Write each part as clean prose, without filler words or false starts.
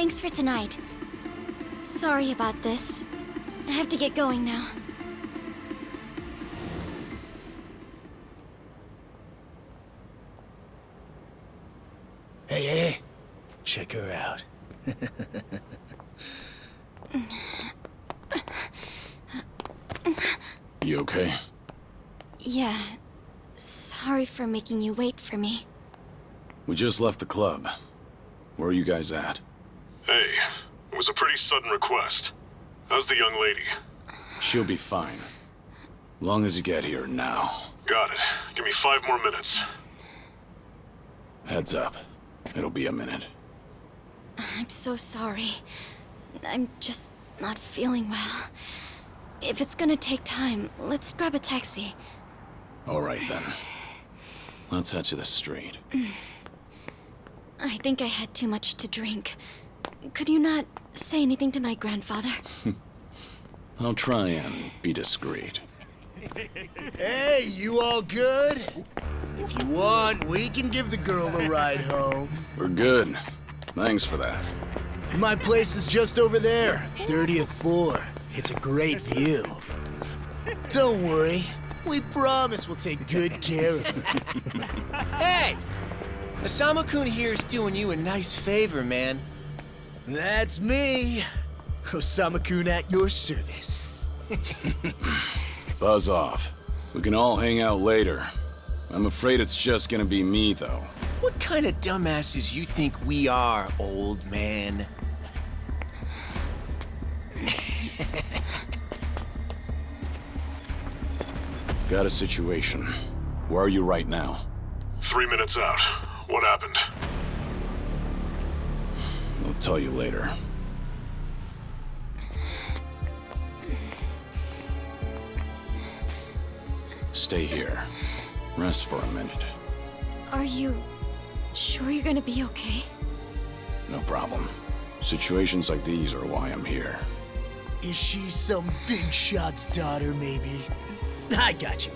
Thanks for tonight. Sorry about this. I have to get going now. Hey, check her out. You okay? Yeah. Sorry for making you wait for me. We just left the club. Where are you guys at? Hey, it was a pretty sudden request. How's the young lady? She'll be fine. Long as you get here now. Got it. Give me 5 more minutes. Heads up. It'll be a minute. I'm so sorry. I'm just not feeling well. If it's gonna take time, let's grab a taxi. All right, then. Let's head to the street. I think I had too much to drink. Could you not say anything to my grandfather? I'll try and be discreet. Hey, you all good? If you want, we can give the girl a ride home. We're good. Thanks for that. My place is just over there, 30th floor. It's a great view. Don't worry, we promise we'll take good care of her. Hey! Osama-kun here's doing you a nice favor, man. That's me. Osama-kun at your service. Buzz off. We can all hang out later. I'm afraid it's just gonna be me, though. What kind of dumbasses you think we are, old man? Got a situation. Where are you right now? 3 minutes out. What happened? I'll tell you later. Stay here. Rest for a minute. Are you sure you're gonna be okay? No problem. Situations like these are why I'm here. Is she some big shot's daughter, maybe? I got you.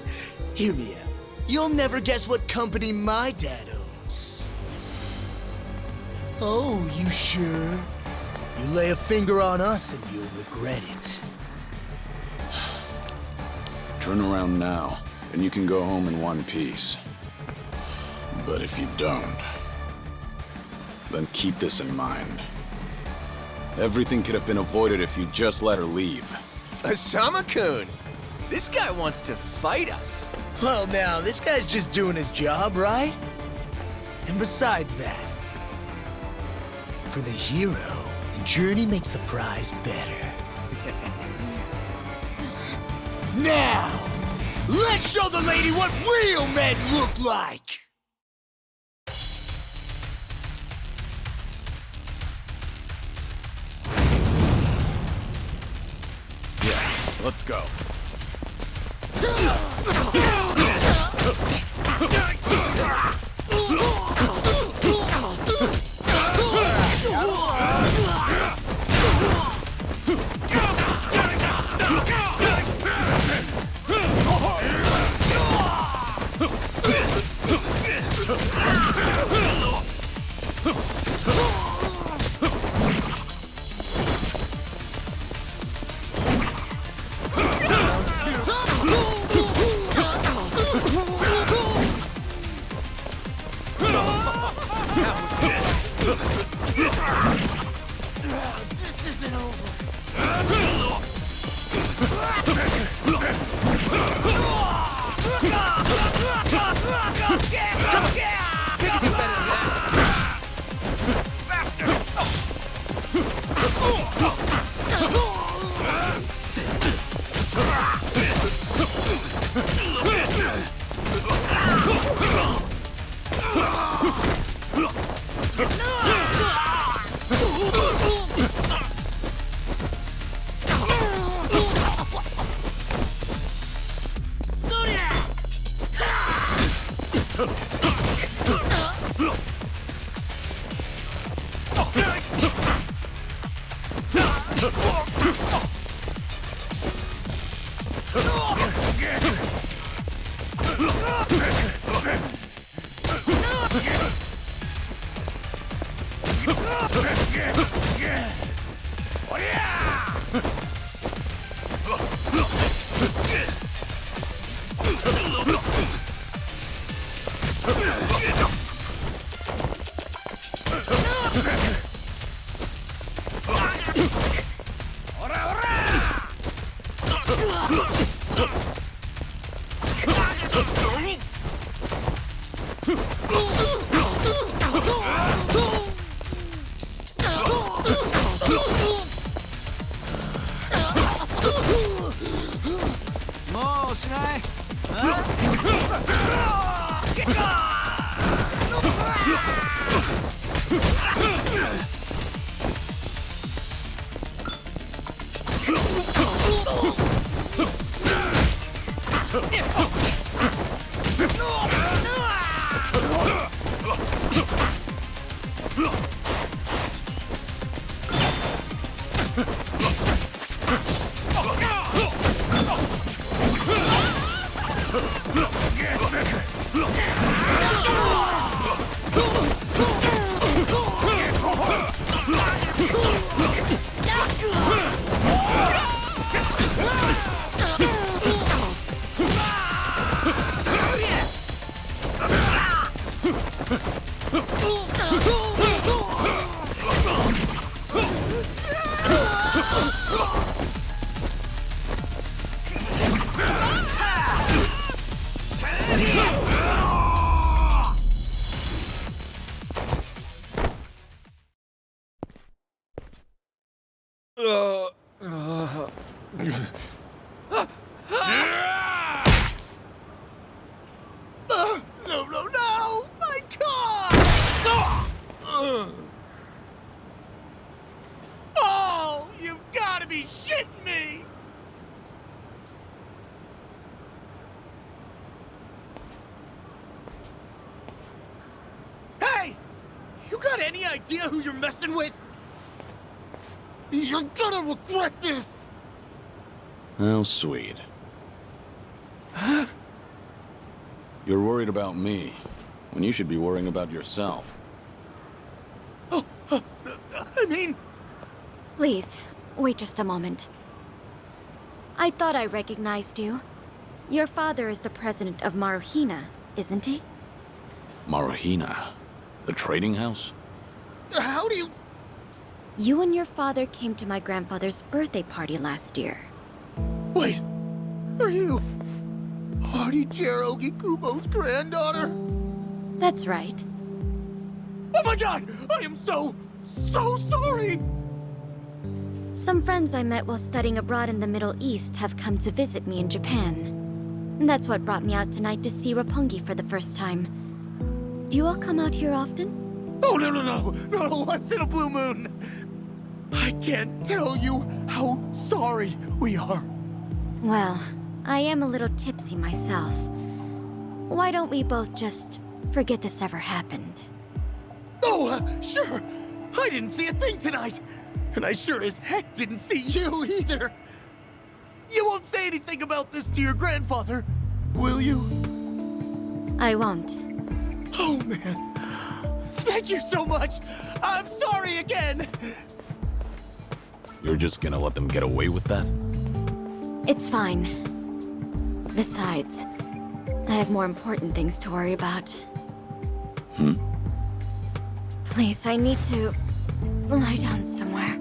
Hear me out. You'll never guess what company my dad owns. Oh, you sure? You lay a finger on us and you'll regret it. Turn around now, and you can go home in one piece. But if you don't, then keep this in mind. Everything could have been avoided if you just let her leave. Osama-kun! This guy wants to fight us. Well, now, this guy's just doing his job, right? And besides that, for the hero, the journey makes the prize better. Now, let's show the lady what real men look like! Yeah, let's go. もうしないNo! My car! Oh, you've got to be shitting me! Hey! You got any idea who you're messing with? You're gonna regret this! How sweet. You're worried about me, when you should be worrying about yourself. I mean... Please, wait just a moment. I thought I recognized you. Your father is the president of Maruhina, isn't he? Maruhina? The trading house? How do you... You and your father came to my grandfather's birthday party last year. Wait, are you... Hardy-Cherokee Kubo's granddaughter? That's right. Oh my god! I am so sorry! Some friends I met while studying abroad in the Middle East have come to visit me in Japan. That's what brought me out tonight to see Roppongi for the first time. Do you all come out here often? Oh, no, once in a blue moon! I can't tell you how sorry we are. Well, I am a little tipsy myself. Why don't we both just forget this ever happened? Oh, sure. I didn't see a thing tonight. And I sure as heck didn't see you either. You won't say anything about this to your grandfather, will you? I won't. Oh, man. Thank you so much. I'm sorry again. You're just gonna let them get away with that? It's fine. Besides, I have more important things to worry about. Please, I need to lie down somewhere.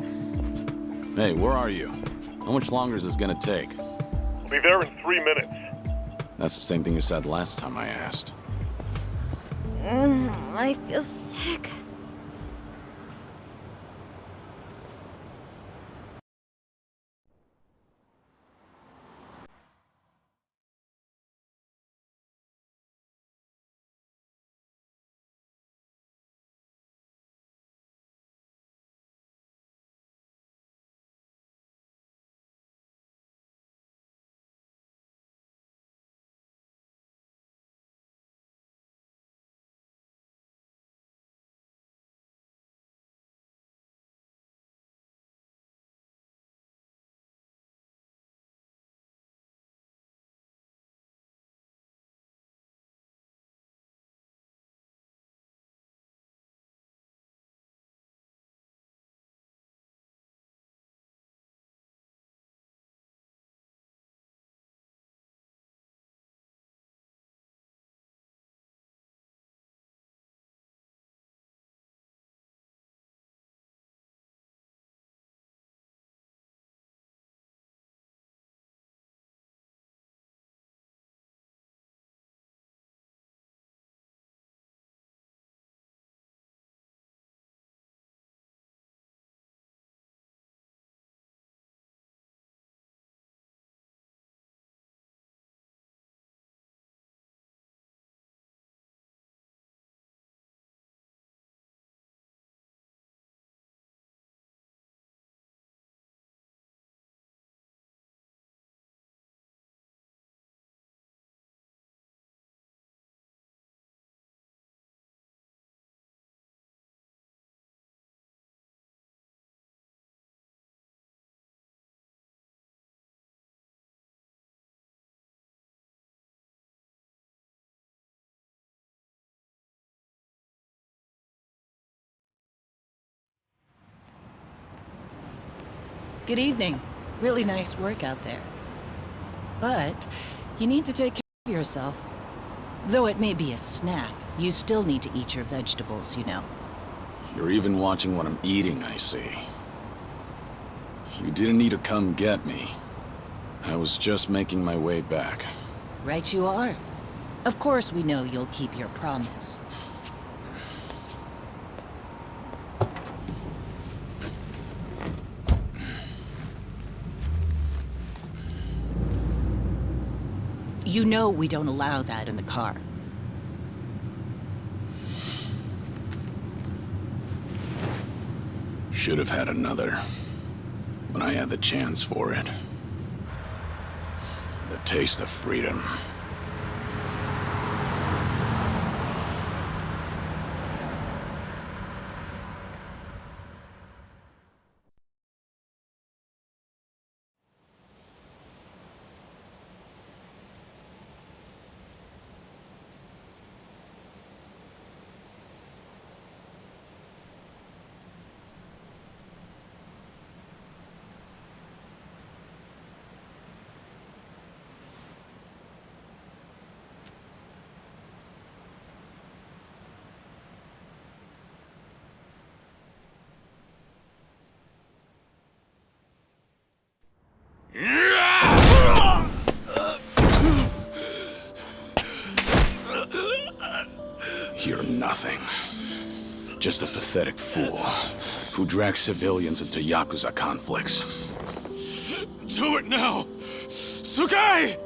Hey, where are you? How much longer is this gonna take? I'll be there in 3 minutes. That's the same thing you said last time I asked. I feel sick. Good evening. Really nice work out there. But you need to take care of yourself. Though it may be a snack, you still need to eat your vegetables, you know. You're even watching what I'm eating, I see. You didn't need to come get me. I was just making my way back. Right you are. Of course we know you'll keep your promise. You know we don't allow that in the car. Should have had another, when I had the chance for it. The taste of freedom. You're nothing. Just a pathetic fool who drags civilians into yakuza conflicts. Do it now! Sukai!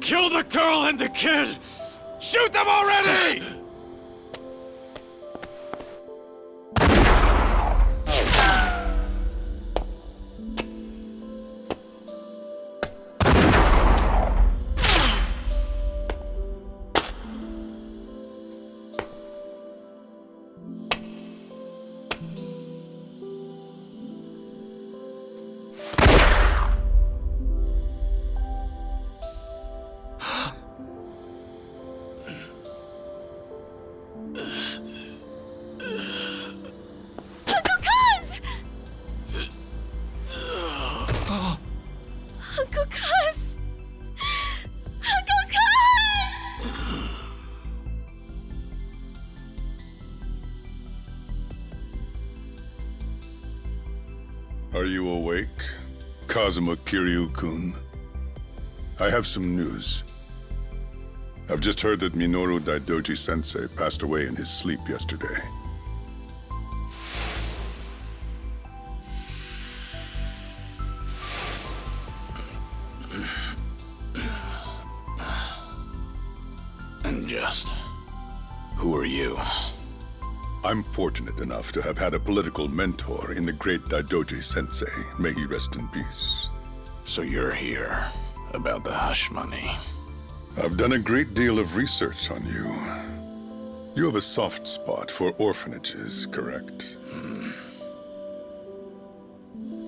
Kill the girl and the kid! Shoot them already! Uncle Cuz! Uncle Cuz! Are you awake, Kazuma Kiryu-kun? I have some news. I've just heard that Minoru Daidoji-sensei passed away in his sleep yesterday. And just... who are you? I'm fortunate enough to have had a political mentor in the great Daidoji-sensei. May he rest in peace. So you're here about the hush money. I've done a great deal of research on you. You have a soft spot for orphanages, correct?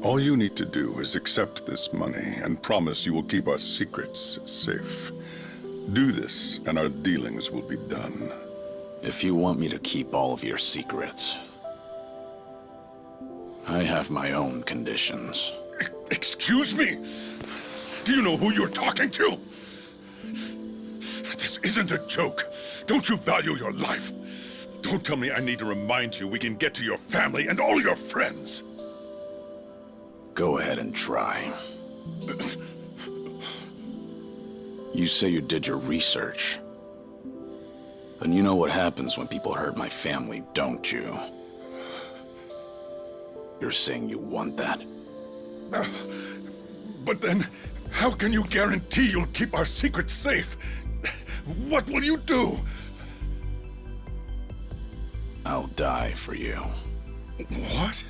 All you need to do is accept this money and promise you will keep our secrets safe. Do this, and our dealings will be done. If you want me to keep all of your secrets, I have my own conditions. Excuse me? Do you know who you're talking to? This isn't a joke. Don't you value your life? Don't tell me I need to remind you we can get to your family and all your friends. Go ahead and try. You say you did your research. Then you know what happens when people hurt my family, don't you? You're saying you want that? But then, how can you guarantee you'll keep our secrets safe? What will you do? I'll die for you. What?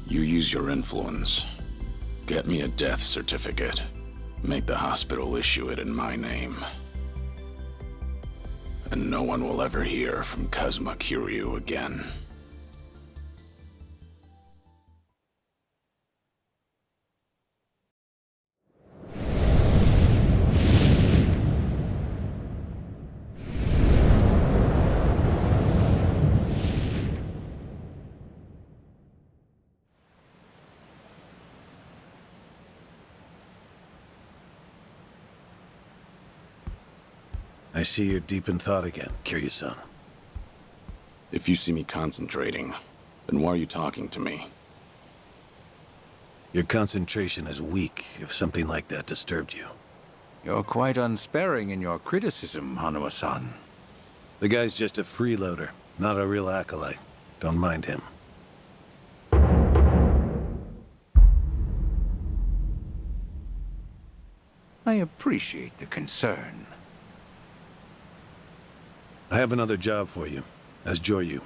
You use your influence. Get me a death certificate. Make the hospital issue it in my name. And no one will ever hear from Kazuma Kiryu again. I see you're deep in thought again, Kiryu-san. If you see me concentrating, then why are you talking to me? Your concentration is weak if something like that disturbed you. You're quite unsparing in your criticism, Hanuma-san. The guy's just a freeloader, not a real acolyte. Don't mind him. I appreciate the concern. I have another job for you, as Joryu.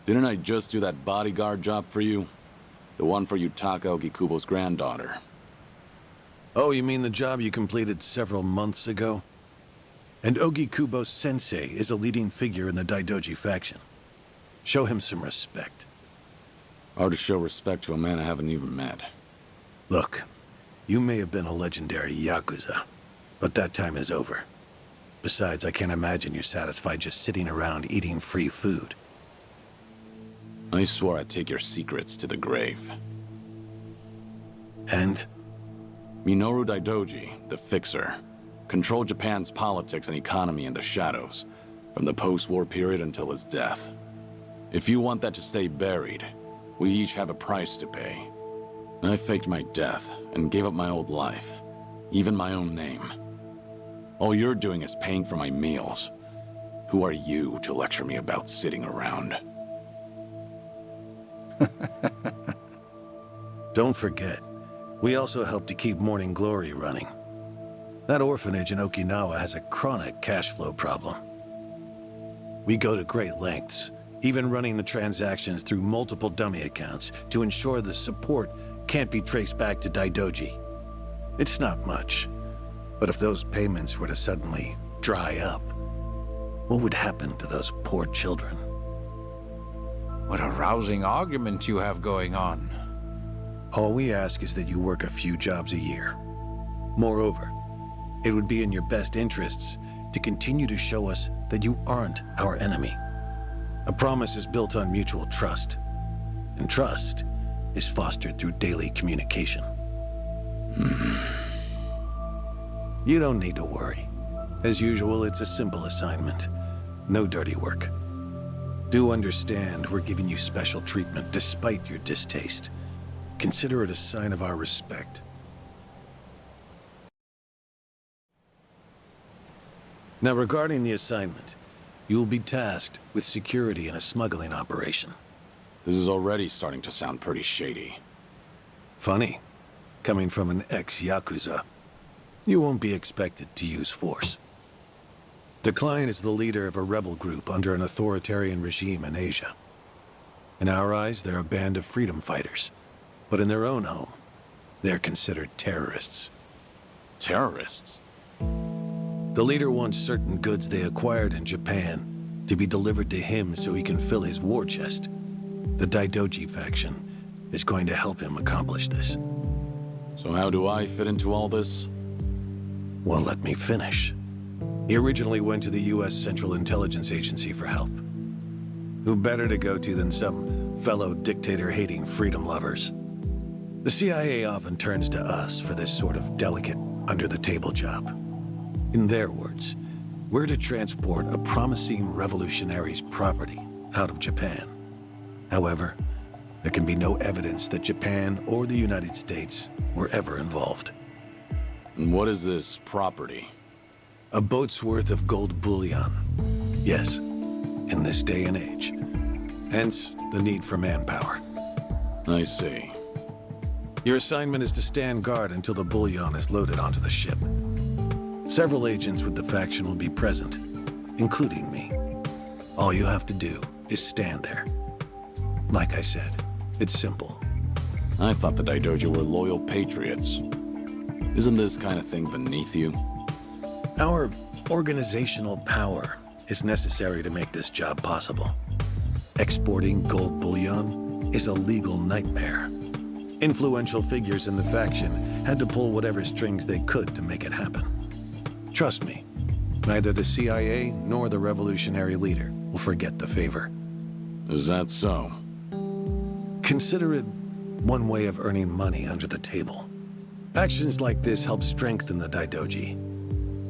Didn't I just do that bodyguard job for you? The one for Yutaka Ogikubo's granddaughter. Oh, you mean the job you completed several months ago? And Ogikubo Sensei is a leading figure in the Daidoji faction. Show him some respect. Hard to show respect to a man I haven't even met. Look, you may have been a legendary yakuza, but that time is over. Besides, I can't imagine you're satisfied just sitting around eating free food. I swore I'd take your secrets to the grave. And? Minoru Daidoji, the Fixer, controlled Japan's politics and economy in the shadows, from the post-war period until his death. If you want that to stay buried, we each have a price to pay. I faked my death and gave up my old life, even my own name. All you're doing is paying for my meals. Who are you to lecture me about sitting around? Don't forget, we also help to keep Morning Glory running. That orphanage in Okinawa has a chronic cash flow problem. We go to great lengths, even running the transactions through multiple dummy accounts to ensure the support can't be traced back to Daidoji. It's not much, but if those payments were to suddenly dry up, what would happen to those poor children? What a rousing argument you have going on. All we ask is that you work a few jobs a year. Moreover, it would be in your best interests to continue to show us that you aren't our enemy. A promise is built on mutual trust, and trust is fostered through daily communication. You don't need to worry. As usual, it's a simple assignment. No dirty work. Do understand we're giving you special treatment despite your distaste. Consider it a sign of our respect. Now, regarding the assignment, you will be tasked with security in a smuggling operation. This is already starting to sound pretty shady. Funny, coming from an ex-yakuza. You won't be expected to use force. The client is the leader of a rebel group under an authoritarian regime in Asia. In our eyes, they're a band of freedom fighters. But in their own home, they're considered terrorists. Terrorists? The leader wants certain goods they acquired in Japan to be delivered to him so he can fill his war chest. The Daidoji faction is going to help him accomplish this. So how do I fit into all this? Well, let me finish. He originally went to the U.S. Central Intelligence Agency for help. Who better to go to than some fellow dictator-hating freedom lovers? The CIA often turns to us for this sort of delicate, under-the-table job. In their words, we're to transport a promising revolutionary's property out of Japan. However, there can be no evidence that Japan or the United States were ever involved. And what is this property? A boat's worth of gold bullion. Yes, in this day and age. Hence, the need for manpower. I see. Your assignment is to stand guard until the bullion is loaded onto the ship. Several agents with the faction will be present, including me. All you have to do is stand there. Like I said, it's simple. I thought the Daidoji were loyal patriots. Isn't this kind of thing beneath you? Our organizational power is necessary to make this job possible. Exporting gold bullion is a legal nightmare. Influential figures in the faction had to pull whatever strings they could to make it happen. Trust me, neither the CIA nor the revolutionary leader will forget the favor. Is that so? Consider it one way of earning money under the table. Actions like this help strengthen the Daidoji.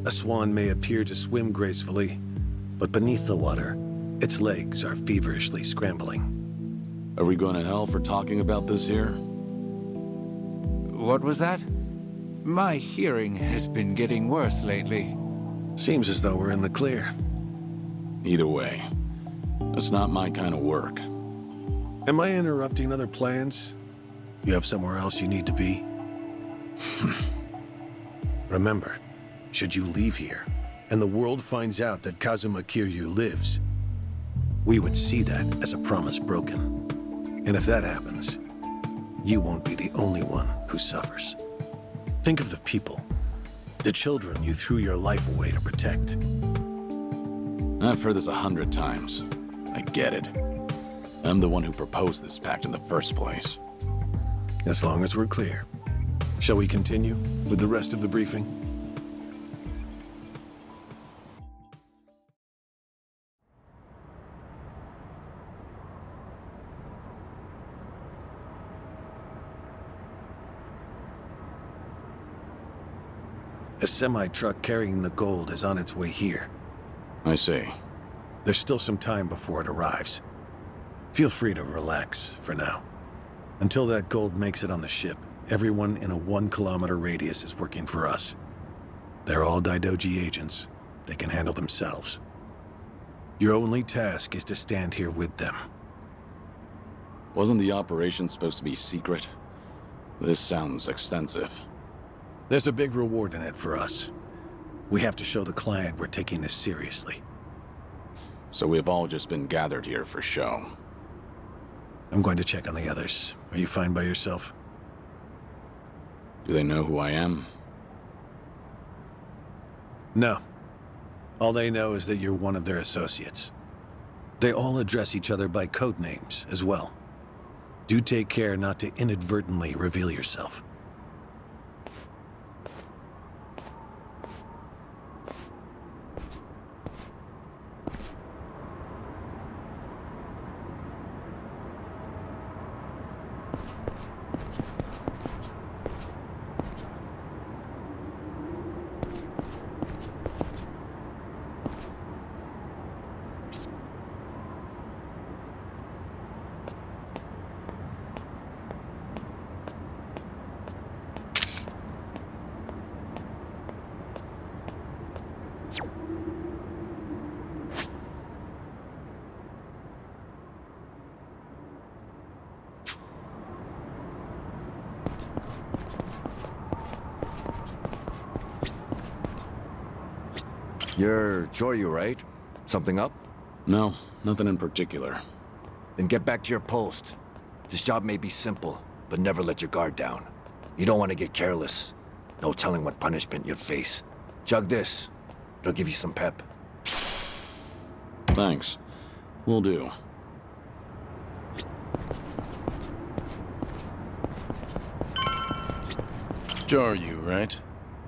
A swan may appear to swim gracefully, but beneath the water, its legs are feverishly scrambling. Are we going to hell for talking about this here? What was that? My hearing has been getting worse lately. Seems as though we're in the clear. Either way, that's not my kind of work. Am I interrupting other plans? You have somewhere else you need to be? Remember, should you leave here, and the world finds out that Kazuma Kiryu lives, we would see that as a promise broken. And if that happens, you won't be the only one who suffers. Think of the people, the children you threw your life away to protect. I've heard this 100 times. I get it. I'm the one who proposed this pact in the first place. As long as we're clear. Shall we continue with the rest of the briefing? A semi-truck carrying the gold is on its way here. I see. There's still some time before it arrives. Feel free to relax for now. Until that gold makes it on the ship, everyone in a 1-kilometer radius is working for us. They're all Daidoji agents. They can handle themselves. Your only task is to stand here with them. Wasn't the operation supposed to be secret? This sounds extensive. There's a big reward in it for us. We have to show the client we're taking this seriously. So we've all just been gathered here for show. I'm going to check on the others. Are you fine by yourself? Do they know who I am? No. All they know is that you're one of their associates. They all address each other by code names as well. Do take care not to inadvertently reveal yourself. You're Kiryu, right? Something up? No, nothing in particular. Then get back to your post. This job may be simple, but never let your guard down. You don't want to get careless. No telling what punishment you'd face. Chug this. It'll give you some pep. Thanks. Will do. Kiryu, right?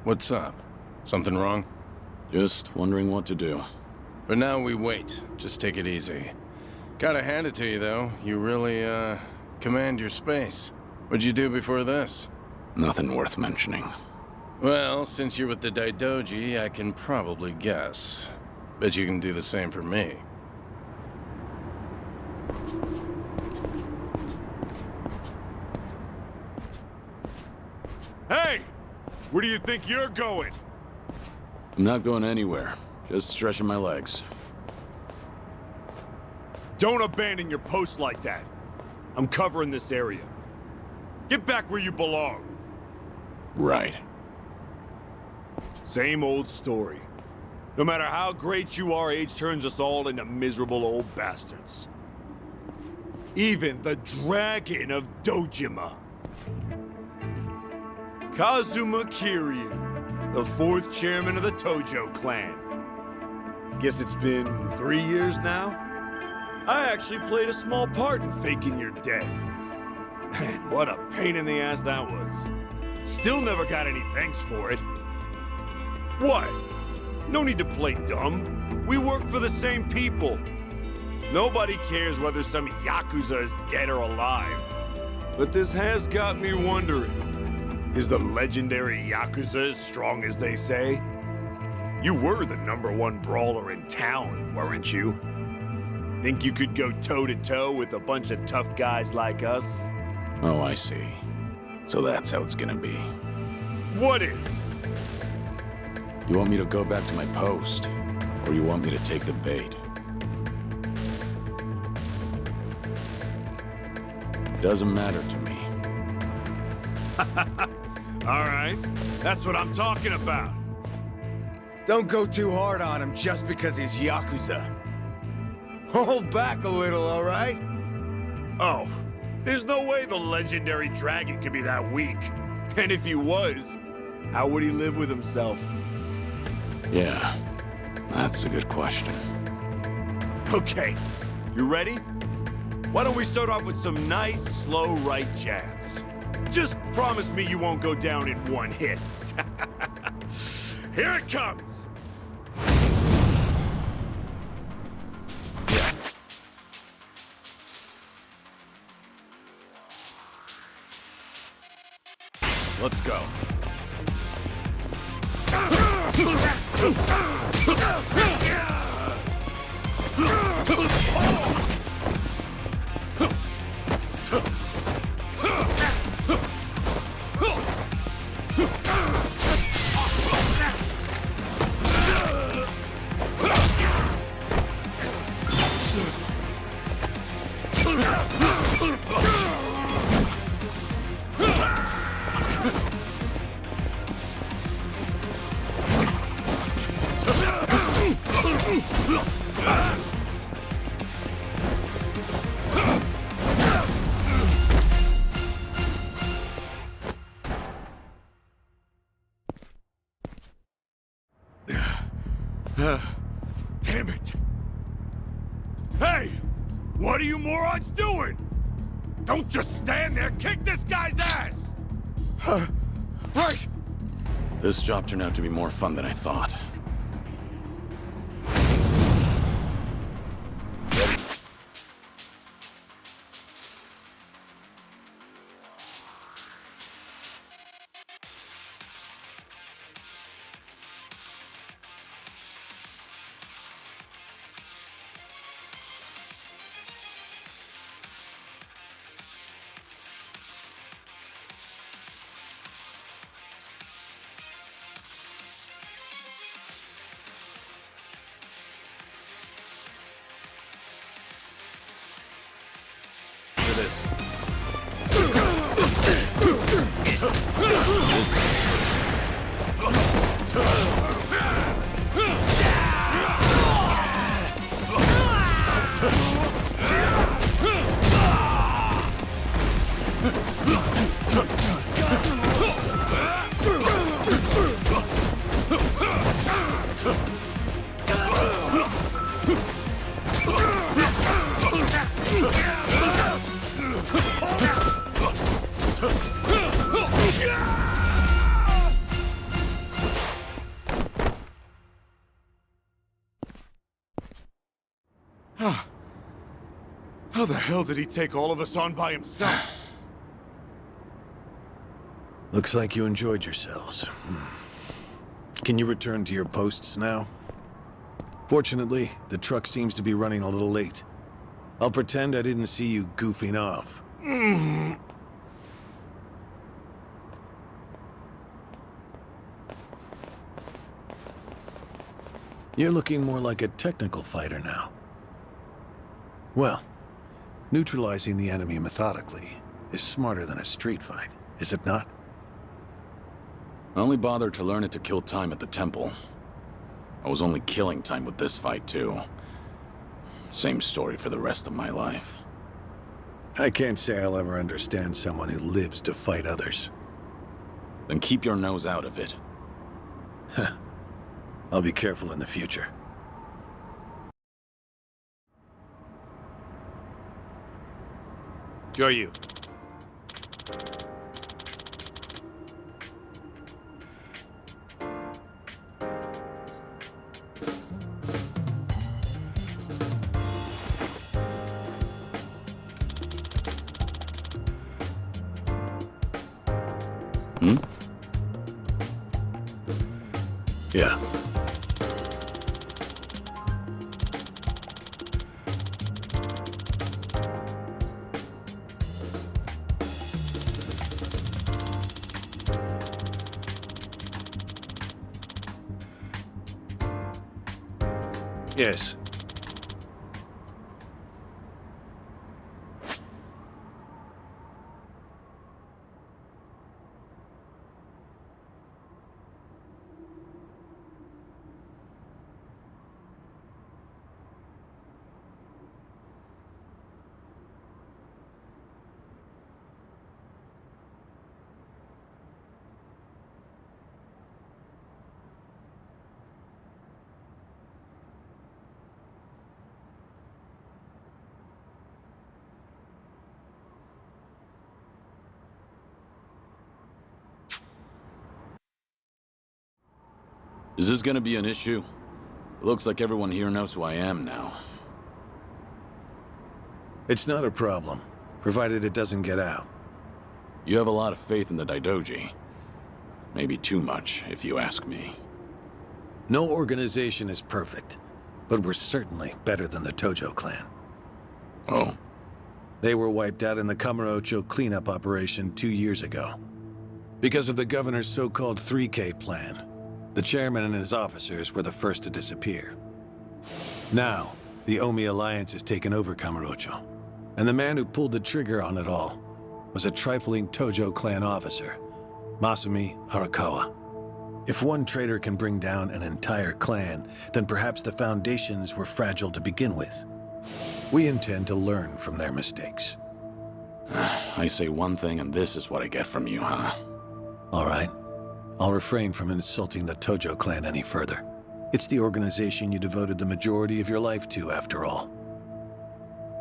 What's up? Something wrong? Just wondering what to do. For now, we wait. Just take it easy. Gotta hand it to you, though. You really, command your space. What'd you do before this? Nothing worth mentioning. Well, since you're with the Daidoji, I can probably guess. Bet you can do the same for me. Hey! Where do you think you're going? I'm not going anywhere. Just stretching my legs. Don't abandon your post like that. I'm covering this area. Get back where you belong. Right. Same old story. No matter how great you are, age turns us all into miserable old bastards. Even the Dragon of Dojima. Kazuma Kiryu, the 4th chairman of the Tojo clan. Guess it's been 3 years now? I actually played a small part in faking your death. Man, what a pain in the ass that was. Still never got any thanks for it. What? No need to play dumb. We work for the same people. Nobody cares whether some yakuza is dead or alive. But this has got me wondering. Is the legendary yakuza as strong as they say? You were the #1 brawler in town, weren't you? Think you could go toe-to-toe with a bunch of tough guys like us? Oh, I see. So that's how it's gonna be. What is? You want me to go back to my post, or you want me to take the bait? Doesn't matter to me. All right, that's what I'm talking about. Don't go too hard on him just because he's yakuza. Hold back a little, all right? Oh, there's no way the legendary dragon could be that weak. And if he was, how would he live with himself? Yeah, that's a good question. Okay, you ready? Why don't we start off with some nice, slow right jabs? Just promise me you won't go down in one hit. Here it comes! Let's go. Damn it! Hey! What are you morons doing? Don't just stand there! Kick this guy's ass! Right! This job turned out to be more fun than I thought. This. How the hell did he take all of us on by himself? Looks like you enjoyed yourselves. Can you return to your posts now? Fortunately, the truck seems to be running a little late. I'll pretend I didn't see you goofing off. You're looking more like a technical fighter now. Well, neutralizing the enemy methodically is smarter than a street fight, is it not? I only bothered to learn it to kill time at the temple. I was only killing time with this fight, too. Same story for the rest of my life. I can't say I'll ever understand someone who lives to fight others. Then keep your nose out of it. I'll be careful in the future. Kiryu. Yeah. Yes. Is this gonna be an issue? It looks like everyone here knows who I am now. It's not a problem, provided it doesn't get out. You have a lot of faith in the Daidoji. Maybe too much, if you ask me. No organization is perfect, but we're certainly better than the Tojo clan. Oh? They were wiped out in the Kamurocho cleanup operation 2 years ago. Because of the governor's so-called 3K plan, the chairman and his officers were the first to disappear. Now, the Omi Alliance has taken over Kamurocho, and the man who pulled the trigger on it all was a trifling Tojo clan officer, Masumi Arakawa. If one traitor can bring down an entire clan, then perhaps the foundations were fragile to begin with. We intend to learn from their mistakes. I say one thing and this is what I get from you, huh? All right. I'll refrain from insulting the Tojo clan any further. It's the organization you devoted the majority of your life to, after all.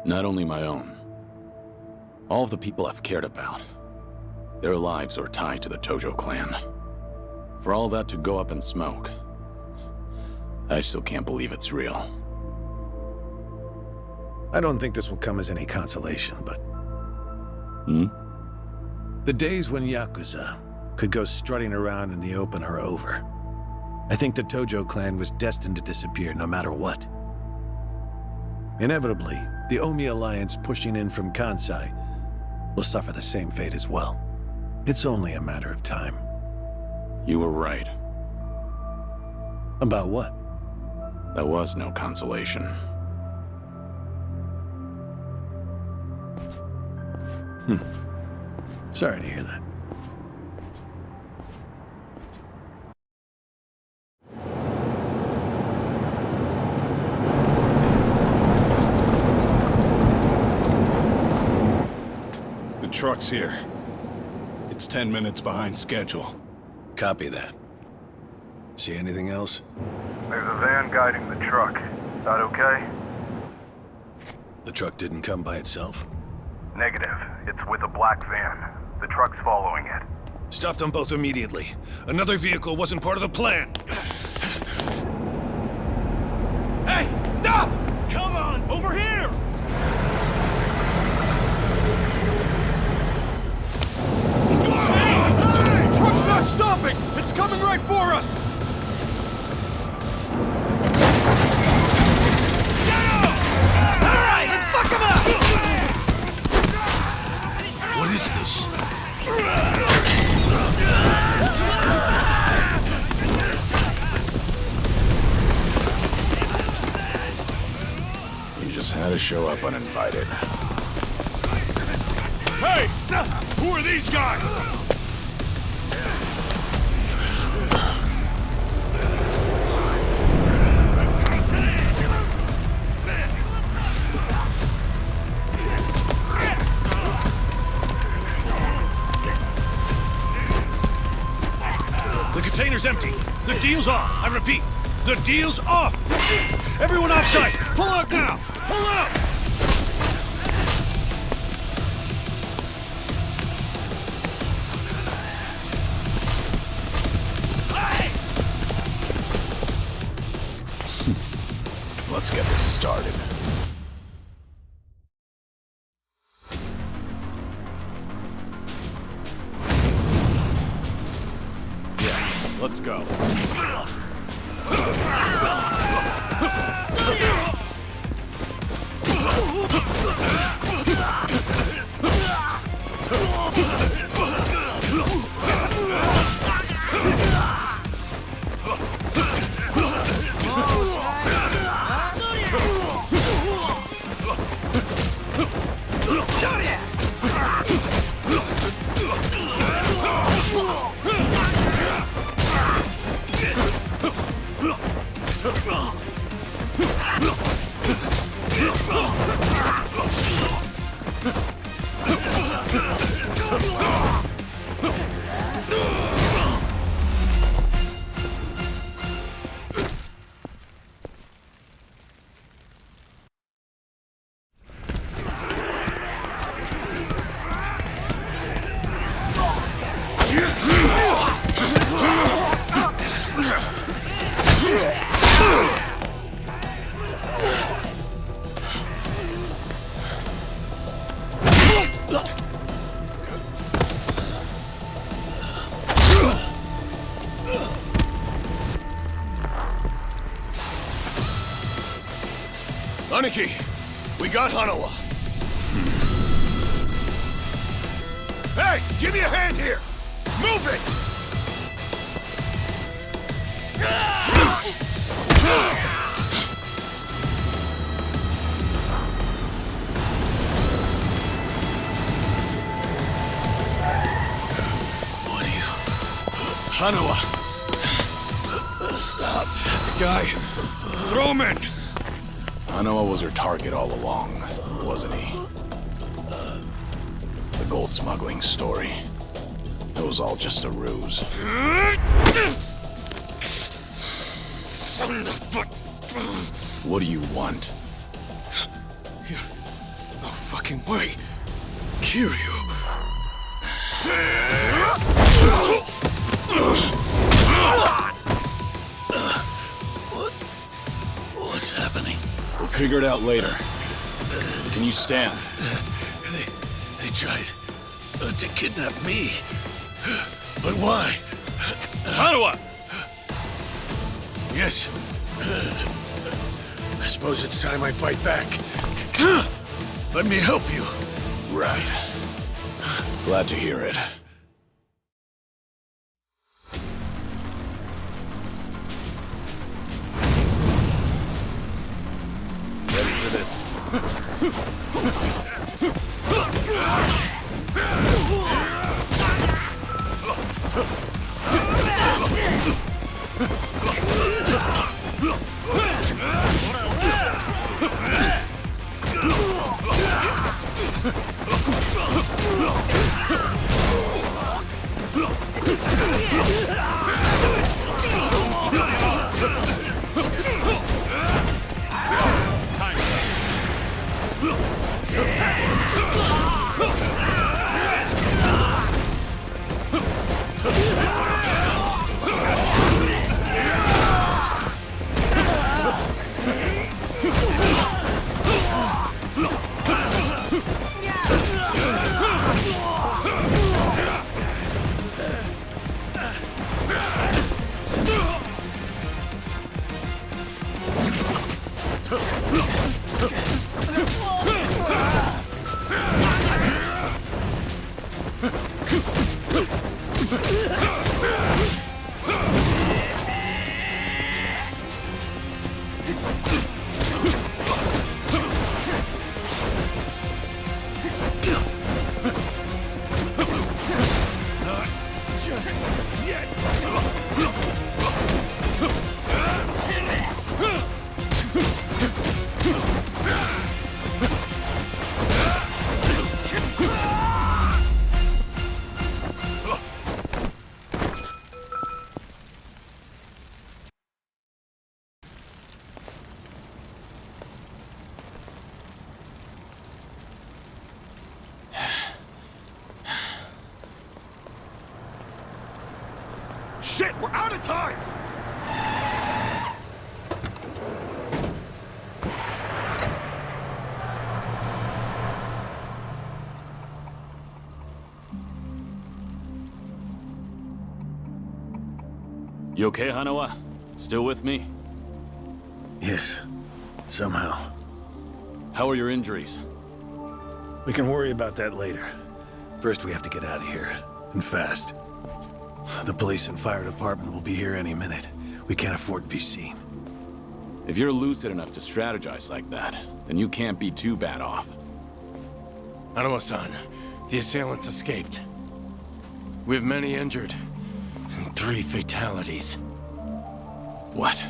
Not only my own. All of the people I've cared about. Their lives are tied to the Tojo clan. For all that to go up in smoke, I still can't believe it's real. I don't think this will come as any consolation, but... Hmm? The days when yakuza could go strutting around in the open are over. I think the Tojo clan was destined to disappear no matter what. Inevitably, the Omi Alliance pushing in from Kansai will suffer the same fate as well. It's only a matter of time. You were right. About what? That was no consolation. Sorry to hear that. The truck's here. It's 10 minutes behind schedule. Copy that. See anything else? There's a van guiding the truck. That okay? The truck didn't come by itself? Negative. It's with a black van. The truck's following it. Stop them both immediately. Another vehicle wasn't part of the plan. Hey, stop! Come on, over here! Hey! Truck's not stopping! It's coming right for us! Get up! All right, let's fuck him up! What is this? You just had to show up uninvited. Hey! Who are these guys? The container's empty. The deal's off. I repeat, the deal's off. Everyone offside. Pull out now. Pull out. Let's get this started. Yeah, let's go. Aniki, we got Hanawa. Hey, give me a hand here! Move it! What are you... Hanawa! Stop. The guy... Throw him in! Hanawa was her target all along, wasn't he? The gold smuggling story. It was all just a ruse. Son of a... What do you want? No fucking way. Kiryu. What's happening? We'll figure it out later. Can you stand? They tried to kidnap me. But why? Hanawa! Yes. I suppose it's time I fight back. Let me help you. Right. Glad to hear it. Ready for this. Shit, we're out of time! You okay, Hanawa? Still with me? Yes, somehow. How are your injuries? We can worry about that later. First, we have to get out of here, and fast. The police and fire department will be here any minute. We can't afford to be seen. If you're lucid enough to strategize like that, then you can't be too bad off. Hanawa-san, the assailants escaped. We have many injured, and 3 fatalities. What?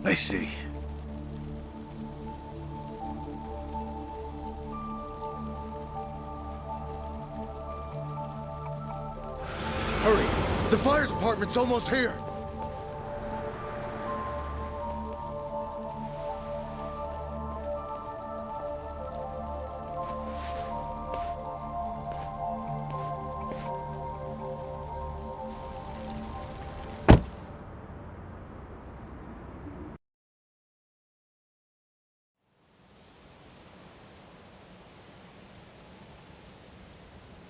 I see. Hurry! The fire department's almost here!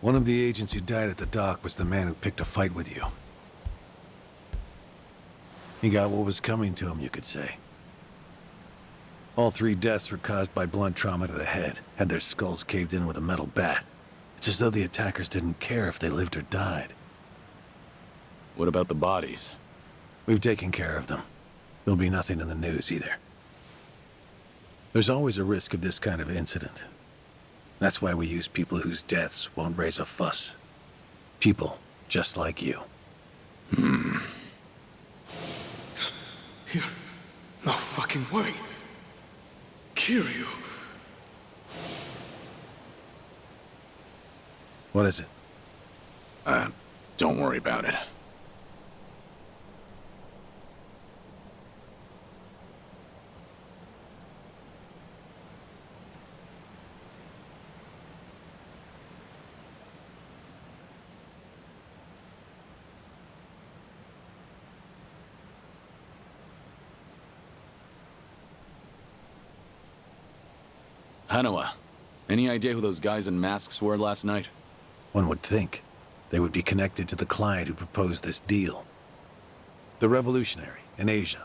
One of the agents who died at the dock was the man who picked a fight with you. He got what was coming to him, you could say. All 3 deaths were caused by blunt trauma to the head, had their skulls caved in with a metal bat. It's as though the attackers didn't care if they lived or died. What about the bodies? We've taken care of them. There'll be nothing in the news either. There's always a risk of this kind of incident. That's why we use people whose deaths won't raise a fuss. People just like you. Here. No fucking way. Kiryu. What is it? Don't worry about it. Hanawa, any idea who those guys in masks were last night? One would think they would be connected to the client who proposed this deal. The revolutionary in Asia.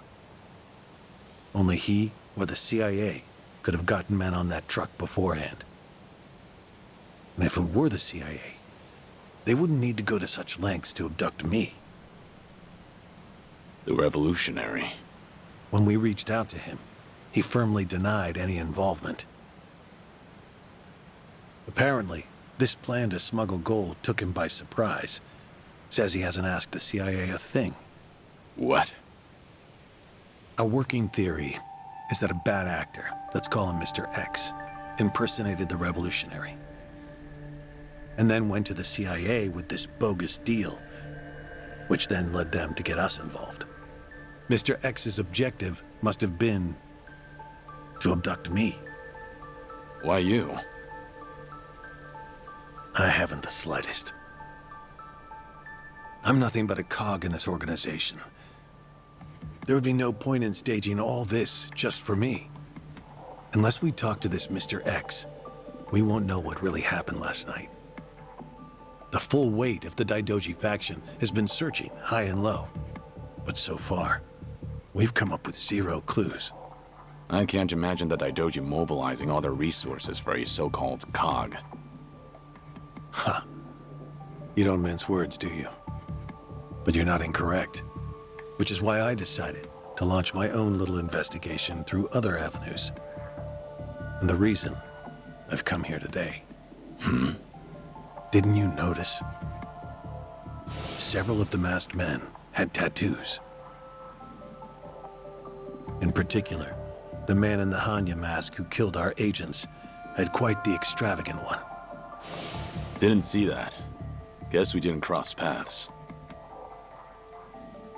Only he or the CIA could have gotten men on that truck beforehand. And if it were the CIA, they wouldn't need to go to such lengths to abduct me. The revolutionary. When we reached out to him, he firmly denied any involvement. Apparently, this plan to smuggle gold took him by surprise. Says he hasn't asked the CIA a thing. What? A working theory is that a bad actor, let's call him Mr. X, impersonated the revolutionary. And then went to the CIA with this bogus deal, which then led them to get us involved. Mr. X's objective must have been to abduct me. Why you? I haven't the slightest. I'm nothing but a cog in this organization. There would be no point in staging all this just for me. Unless we talk to this Mr. X, we won't know what really happened last night. The full weight of the Daidoji faction has been searching high and low. But so far, we've come up with 0 clues. I can't imagine the Daidoji mobilizing all their resources for a so-called cog. Huh. You don't mince words, do you? But you're not incorrect. Which is why I decided to launch my own little investigation through other avenues. And the reason I've come here today. Didn't you notice? Several of the masked men had tattoos. In particular, the man in the Hanya mask who killed our agents had quite the extravagant one. Didn't see that. Guess we didn't cross paths.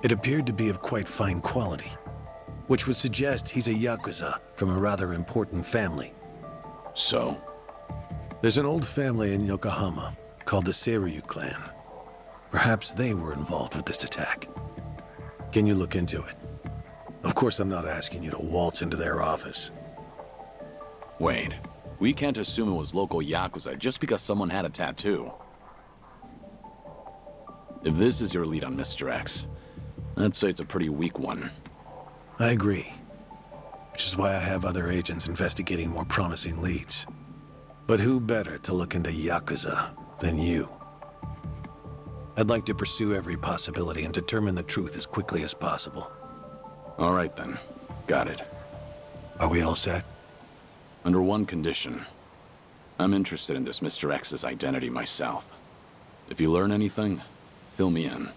It appeared to be of quite fine quality, which would suggest he's a yakuza from a rather important family. So? There's an old family in Yokohama called the Kiryu clan. Perhaps they were involved with this attack. Can you look into it? Of course, I'm not asking you to waltz into their office. Wait. We can't assume it was local yakuza just because someone had a tattoo. If this is your lead on Mr. X, I'd say it's a pretty weak one. I agree. Which is why I have other agents investigating more promising leads. But who better to look into yakuza than you? I'd like to pursue every possibility and determine the truth as quickly as possible. All right then. Got it. Are we all set? Under one condition. I'm interested in this Mr. X's identity myself. If you learn anything, fill me in.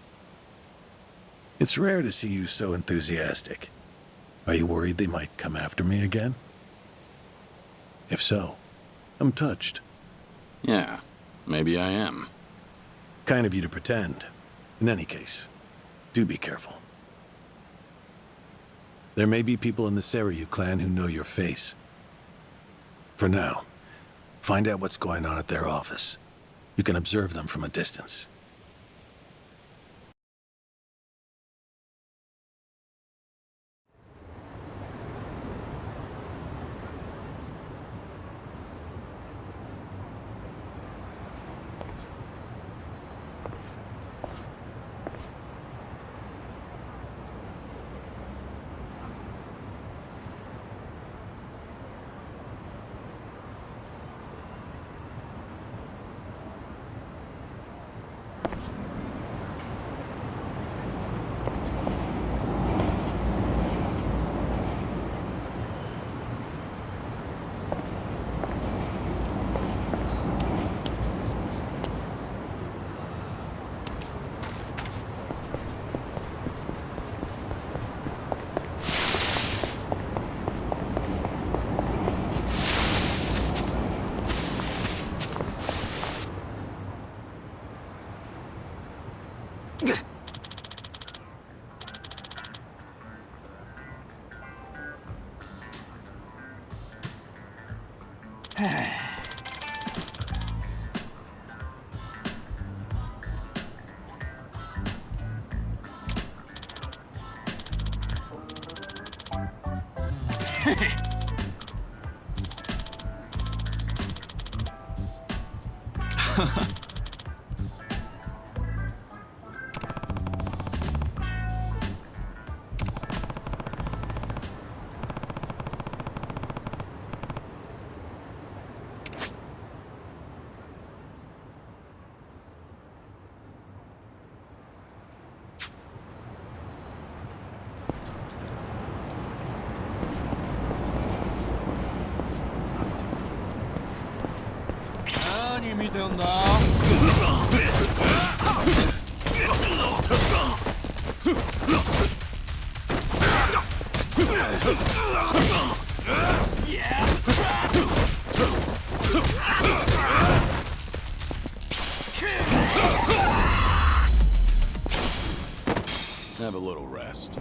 It's rare to see you so enthusiastic. Are you worried they might come after me again? If so, I'm touched. Yeah, maybe I am. Kind of you to pretend. In any case, do be careful. There may be people in the Kiryu clan who know your face. For now, find out what's going on at their office. You can observe them from a distance. 何見てんだ。Have a little rest.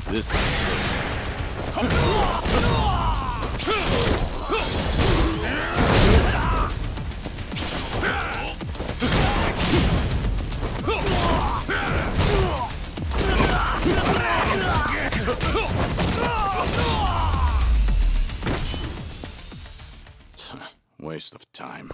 This waste of time.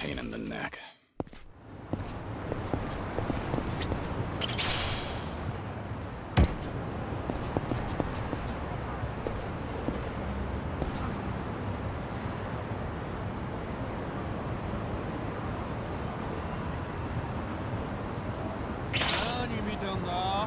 Pain in the neck. What are you doing?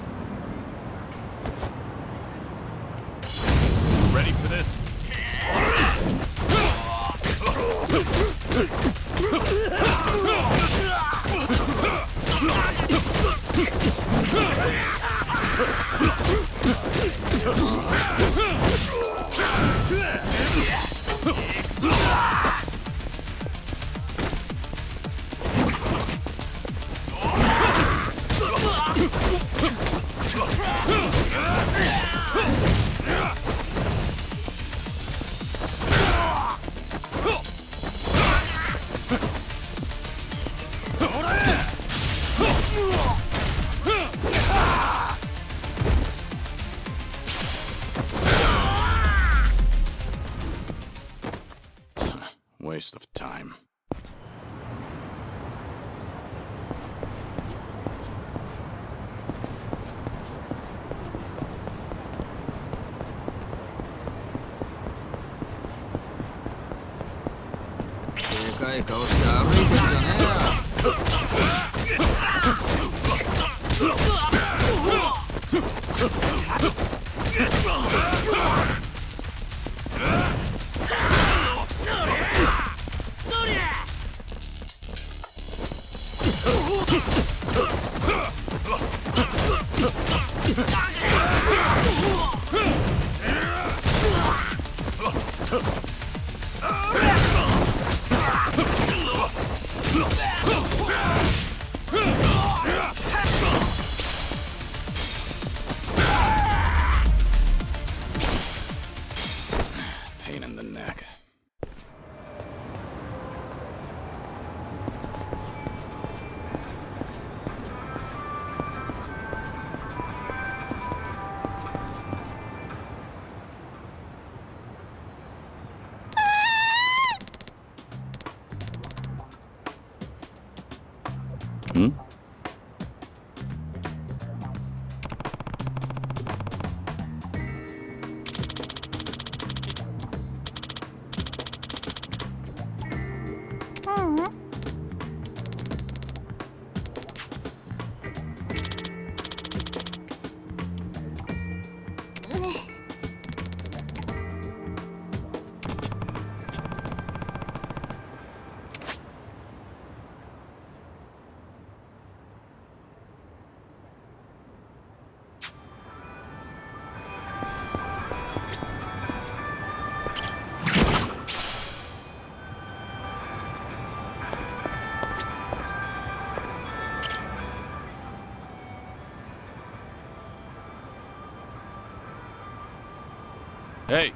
い顔して歩いてんじゃねPain in the neck. Hmm? Hey!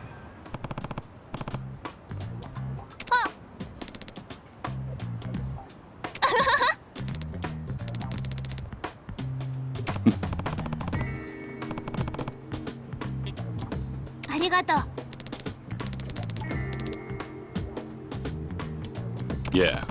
Yeah.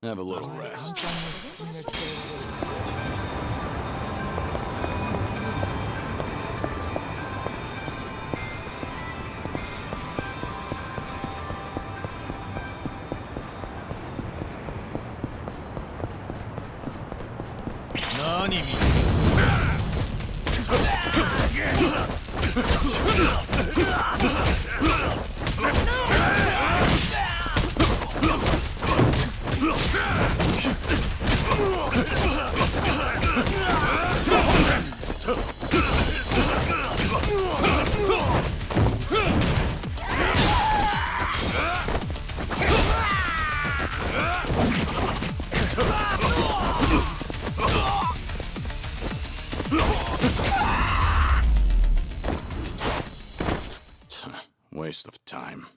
Have a little rest. Waste of time.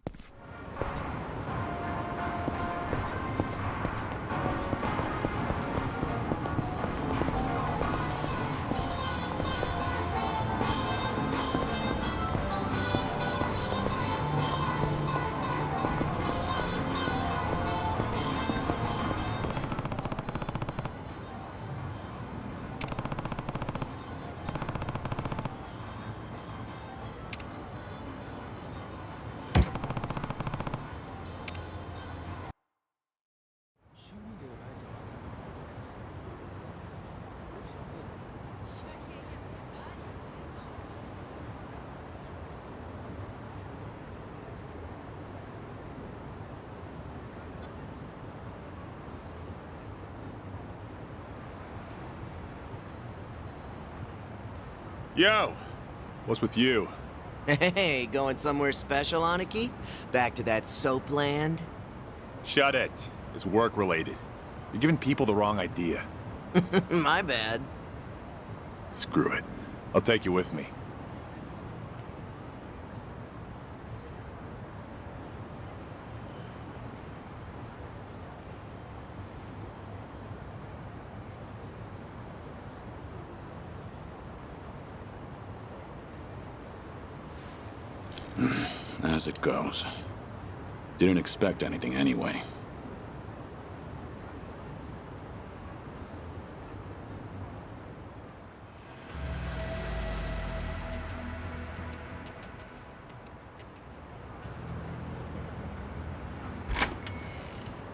Yo! What's with you? Hey, going somewhere special, Aniki? Back to that soap land? Shut it. It's work-related. You're giving people the wrong idea. My bad. Screw it. I'll take you with me. As it goes. Didn't expect anything anyway.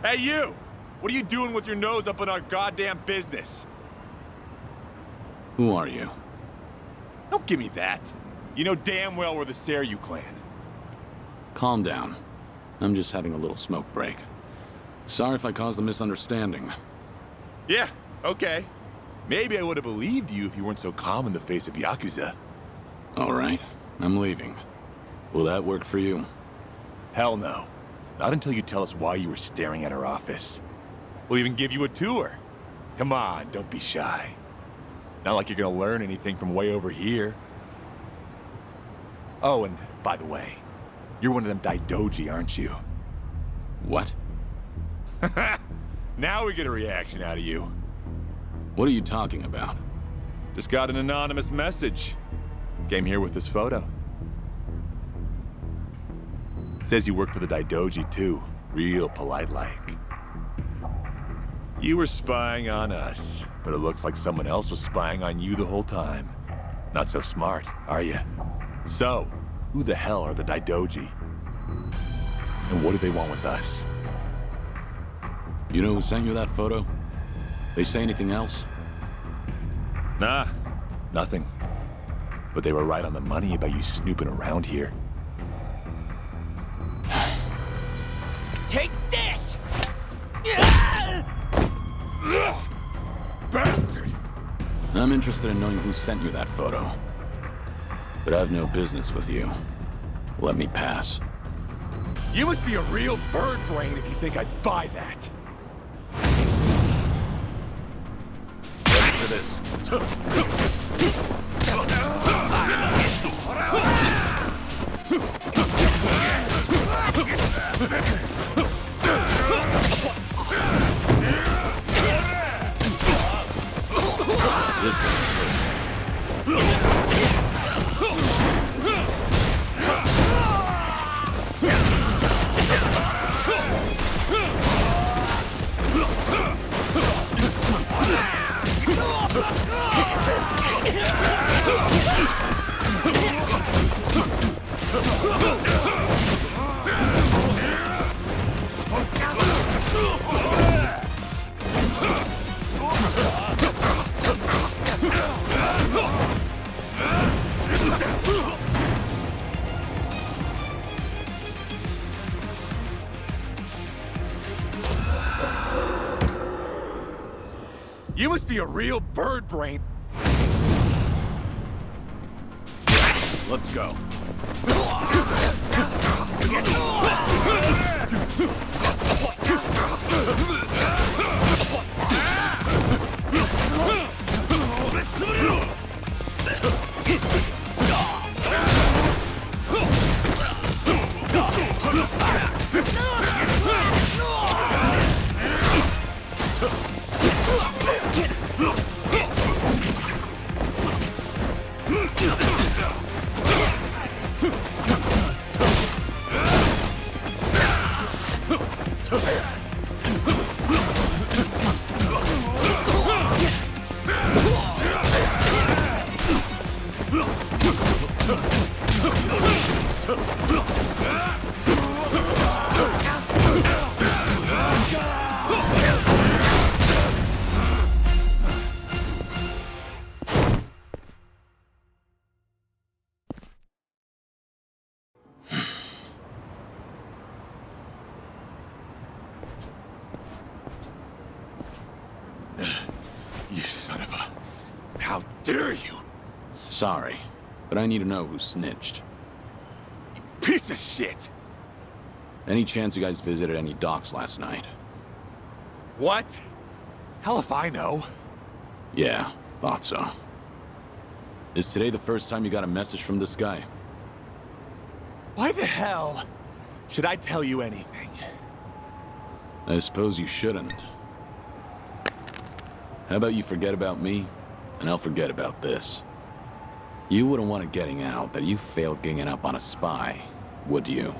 Hey, you! What are you doing with your nose up in our goddamn business? Who are you? Don't give me that. You know damn well we're the Kiryu clan. Calm down. I'm just having a little smoke break. Sorry if I caused a misunderstanding. Yeah, okay. Maybe I would have believed you if you weren't so calm in the face of yakuza. All right, I'm leaving. Will that work for you? Hell no. Not until you tell us why you were staring at our office. We'll even give you a tour. Come on, don't be shy. Not like you're gonna learn anything from way over here. Oh, and by the way, you're one of them Daidoji, aren't you? What? Now we get a reaction out of you. What are you talking about? Just got an anonymous message. Came here with this photo. Says you work for the Daidoji too. Real polite-like. You were spying on us, but it looks like someone else was spying on you the whole time. Not so smart, are you? So, who the hell are the Daidoji? And what do they want with us? You know who sent you that photo? They say anything else? Nah, nothing. But they were right on the money about you snooping around here. Take this! Bastard! I'm interested in knowing who sent you that photo. But I have no business with you. Let me pass. You must be a real bird brain if you think I'd buy that. Ready for this. You must be a real bird brain. Let's go. You son of a... How dare you? Sorry, but I need to know who snitched. Piece of shit! Any chance you guys visited any docks last night? What? Hell if I know. Yeah, thought so. Is today the first time you got a message from this guy? Why the hell should I tell you anything? I suppose you shouldn't. How about you forget about me, and I'll forget about this. You wouldn't want it getting out that you failed ganging up on a spy, would you?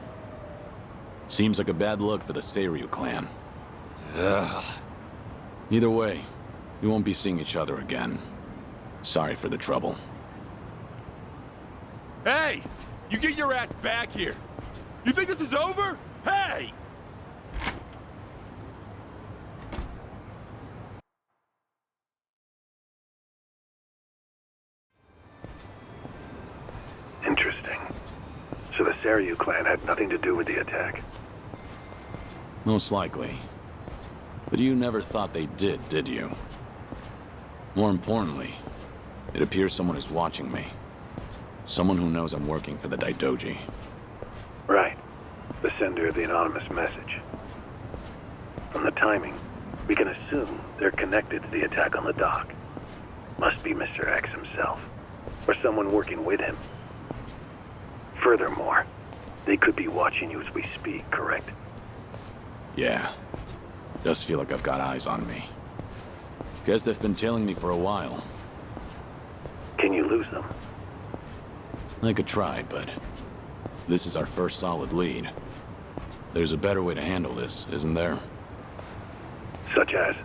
Seems like a bad look for the Seiryu clan. Ugh. Either way, we won't be seeing each other again. Sorry for the trouble. Hey! You get your ass back here! You think this is over? Hey! Interesting. So the Seiryu clan had nothing to do with the attack? Most likely. But you never thought they did you? More importantly, it appears someone is watching me. Someone who knows I'm working for the Daidoji. Right. The sender of the anonymous message. From the timing, we can assume they're connected to the attack on the dock. Must be Mr. X himself, or someone working with him. Furthermore, they could be watching you as we speak, correct? Yeah. Does feel like I've got eyes on me. Guess they've been tailing me for a while. Can you lose them? I could try, but this is our first solid lead. There's a better way to handle this, isn't there? Such as?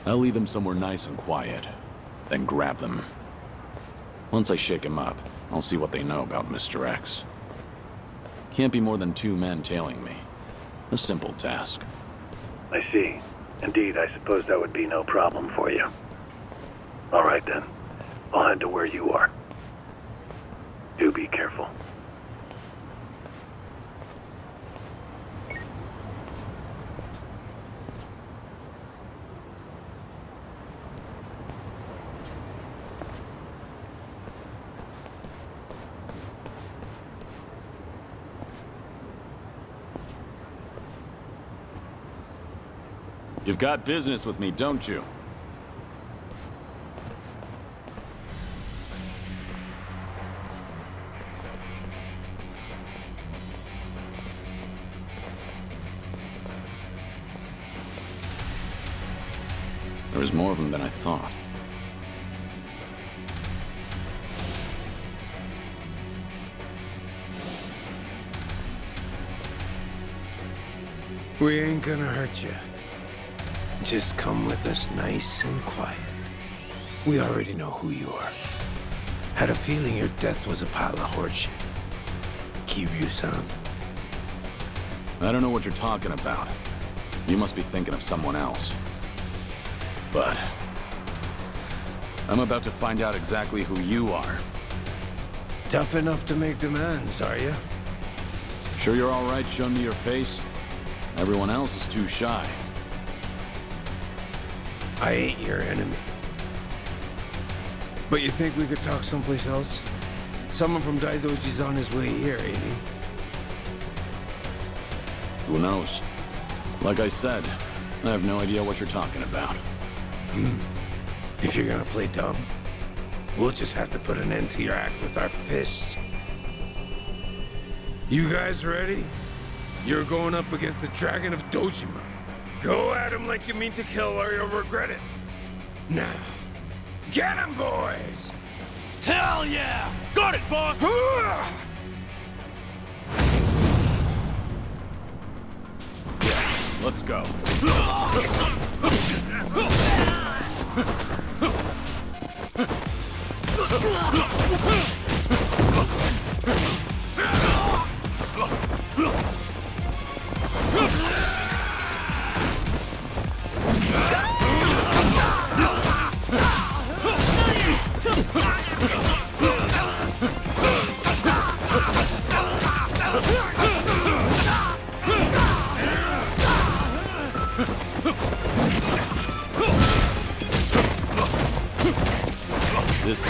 I'll lead them somewhere nice and quiet, then grab them. Once I shake them up, I'll see what they know about Mr. X. Can't be more than 2 men tailing me. A simple task. I see. Indeed, I suppose that would be no problem for you. All right then. I'll head to where you are. Do be careful. You've got business with me, don't you? There was more of them than I thought. We ain't gonna hurt you. Just come with us nice and quiet. We already know who you are. Had a feeling your death was a pile of horseshit. Kiryu-san. I don't know what you're talking about. You must be thinking of someone else. But I'm about to find out exactly who you are. Tough enough to make demands, are you? Sure you're all right showing me your face? Everyone else is too shy. I ain't your enemy. But you think we could talk someplace else? Someone from Daidoji's on his way here, ain't he? Who knows? Like I said, I have no idea what you're talking about. If you're gonna play dumb, we'll just have to put an end to your act with our fists. You guys ready? You're going up against the Dragon of Dojima. Go at him like you mean to kill or you'll regret it. Now, get him, boys! Hell yeah! Got it, boss! Let's go. This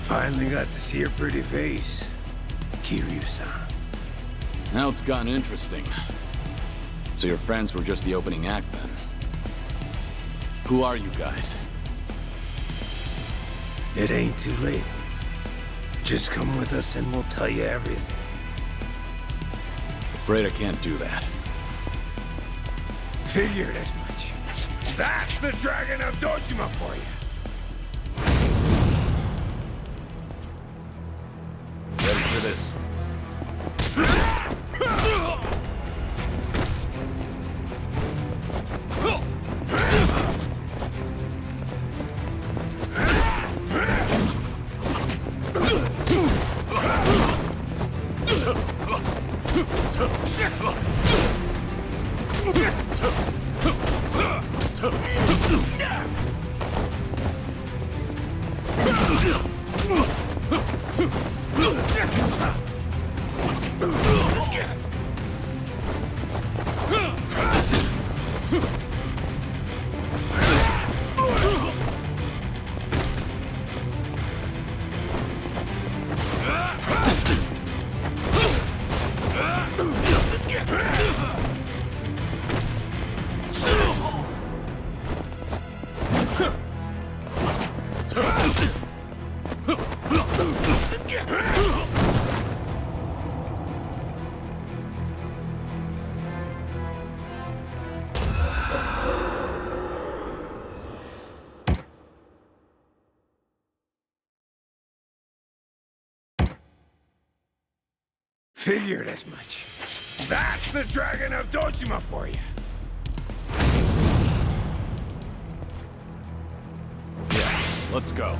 Finally got to see your pretty face, Kiryu-san. Now it's gotten interesting. So your friends were just the opening act then? Who are you guys? It ain't too late. Just come with us and we'll tell you everything. Afraid I can't do that. Figured as much. That's the Dragon of Dojima for you. Ready for this? Figured as much. That's the Dragon of Dojima for you. Yeah, let's go.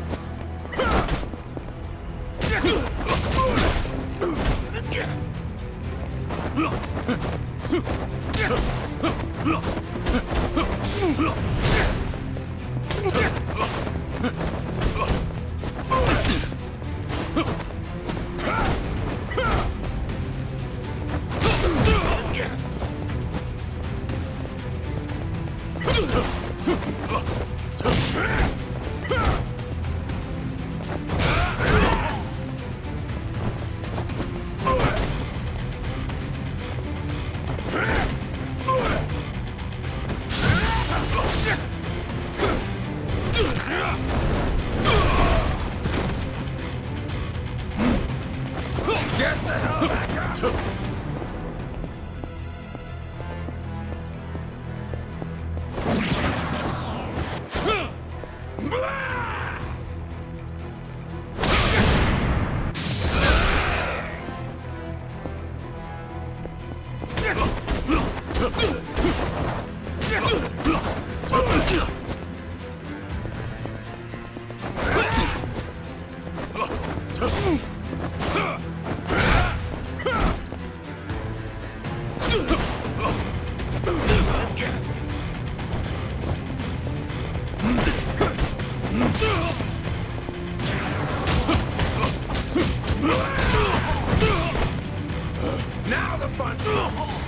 Now the fun starts.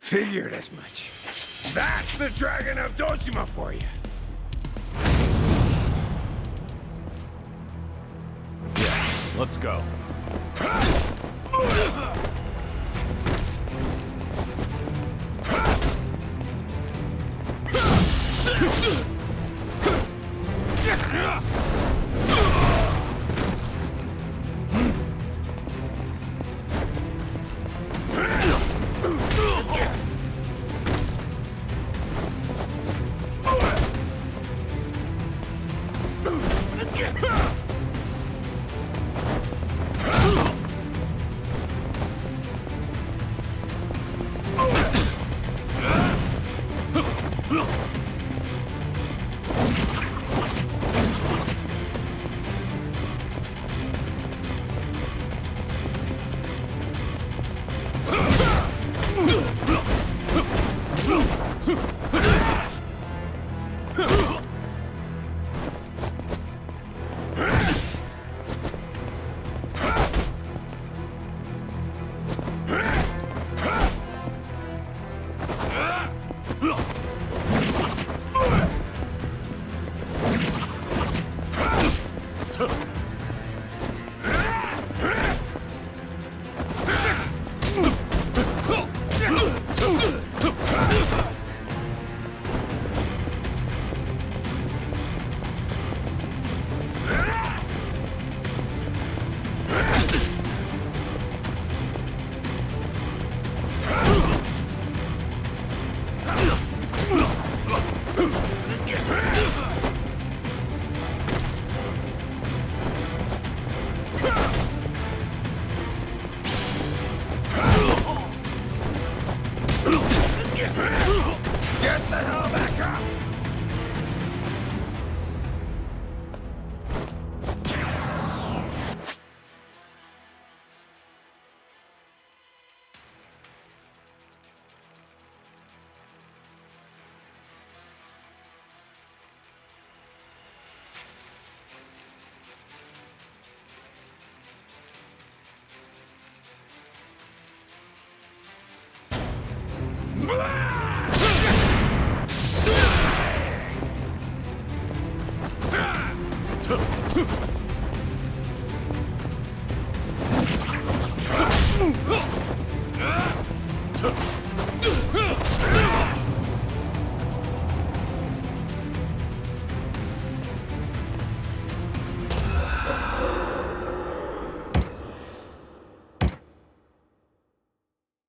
Figured as much. That's the Dragon of Dojima for you. Let's go. Get the hell back up!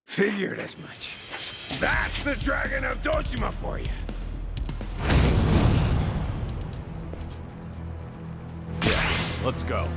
Figured as much. That's the Dragon of Dojima for you. Let's go.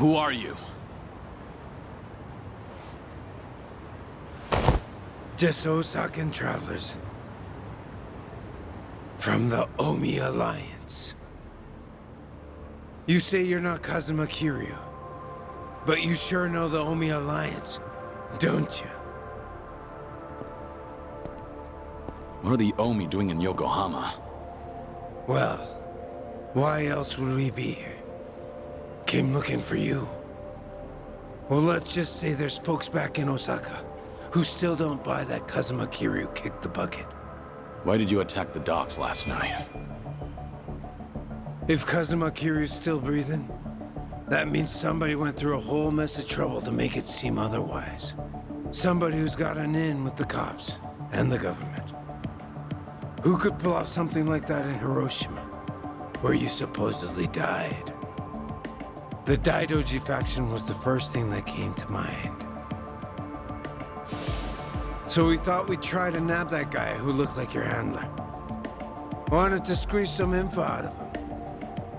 Who are you? Just Osakan travelers. From the Omi Alliance. You say you're not Kazuma Kiryu, but you sure know the Omi Alliance, don't you? What are the Omi doing in Yokohama? Well, why else would we be here? Came looking for you. Well, let's just say there's folks back in Osaka who still don't buy that Kazuma Kiryu kicked the bucket. Why did you attack the docks last night? If Kazuma Kiryu's still breathing, that means somebody went through a whole mess of trouble to make it seem otherwise. Somebody who's got an in with the cops and the government. Who could pull off something like that in Hiroshima, where you supposedly died? The Daidoji faction was the first thing that came to mind. So we thought we'd try to nab that guy who looked like your handler. Wanted to squeeze some info out of him.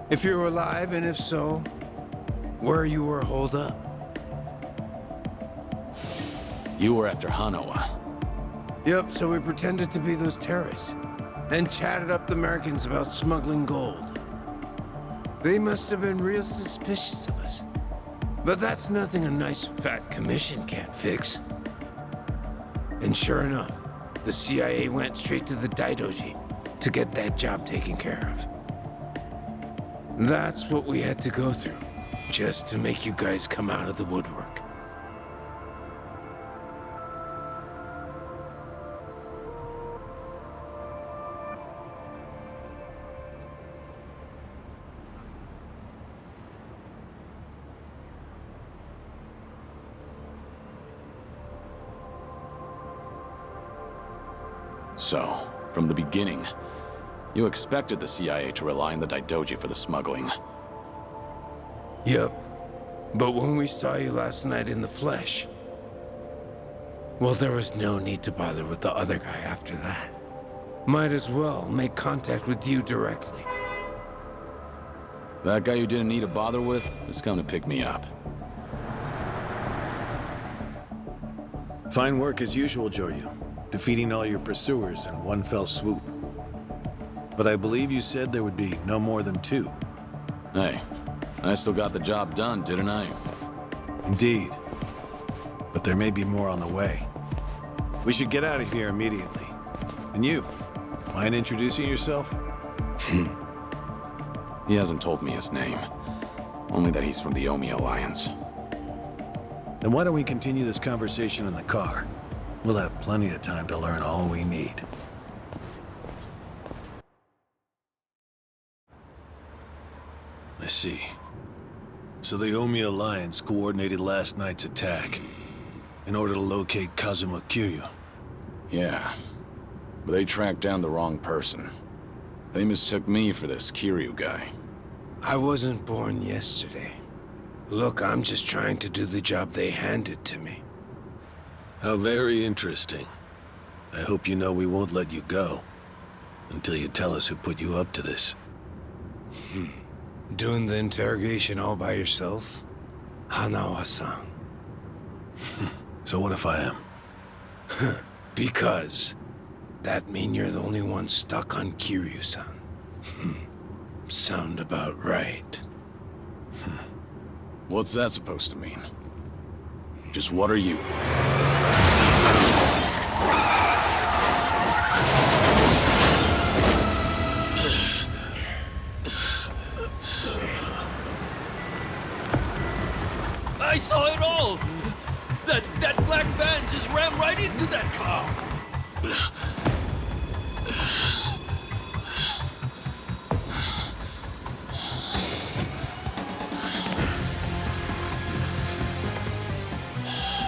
If you were alive, and if so, where you were holed up. You were after Hanawa. Yep, so we pretended to be those terrorists, and chatted up the Americans about smuggling gold. They must have been real suspicious of us. But that's nothing a nice fat commission can't fix. And sure enough, the CIA went straight to the Daidoji to get that job taken care of. That's what we had to go through, just to make you guys come out of the woodwork. So, from the beginning, you expected the CIA to rely on the Daidoji for the smuggling. Yep. But when we saw you last night in the flesh, well, there was no need to bother with the other guy after that. Might as well make contact with you directly. That guy you didn't need to bother with is coming to pick me up. Fine work as usual, Joryu. Defeating all your pursuers in one fell swoop. But I believe you said there would be no more than 2. Hey, I still got the job done, didn't I? Indeed. But there may be more on the way. We should get out of here immediately. And you, mind introducing yourself? He hasn't told me his name. Only that he's from the Omi Alliance. Then why don't we continue this conversation in the car? We'll have plenty of time to learn all we need. I see. So the Omi Alliance coordinated last night's attack in order to locate Kazuma Kiryu. Yeah, but they tracked down the wrong person. They mistook me for this Kiryu guy. I wasn't born yesterday. Look, I'm just trying to do the job they handed to me. How very interesting. I hope you know we won't let you go until you tell us who put you up to this. Doing the interrogation all by yourself? Hanawa-san. So what if I am? Because that mean you're the only one stuck on Kiryu-san. Sound about right. What's that supposed to mean? Just what are you? I saw it all! That black van just rammed right into that car!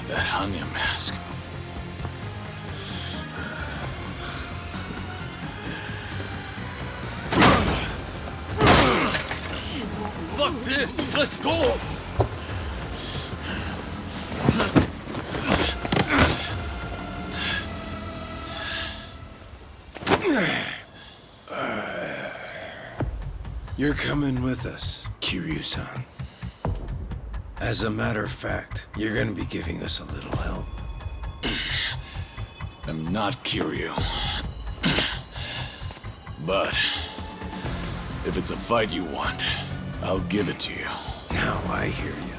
That Hanya mask. Fuck this! Let's go! You're coming with us, Kiryu-san. As a matter of fact, you're gonna be giving us a little help. I'm not Kiryu. But if it's a fight you want, I'll give it to you. Now I hear you.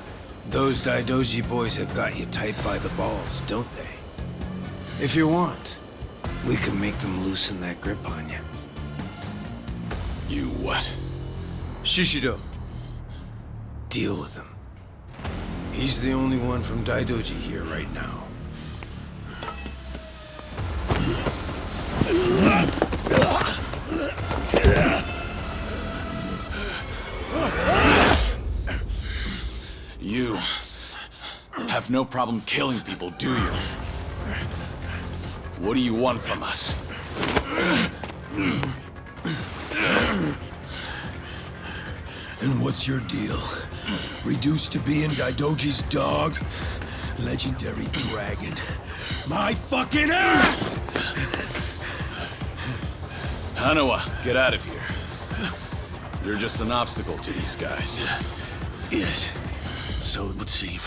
Those Daidoji boys have got you tight by the balls, don't they? If you want, we can make them loosen that grip on you. You what? Shishido. Deal with him. He's the only one from Daidoji here right now. You have no problem killing people, do you? What do you want from us? And what's your deal? Reduced to being Daidoji's dog? Legendary dragon. My fucking ass! Hanawa, get out of here. You're just an obstacle to these guys. Yes, so it would seem.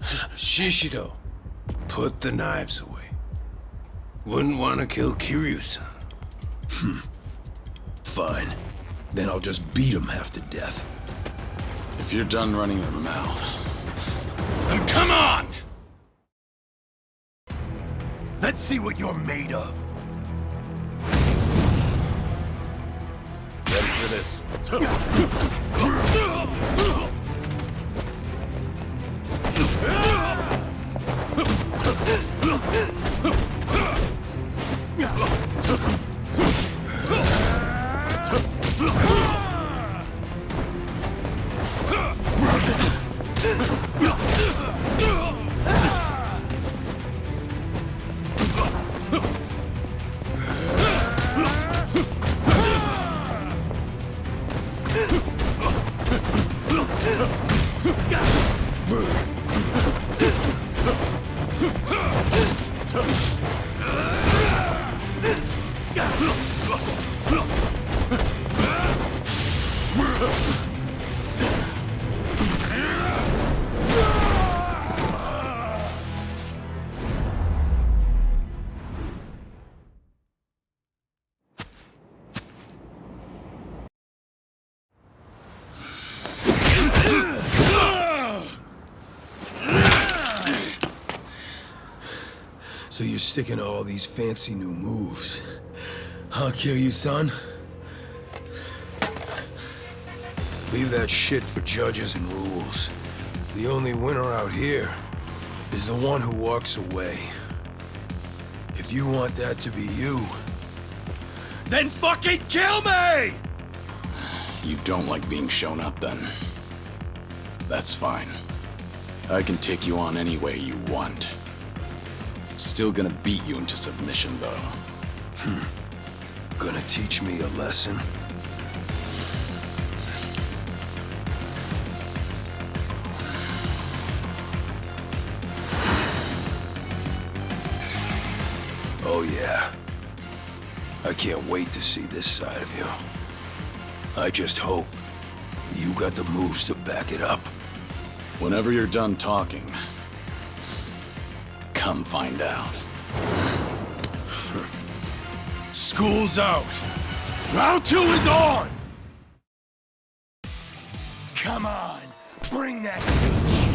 Shishido, put the knives away. Wouldn't want to kill Kiryu-san. Fine. Then I'll just beat him half to death. If you're done running your mouth, then come on! Let's see what you're made of. Ready for this? So you're sticking to all these fancy new moves. Huh, Kiryu-san? Leave that shit for judges and rules. The only winner out here is the one who walks away. If you want that to be you, then fucking kill me! You don't like being shown up, then? That's fine. I can take you on any way you want. Still gonna beat you into submission, though. Gonna teach me a lesson? Oh yeah. I can't wait to see this side of you. I just hope you got the moves to back it up. Whenever you're done talking, come find out. School's out. Round 2 is on! Come on, bring that good shit.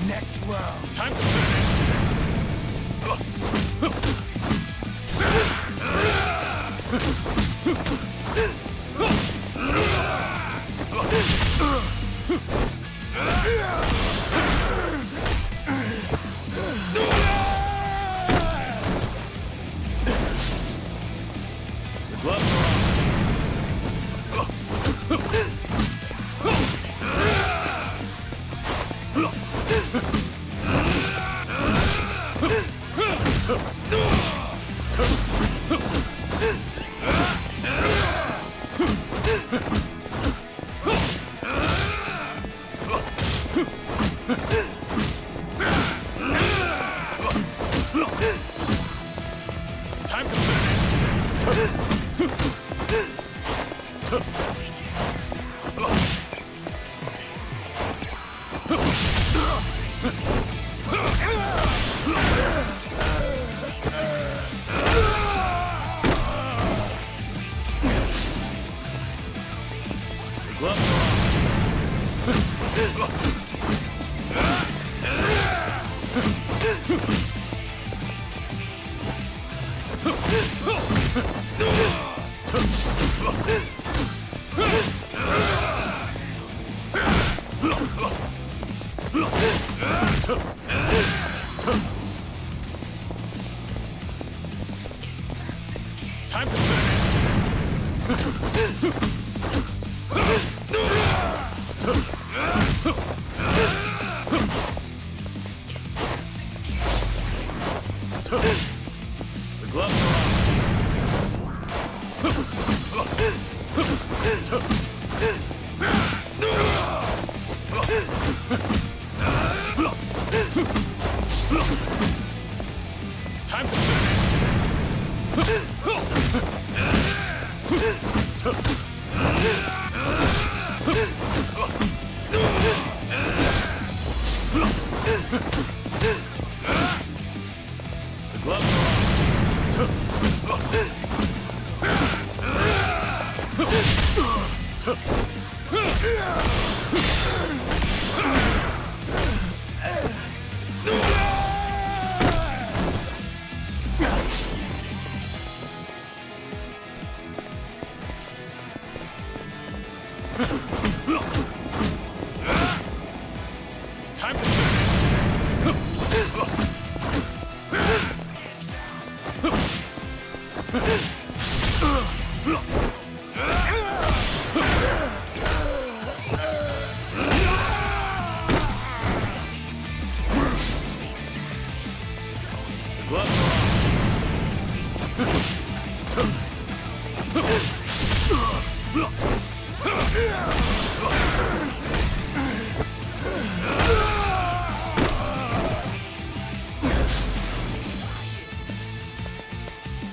Next round. Time to finish.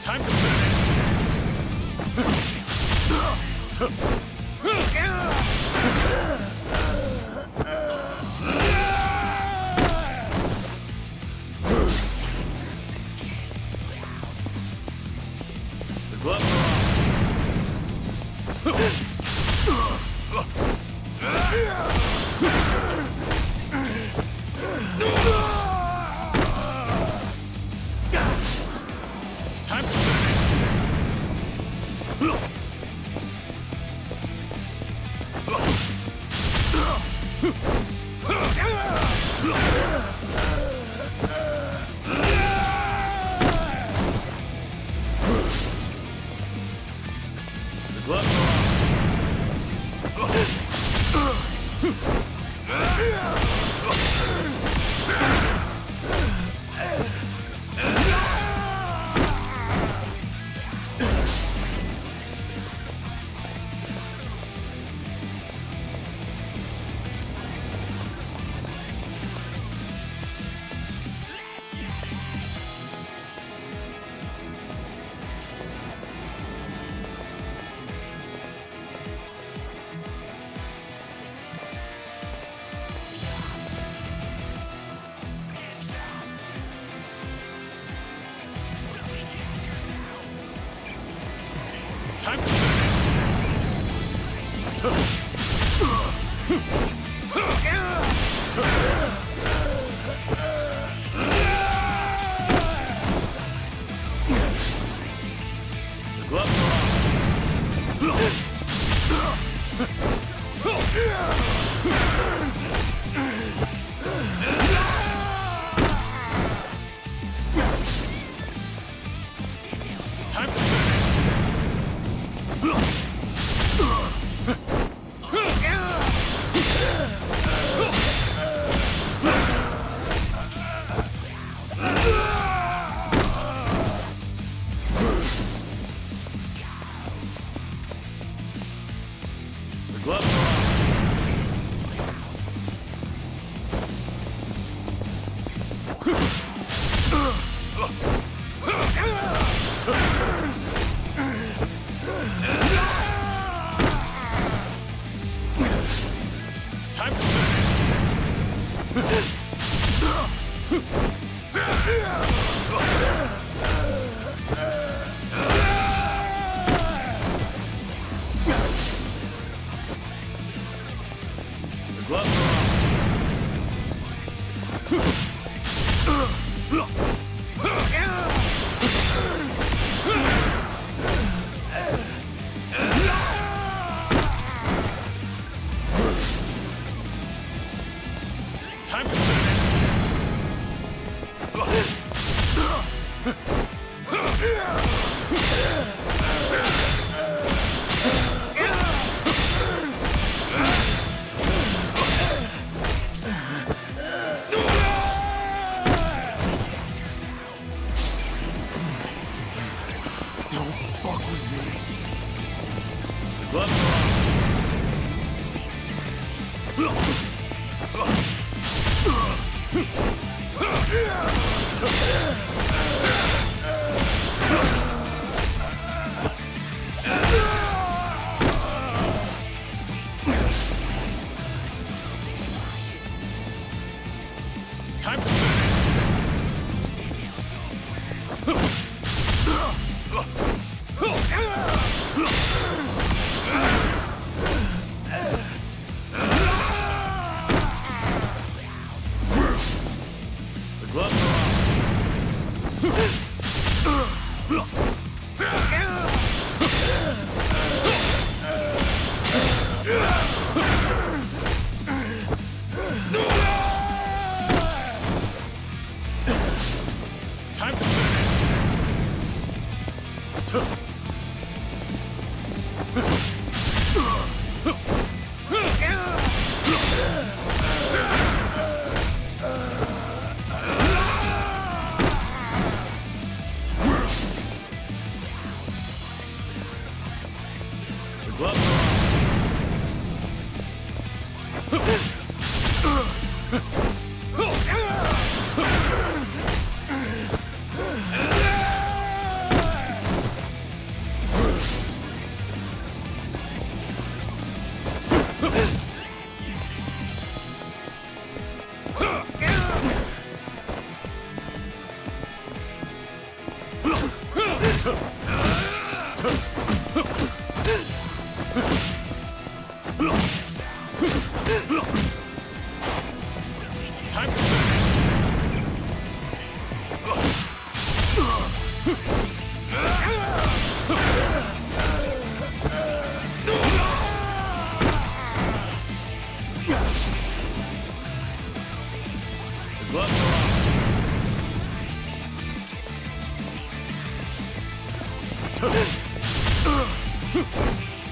Time to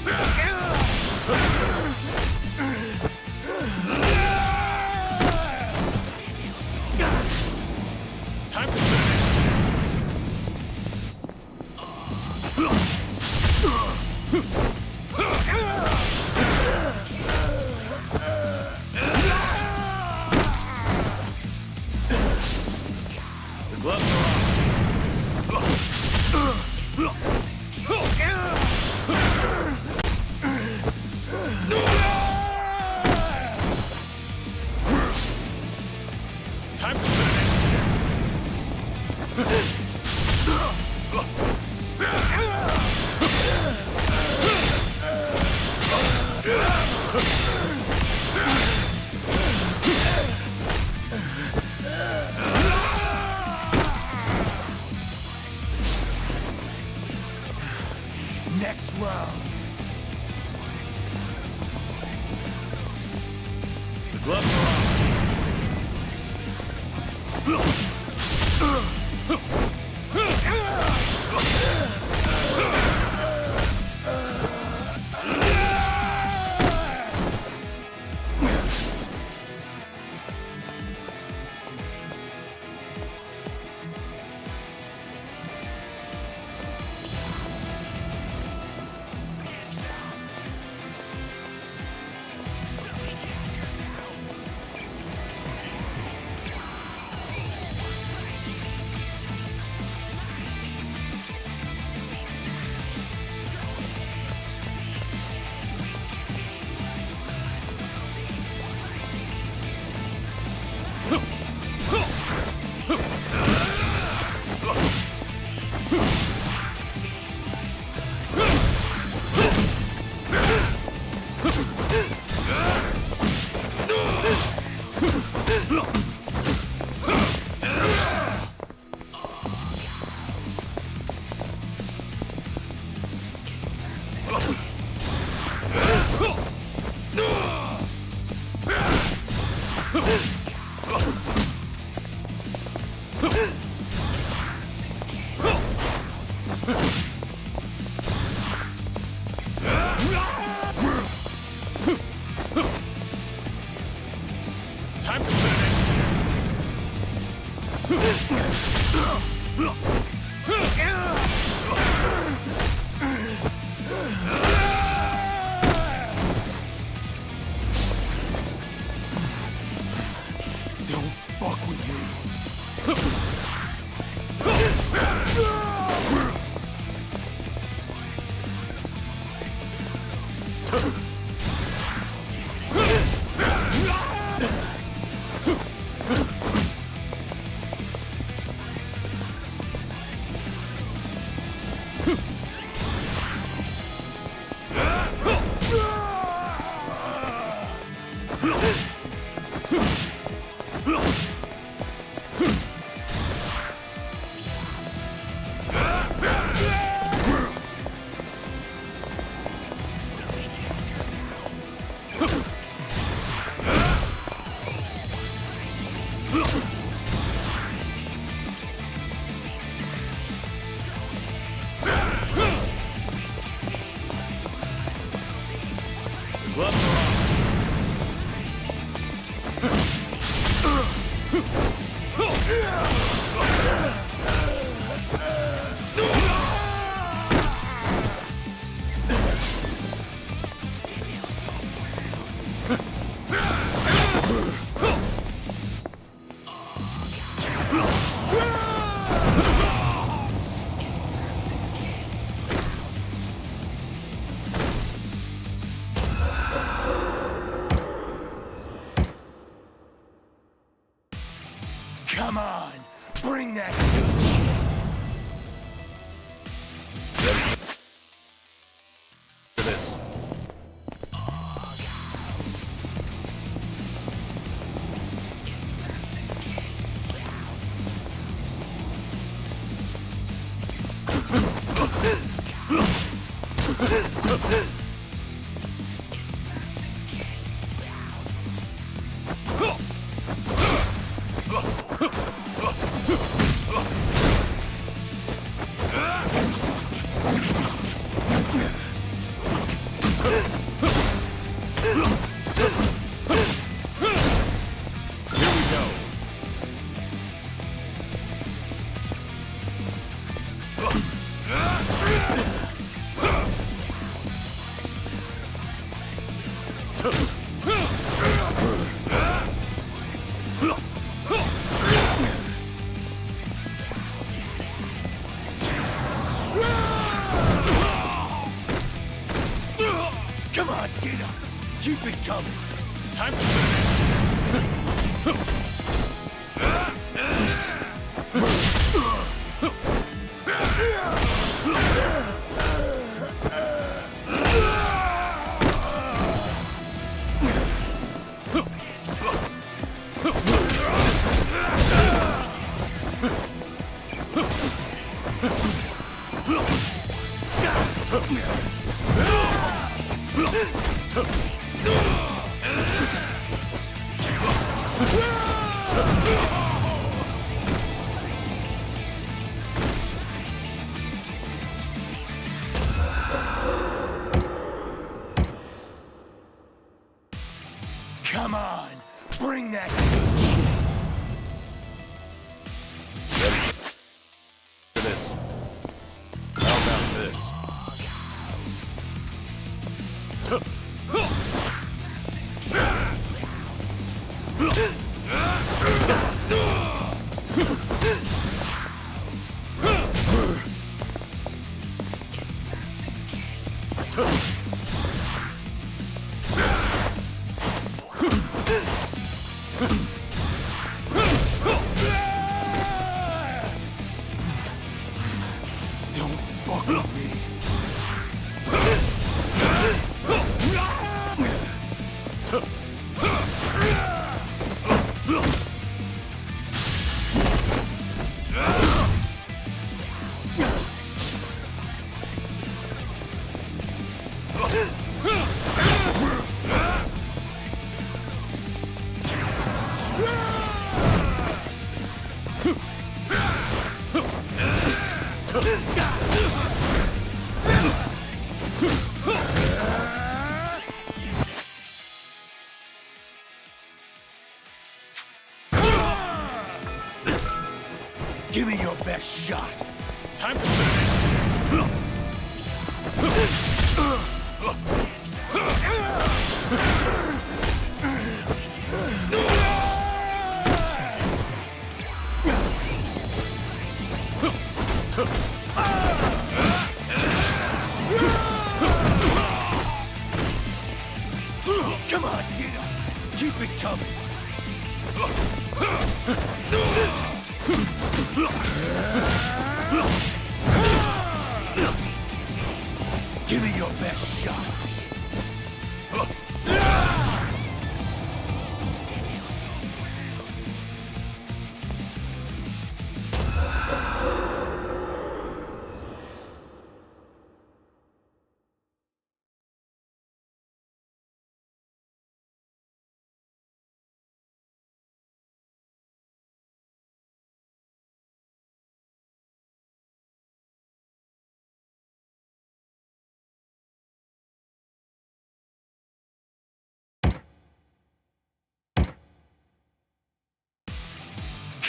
Time to finish. The gloves are on. Time to Next round. The gloves are on. Time to Don't fuck with me. Come on, bring that good shit. this. Come on, get up. Keep it coming. Time to Come on, bring that good shit. This. How about this? Don't fuck with me. Give me your best shot. Time to finish. Come on, get up. Keep it coming. Give me your best shot.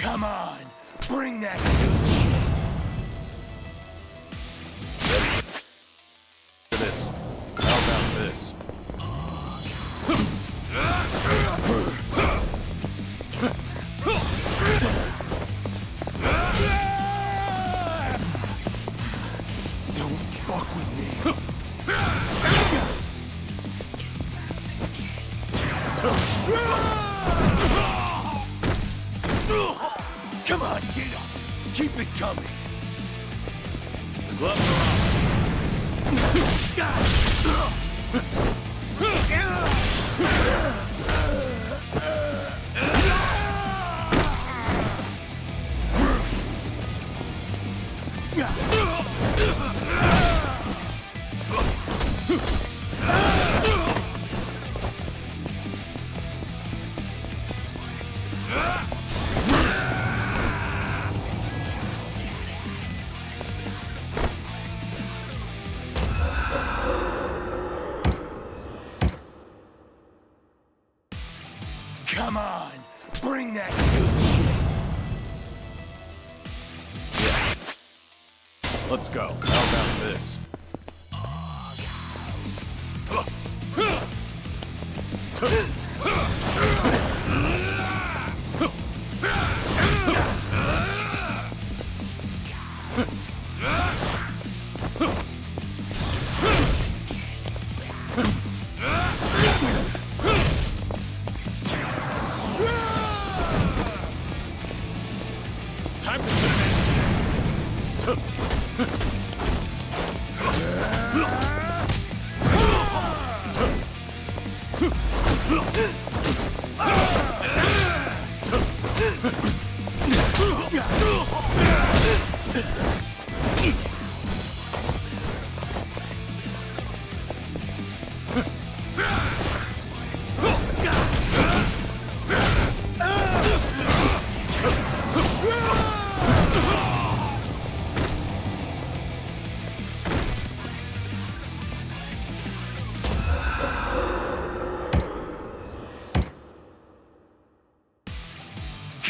Come on, bring that good shit. This. How about this? Don't fuck with me. Come on, get up. Keep it coming. The gloves are off. Come on, bring that good shit. Let's go. How about this? Time to finish.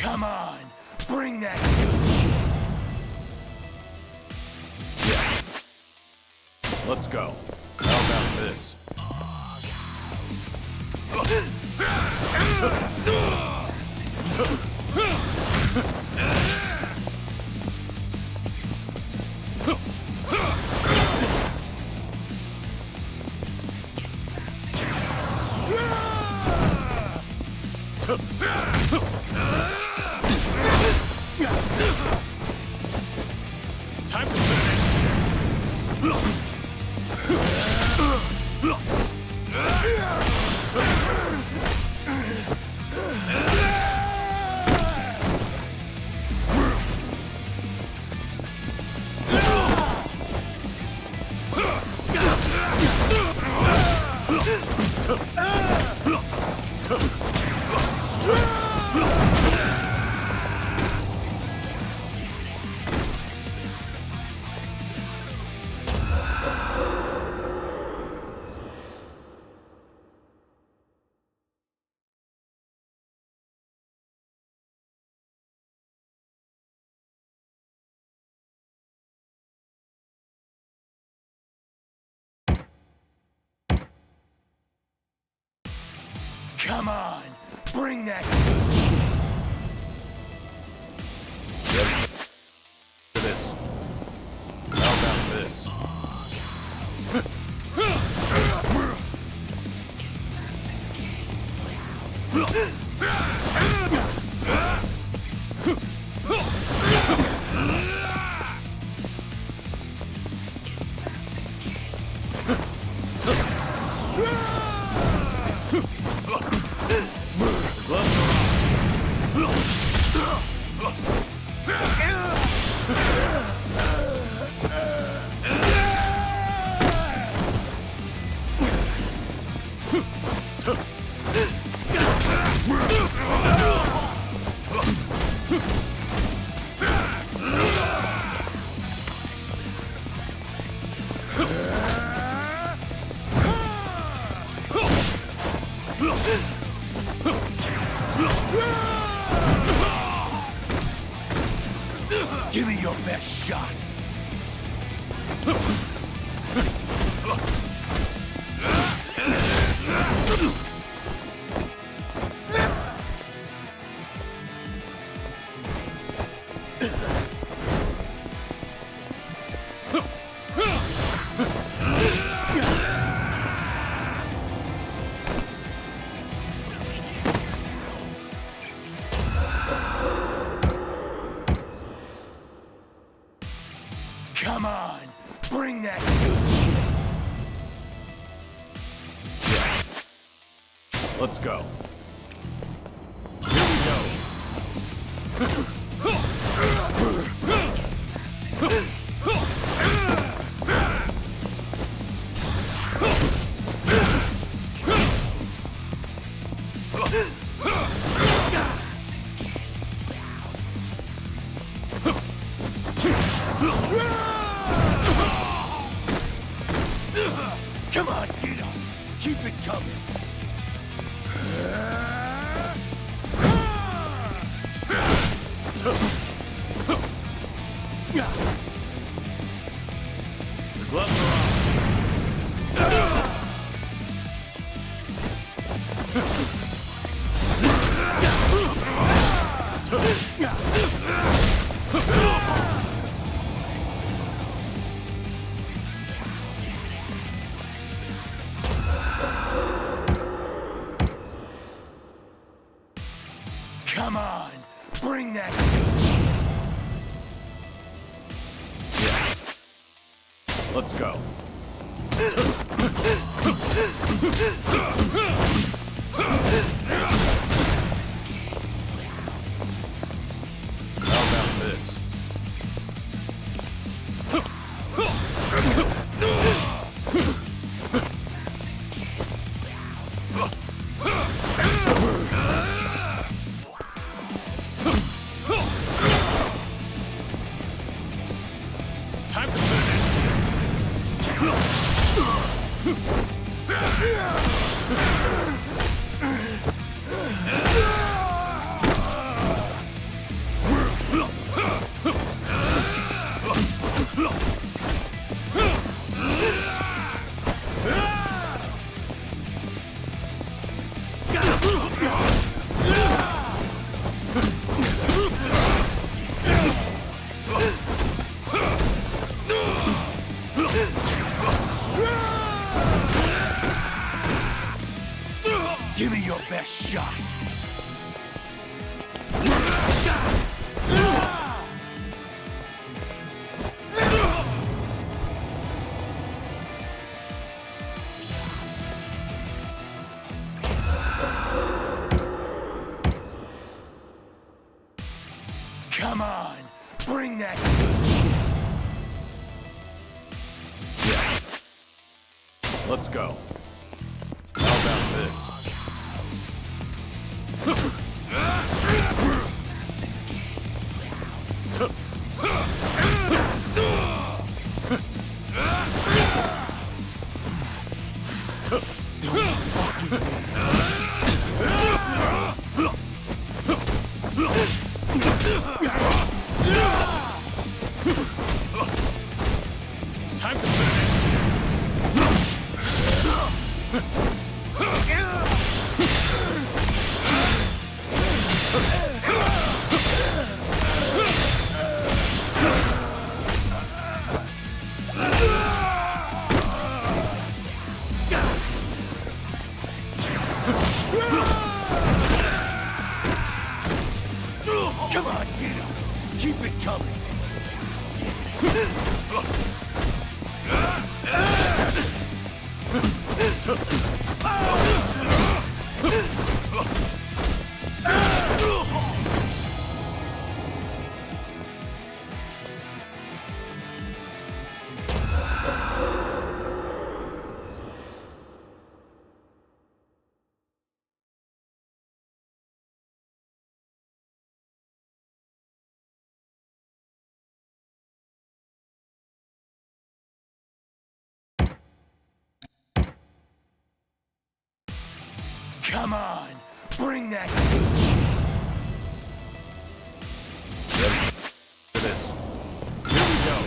Come on, bring that good shit. Let's go. How about this? Time to finish. Come on, bring that good shit. To this. How about this? Give me your best shot. Come on, bring that good shit. Let's go. Here we go. Come on, get up. Keep it coming. The gloves are on. Come on, bring that good shit. Let's go. How about this? Time to finish. Give me your best shot. Come on, bring that good shit. Let's go. How about this? Time to finish. Come on, get him. Keep it coming. Come on, bring that good shit. For this. Here we go.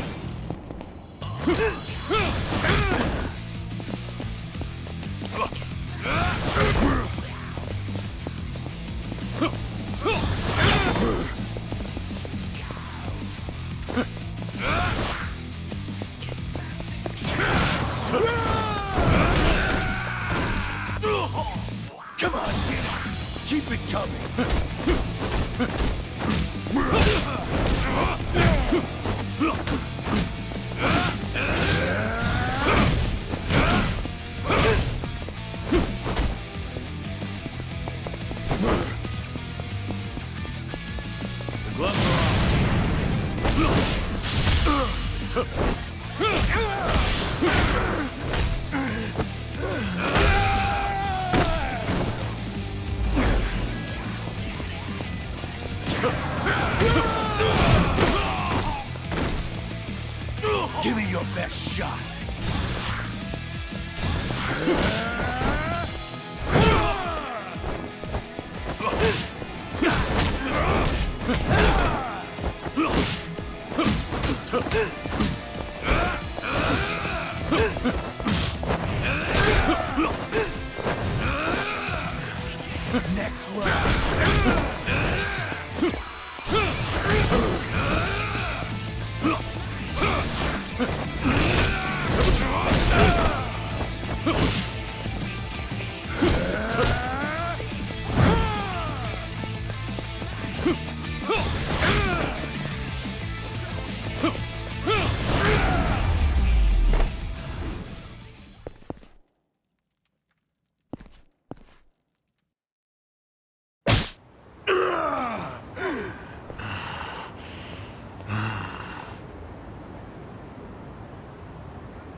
Come on, get him. Keep it coming. The gloves are Give me your best shot.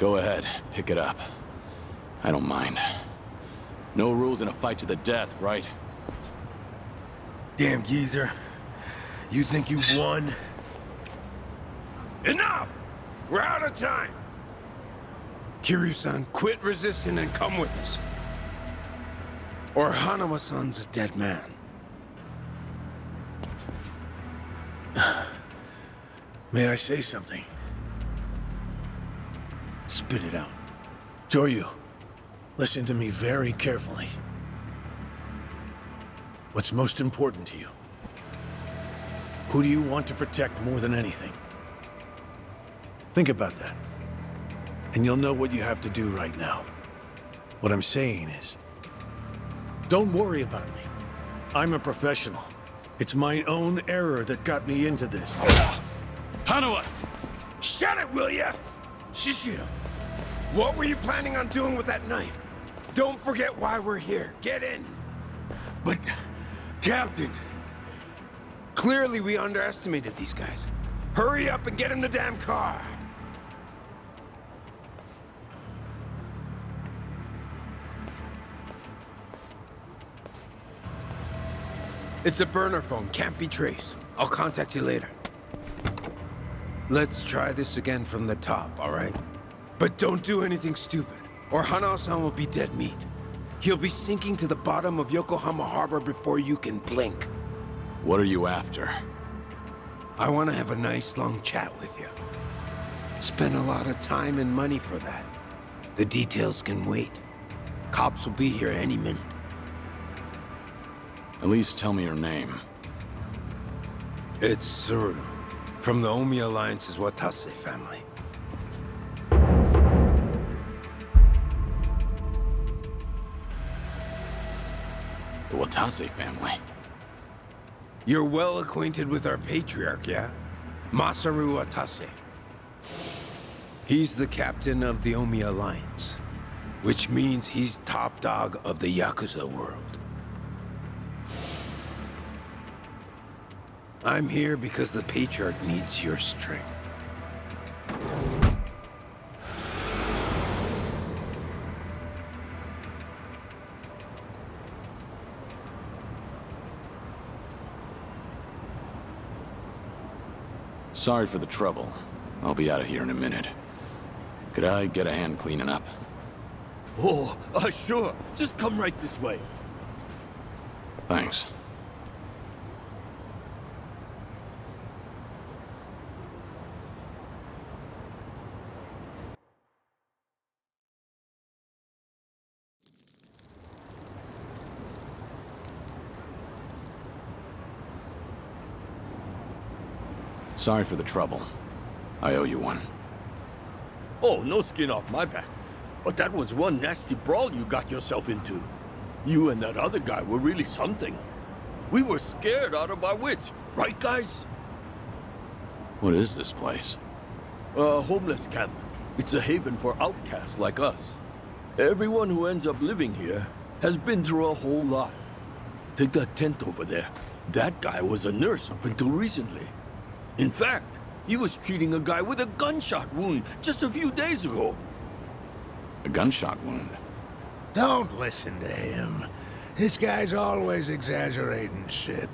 Go ahead, pick it up. I don't mind. No rules in a fight to the death, right? Damn geezer. You think you've won? Enough! We're out of time! Kiryu-san, quit resisting and come with us. Or Hanuma-san's a dead man. May I say something? Spit it out. Kiryu, listen to me very carefully. What's most important to you? Who do you want to protect more than anything? Think about that. And you'll know what you have to do right now. What I'm saying is, don't worry about me. I'm a professional. It's my own error that got me into this. Hanuma! Shut it, will ya? Shishio, what were you planning on doing with that knife? Don't forget why we're here. Get in. But, Captain, clearly we underestimated these guys. Hurry up and get in the damn car. It's a burner phone, can't be traced. I'll contact you later. Let's try this again from the top, all right? But don't do anything stupid, or Hanao-san will be dead meat. He'll be sinking to the bottom of Yokohama Harbor before you can blink. What are you after? I want to have a nice long chat with you. Spend a lot of time and money for that. The details can wait. Cops will be here any minute. At least tell me your name. It's Tsuruno, from the Omi Alliance's Watase family. The Watase family? You're well acquainted with our patriarch, yeah? Masaru Watase. He's the captain of the Omi Alliance, which means he's top dog of the yakuza world. I'm here because the patriarch needs your strength. Sorry for the trouble. I'll be out of here in a minute. Could I get a hand cleaning up? Oh, sure. Just come right this way. Thanks. Sorry for the trouble. I owe you one. Oh, no skin off my back. But that was one nasty brawl you got yourself into. You and that other guy were really something. We were scared out of our wits, right, guys? What is this place? A homeless camp. It's a haven for outcasts like us. Everyone who ends up living here has been through a whole lot. Take that tent over there. That guy was a nurse up until recently. In fact, he was treating a guy with a gunshot wound just a few days ago. A gunshot wound? Don't listen to him. This guy's always exaggerating shit.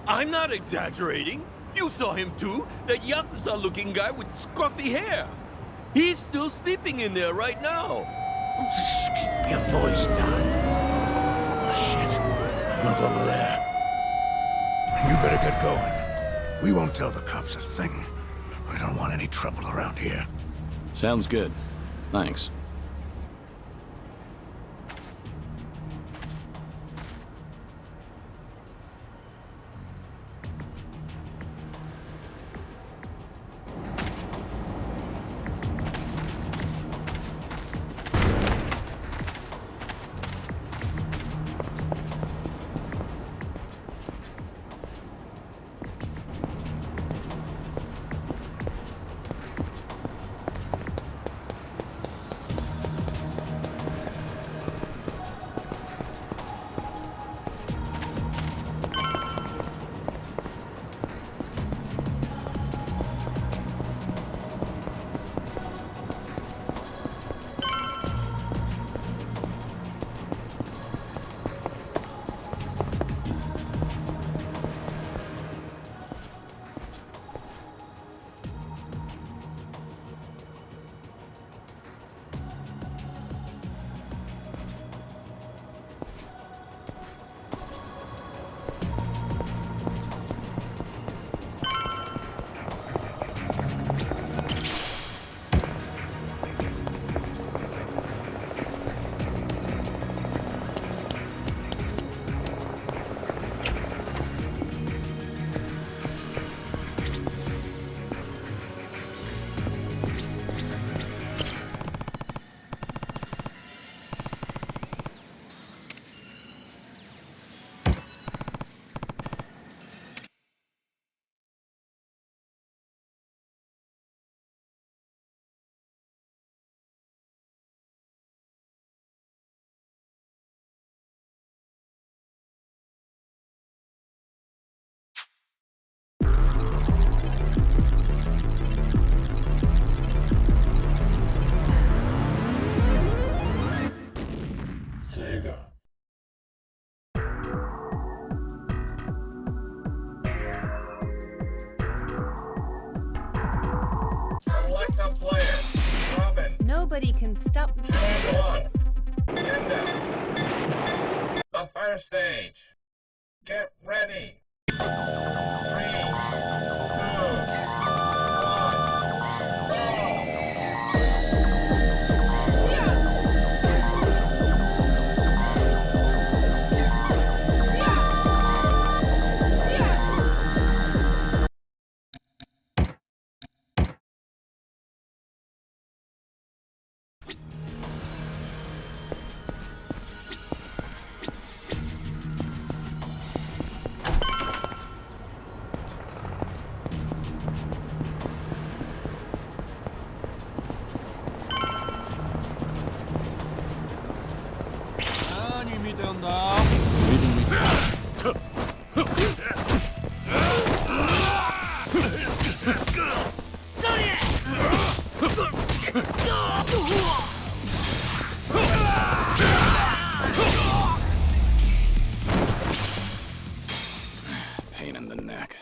I'm not exaggerating. You saw him too, that yakuza-looking guy with scruffy hair. He's still sleeping in there right now. Keep your voice down. Oh, shit. Look over there. You better get going. We won't tell the cops a thing. We don't want any trouble around here. Sounds good. Thanks. Select a player. Robin. Nobody can stop me. Choose one. Index. The first stage. Get ready. 3, 2, 何見てんだ。Pain in the neck.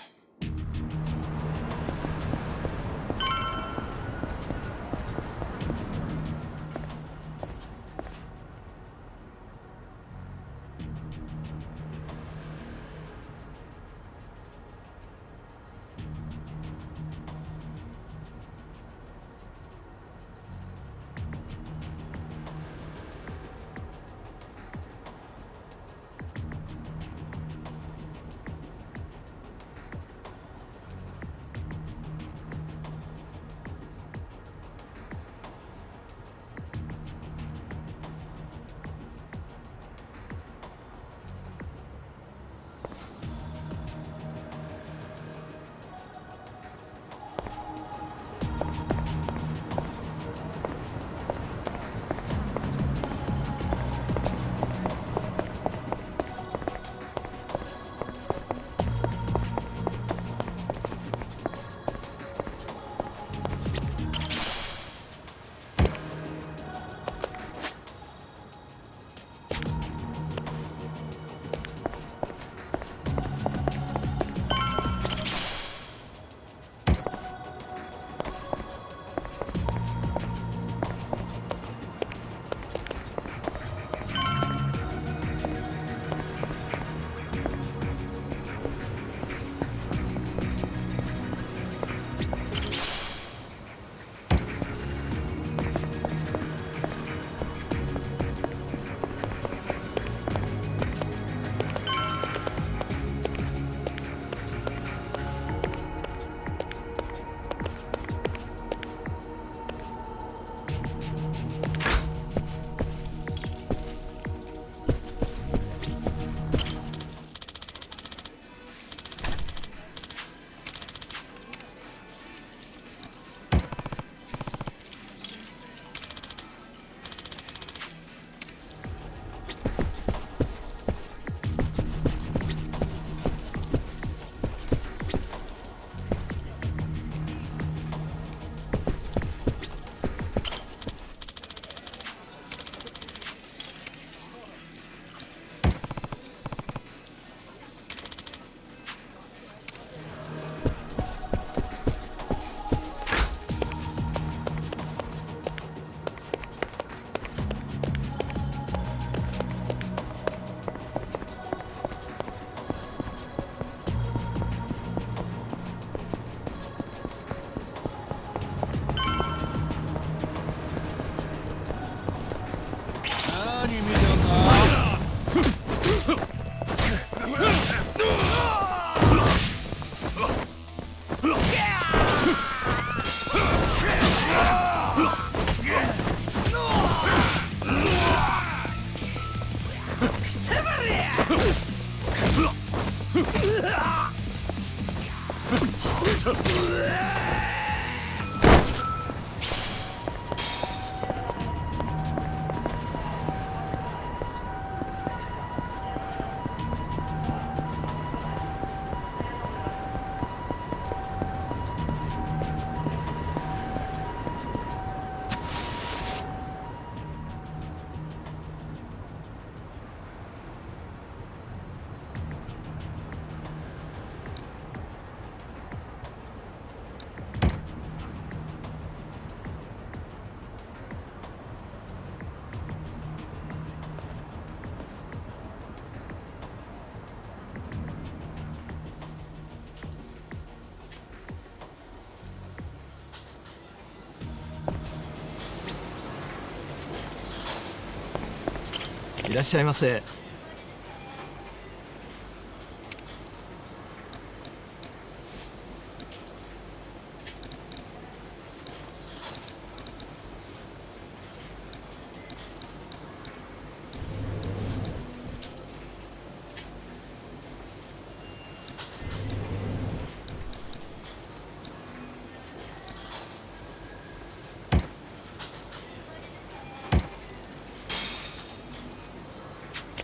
いらっしゃいませ。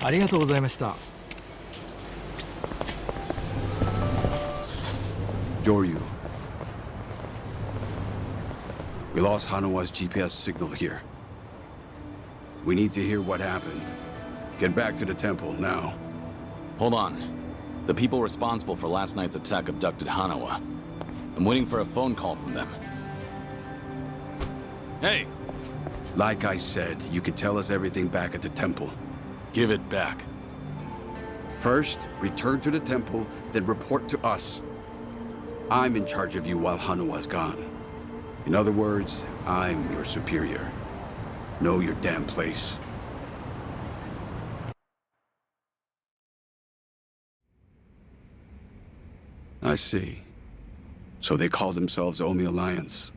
ありがとうございました。Joryu. We lost Hanawa's GPS signal here. We need to hear what happened. Get back to the temple now. Hold on. The people responsible for last night's attack abducted Hanawa. I'm waiting for a phone call from them. Hey! Like I said, you could tell us everything back at the temple. Give it back. First, return to the temple, then report to us. I'm in charge of you while Hanawa's gone. In other words, I'm your superior. Know your damn place. I see. So they call themselves Omi Alliance.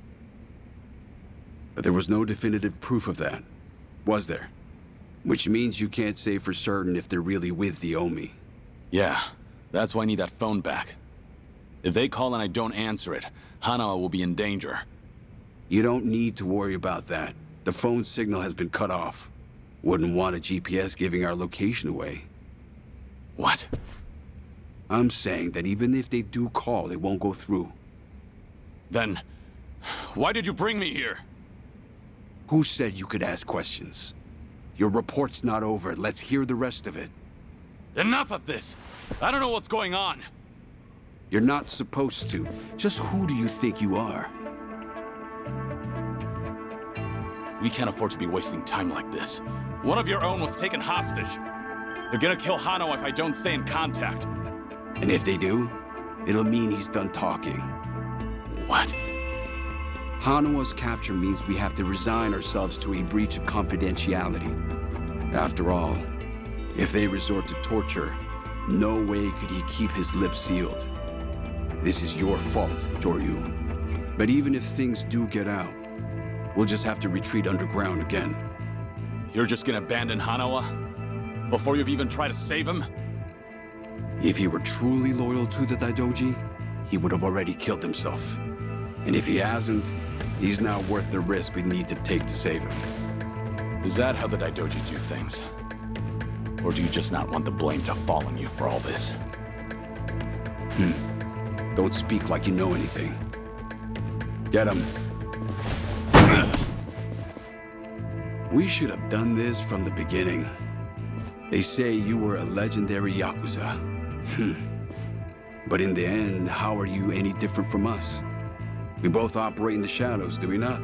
But there was no definitive proof of that, was there? Which means you can't say for certain if they're really with the Omi. Yeah, that's why I need that phone back. If they call and I don't answer it, Hanawa will be in danger. You don't need to worry about that. The phone signal has been cut off. Wouldn't want a GPS giving our location away. What? I'm saying that even if they do call, it won't go through. Then, why did you bring me here? Who said you could ask questions? Your report's not over. Let's hear the rest of it. Enough of this! I don't know what's going on! You're not supposed to. Just who do you think you are? We can't afford to be wasting time like this. One of your own was taken hostage. They're gonna kill Hano if I don't stay in contact. And if they do, it'll mean he's done talking. What? Hanawa's capture means we have to resign ourselves to a breach of confidentiality. After all, if they resort to torture, no way could he keep his lips sealed. This is your fault, Joryu. But even if things do get out, we'll just have to retreat underground again. You're just gonna abandon Hanawa? Before you've even tried to save him? If he were truly loyal to the Daidoji, he would have already killed himself. And if he hasn't, he's not worth the risk we need to take to save him. Is that how the Daidoji do things? Or do you just not want the blame to fall on you for all this? Don't speak like you know anything. Get him. We should have done this from the beginning. They say you were a legendary yakuza. But in the end, how are you any different from us? We both operate in the shadows, do we not?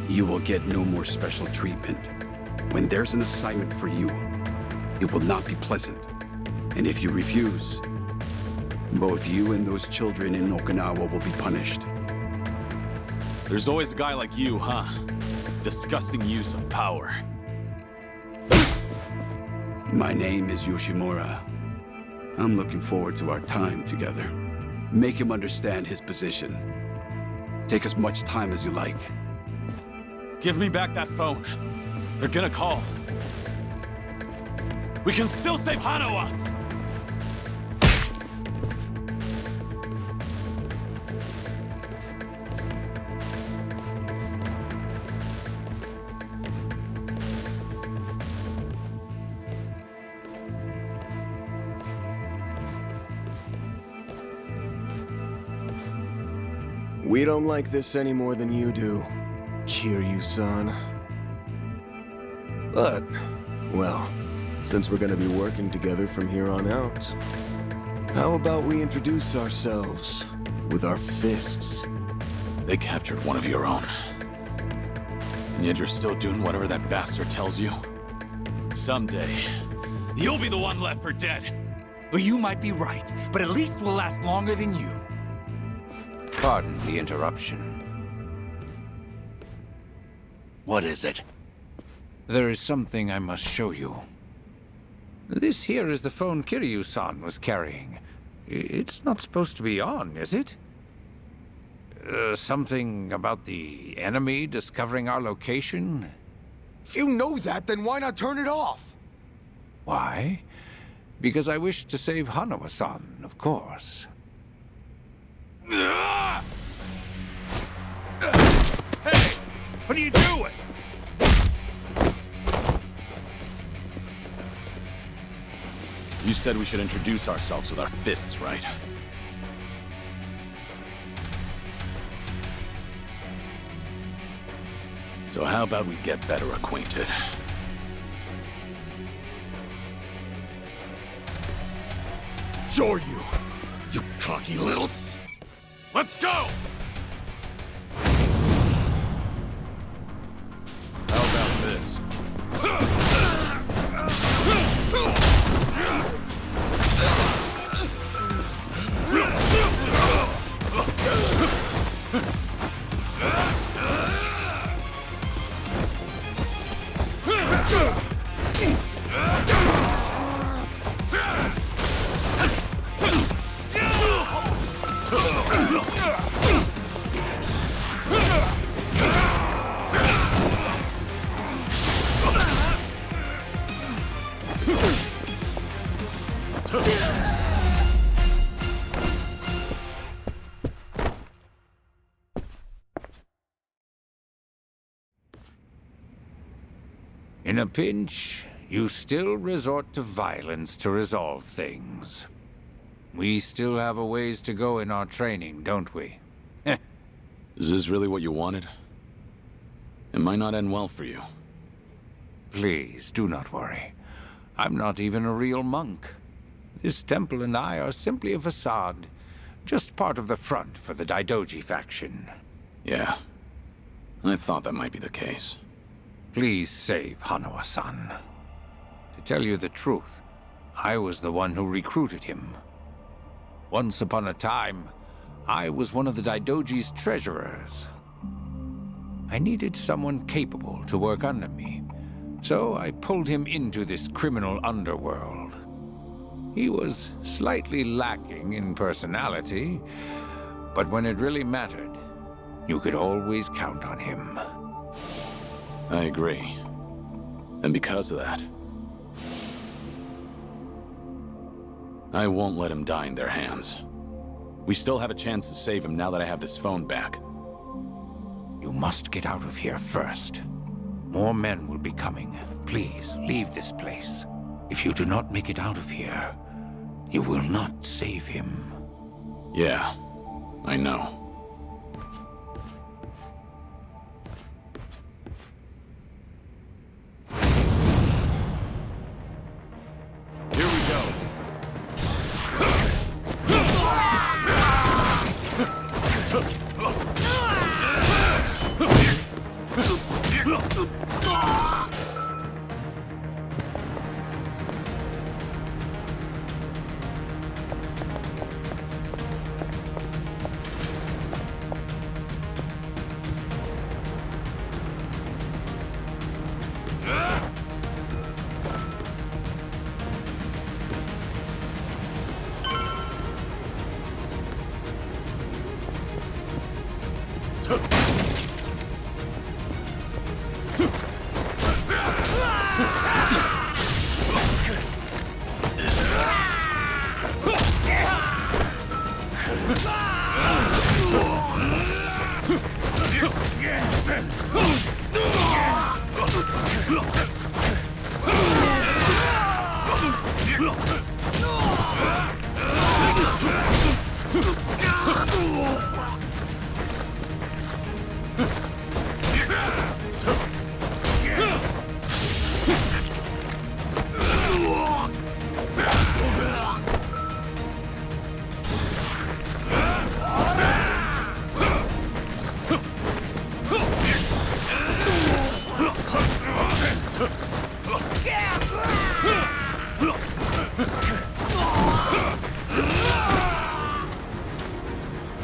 You will get no more special treatment. When there's an assignment for you, it will not be pleasant. And if you refuse, both you and those children in Okinawa will be punished. There's always a guy like you, huh? Disgusting use of power. My name is Yoshimura. I'm looking forward to our time together. Make him understand his position. Take as much time as you like. Give me back that phone. They're gonna call. We can still save Hanawa! We don't like this any more than you do, Kiryu-san. But, well, since we're gonna be working together from here on out, how about we introduce ourselves with our fists? They captured one of your own. And yet you're still doing whatever that bastard tells you? Someday, you'll be the one left for dead. Well, you might be right, but at least we'll last longer than you. Pardon the interruption. What is it? There is something I must show you. This here is the phone Kiryu-san was carrying. It's not supposed to be on, is it? Something about the enemy discovering our location? If you know that, then why not turn it off? Why? Because I wish to save Hanawa-san, of course. Hey! What are you doing? You said we should introduce ourselves with our fists, right? So how about we get better acquainted? Sure you cocky little... Let's go! How about this? In a pinch, you still resort to violence to resolve things. We still have a ways to go in our training, don't we? Is this really what you wanted? It might not end well for you. Please, do not worry. I'm not even a real monk. This temple and I are simply a facade. Just part of the front for the Daidoji faction. Yeah. I thought that might be the case. Please save Hanawa-san. To tell you the truth, I was the one who recruited him. Once upon a time, I was one of the Daidoji's treasurers. I needed someone capable to work under me, so I pulled him into this criminal underworld. He was slightly lacking in personality, but when it really mattered, you could always count on him. I agree. And because of that, I won't let him die in their hands. We still have a chance to save him now that I have this phone back. You must get out of here first. More men will be coming. Please, leave this place. If you do not make it out of here, you will not save him. Yeah, I know. Here we go.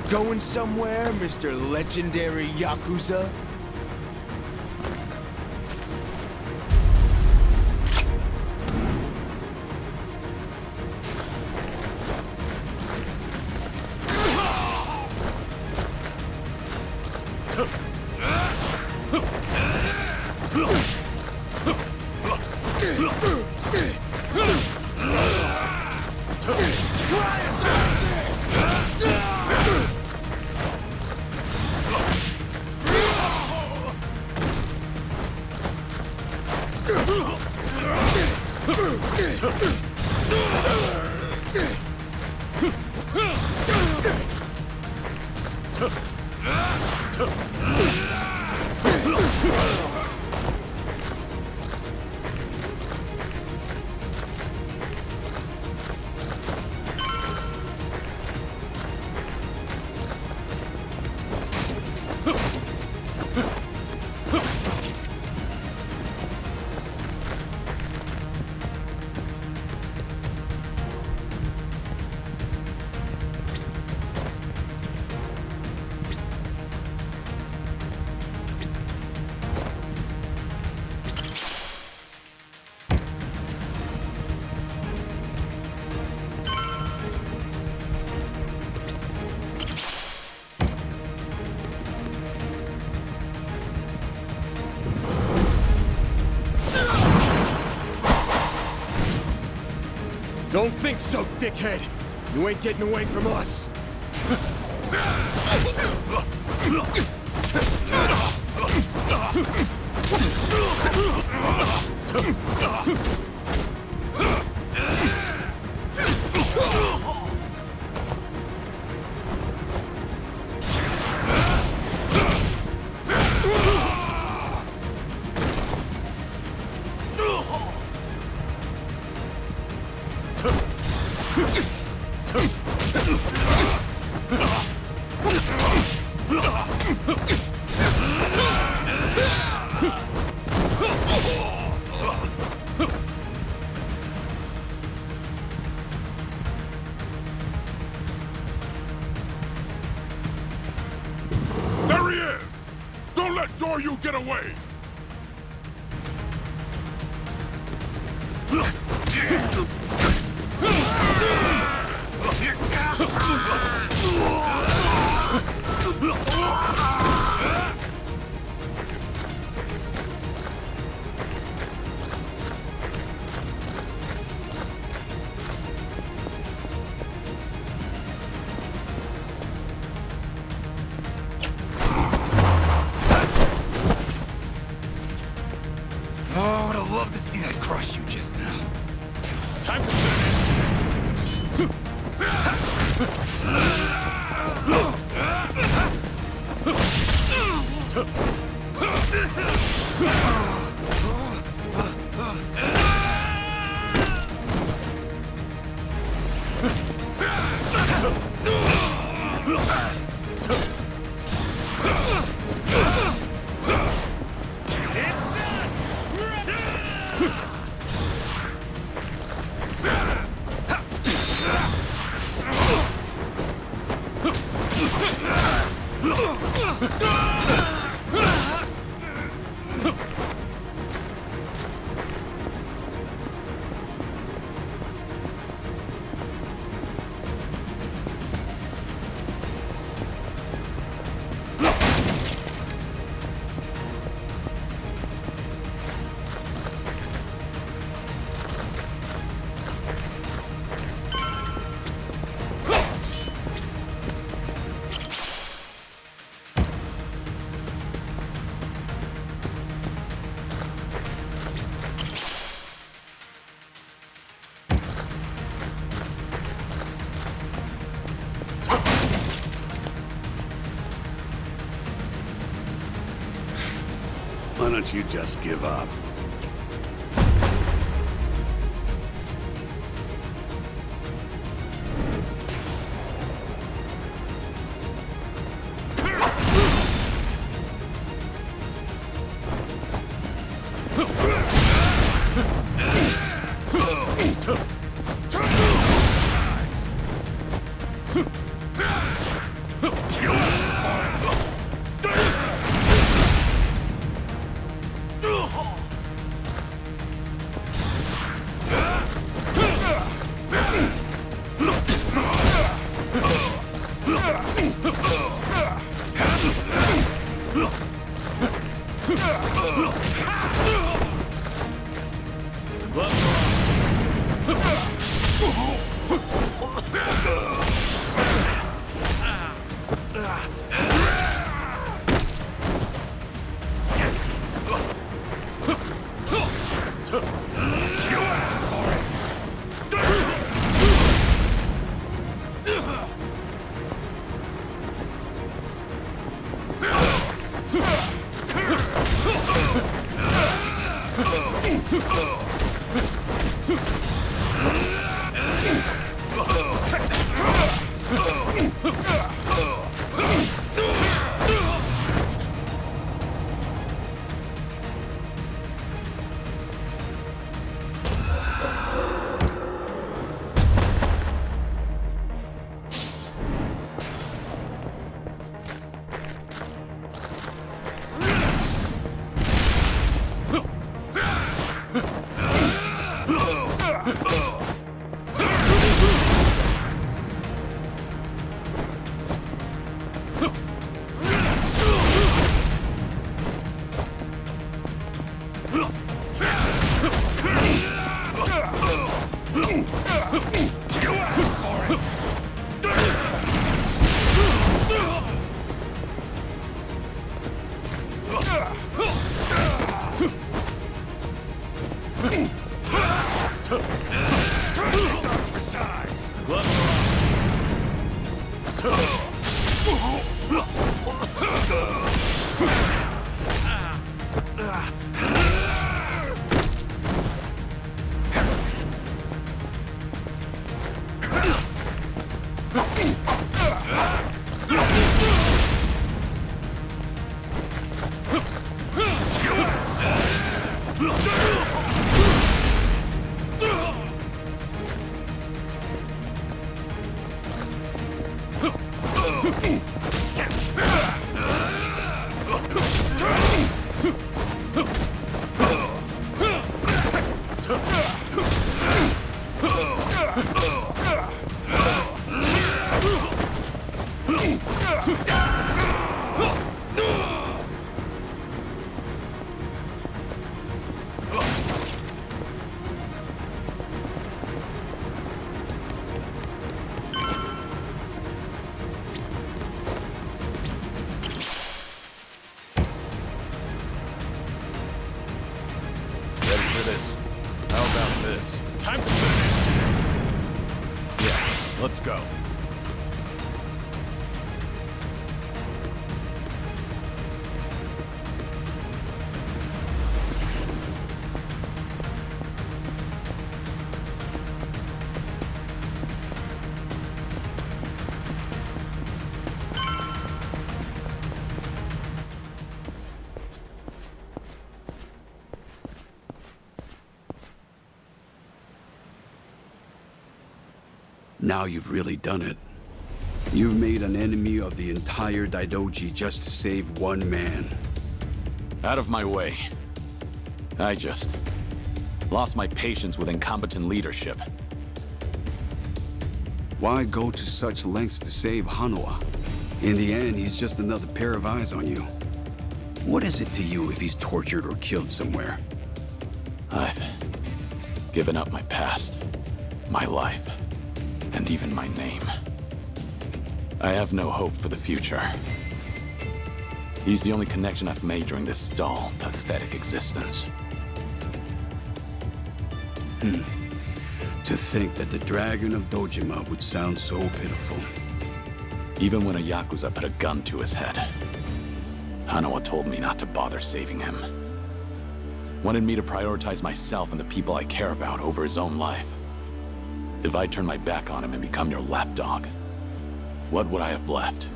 Going somewhere, Mr. Legendary Yakuza? Don't think so, dickhead! You ain't getting away from us! There he is! Don't let Zoryu get away! Oh, I would have loved to see that crush you just now. Time to Why don't you just give up? Let's go. Now you've really done it. You've made an enemy of the entire Daidoji just to save one man. Out of my way. I just lost my patience with incompetent leadership. Why go to such lengths to save Hanoa? In the end, he's just another pair of eyes on you. What is it to you if he's tortured or killed somewhere? I've given up my past, my life, and even my name. I have no hope for the future. He's the only connection I've made during this dull, pathetic existence. To think that the Dragon of Dojima would sound so pitiful. Even when a yakuza put a gun to his head, Hanoa told me not to bother saving him. Wanted me to prioritize myself and the people I care about over his own life. If I turn my back on him and become your lapdog, what would I have left?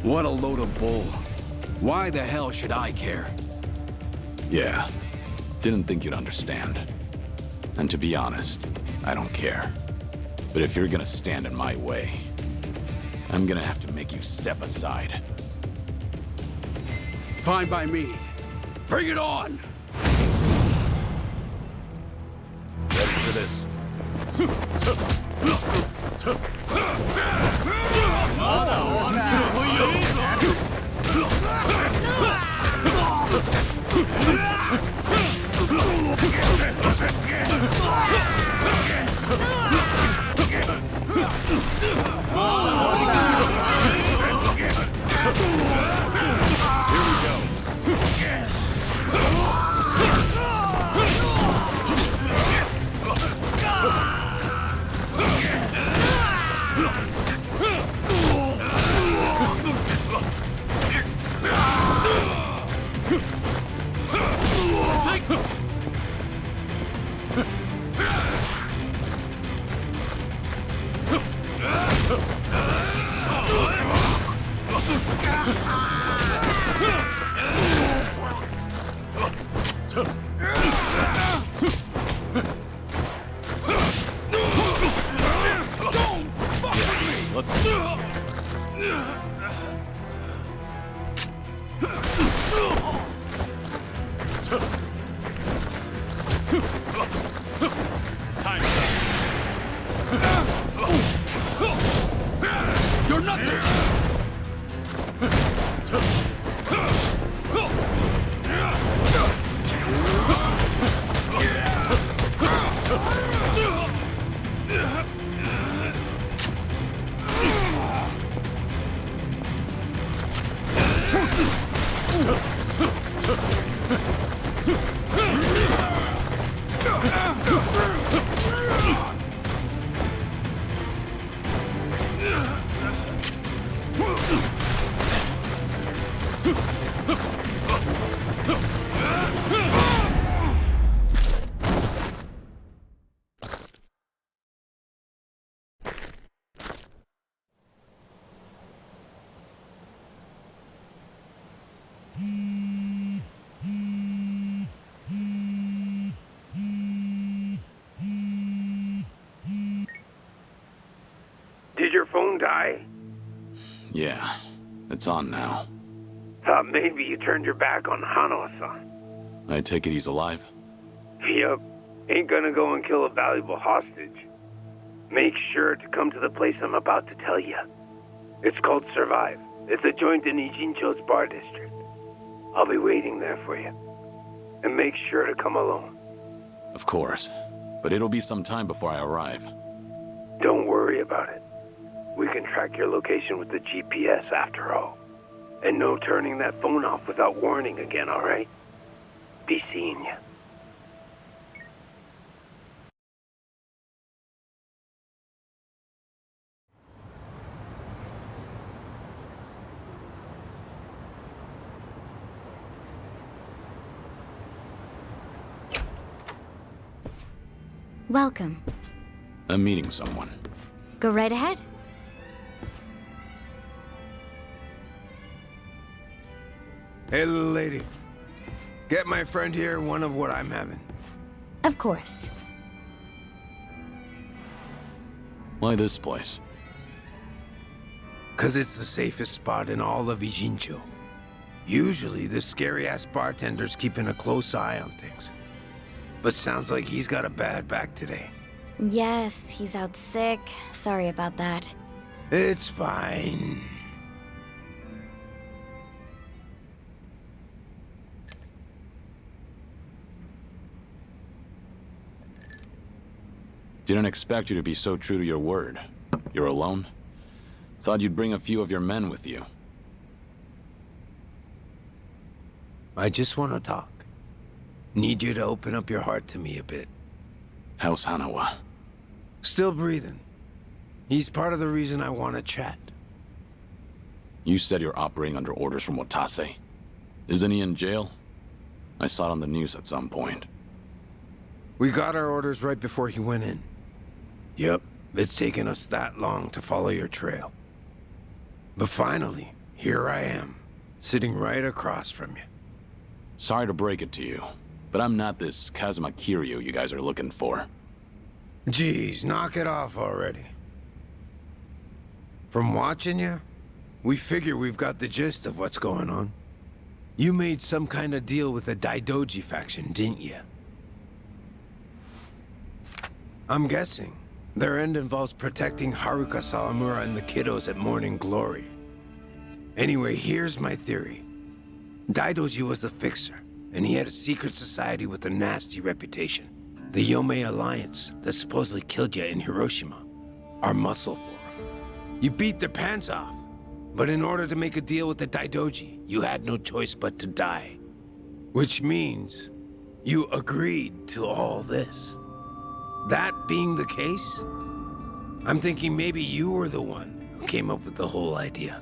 What a load of bull. Why the hell should I care? Yeah, didn't think you'd understand. And to be honest, I don't care. But if you're gonna stand in my way, I'm gonna have to make you step aside. Fine by me. Bring it on! Ready for this? You're nothing! phone die? Yeah, it's on now. Thought maybe you turned your back on Hanawa-san. I take it he's alive? Yup. Ain't gonna go and kill a valuable hostage. Make sure to come to the place I'm about to tell you. It's called Survive. It's a joint in Ijincho's bar district. I'll be waiting there for you. And make sure to come alone. Of course. But it'll be some time before I arrive. Don't worry about it. We can track your location with the GPS after all. And no turning that phone off without warning again, alright? Be seeing you. Welcome. I'm meeting someone. Go right ahead. Hey, little lady. Get my friend here one of what I'm having. Of course. Why this place? 'Cause it's the safest spot in all of Ijincho. Usually, the scary-ass bartender's keeping a close eye on things. But sounds like he's got a bad back today. Yes, he's out sick. Sorry about that. It's fine. Didn't expect you to be so true to your word. You're alone? Thought you'd bring a few of your men with you. I just want to talk. Need you to open up your heart to me a bit. How's Hanawa? Still breathing. He's part of the reason I want to chat. You said you're operating under orders from Watase. Isn't he in jail? I saw it on the news at some point. We got our orders right before he went in. Yep, it's taken us that long to follow your trail. But finally, here I am, sitting right across from you. Sorry to break it to you, but I'm not this Kazuma Kiryu you guys are looking for. Geez, knock it off already. From watching you, we figure we've got the gist of what's going on. You made some kind of deal with the Daidoji faction, didn't you? I'm guessing their end involves protecting Haruka Sawamura and the kiddos at Morning Glory. Anyway, here's my theory. Daidoji was the fixer, and he had a secret society with a nasty reputation. The Yomei Alliance that supposedly killed you in Hiroshima. Our muscle for him. You beat their pants off, but in order to make a deal with the Daidoji, you had no choice but to die. Which means you agreed to all this. That being the case, I'm thinking maybe you were the one who came up with the whole idea.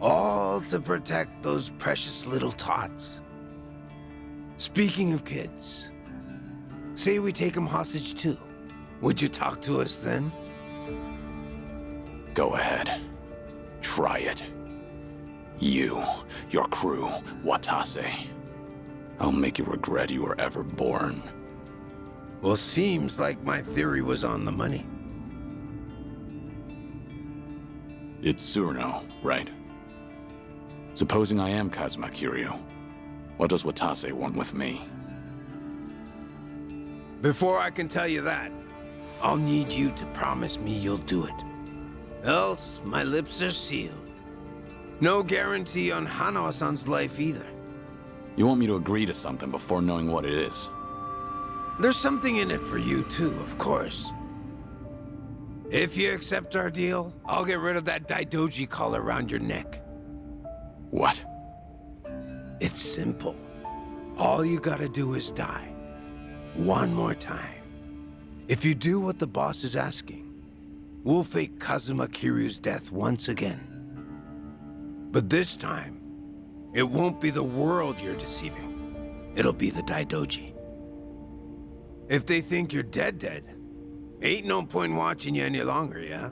All to protect those precious little tots. Speaking of kids, say we take them hostage too. Would you talk to us then? Go ahead. Try it. You, your crew, Watase. I'll make you regret you were ever born. Well, seems like my theory was on the money. It's Tsuruno, right? Supposing I am Kazuma Kiryu, what does Watase want with me? Before I can tell you that, I'll need you to promise me you'll do it. Else, my lips are sealed. No guarantee on Hanawa-san's life either. You want me to agree to something before knowing what it is? There's something in it for you too, of course. If you accept our deal, I'll get rid of that Daidoji collar around your neck. What? It's simple. All you gotta do is die. One more time. If you do what the boss is asking, we'll fake Kazuma Kiryu's death once again. But this time, it won't be the world you're deceiving. It'll be the Daidoji. If they think you're dead, ain't no point watching you any longer, yeah?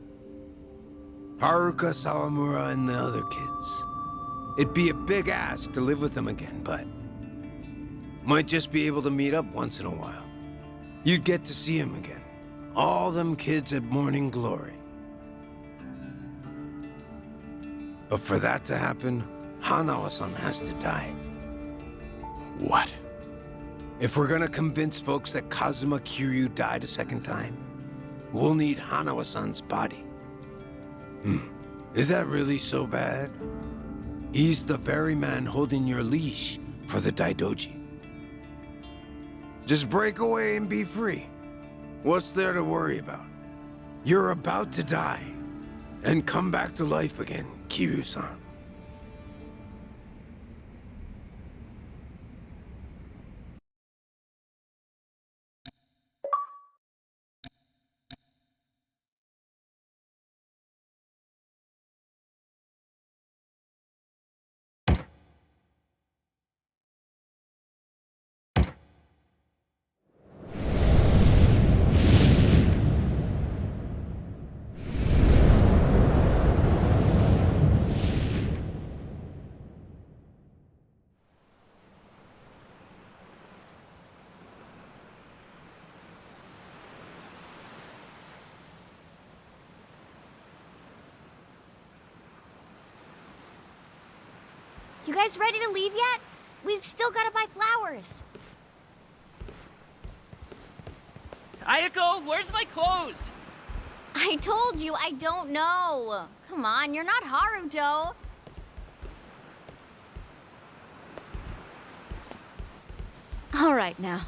Haruka, Sawamura, and the other kids. It'd be a big ask to live with them again, but might just be able to meet up once in a while. You'd get to see them again. All them kids at Morning Glory. But for that to happen, Hanawa-san has to die. What? If we're gonna convince folks that Kazuma Kiryu died a second time, we'll need Hanawa-san's body. Is that really so bad? He's the very man holding your leash for the Daidoji. Just break away and be free. What's there to worry about? You're about to die and come back to life again, Kiryu-san. You guys ready to leave yet? We've still got to buy flowers. Ayako, where's my clothes? I told you I don't know. Come on, you're not Haruto. All right now.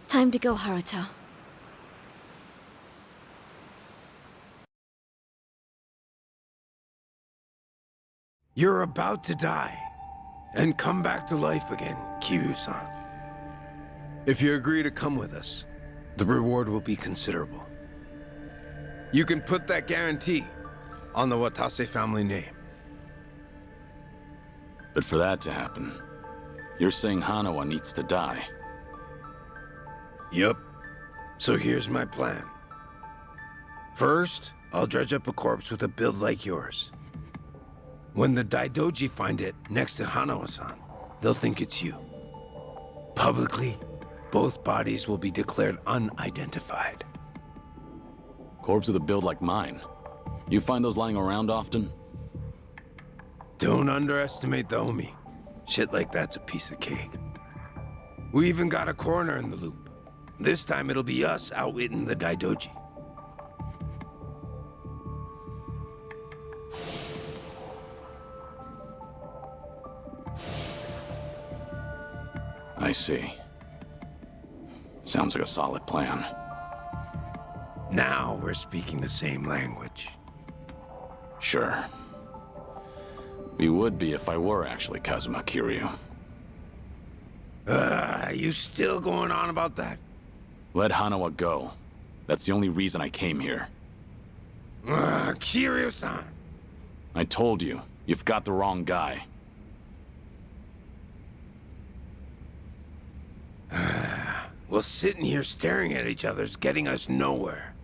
Time to go, Haruto. You're about to die and come back to life again, Kiryu-san. If you agree to come with us, the reward will be considerable. You can put that guarantee on the Watase family name. But for that to happen, you're saying Hanawa needs to die. Yup. So here's my plan. First, I'll dredge up a corpse with a build like yours. When the Daidoji find it next to Hanawa-san, they'll think it's you. Publicly, both bodies will be declared unidentified. Corpse with a build like mine. You find those lying around often? Don't underestimate the Omi. Shit like that's a piece of cake. We even got a coroner in the loop. This time it'll be us outwitting the Daidoji. I see. Sounds like a solid plan. Now we're speaking the same language. Sure. We would be if I were actually Kazuma Kiryu. You still going on about that? Let Hanawa go. That's the only reason I came here. Kiryu-san! I told you, you've got the wrong guy. Well, sitting here staring at each other's getting us nowhere.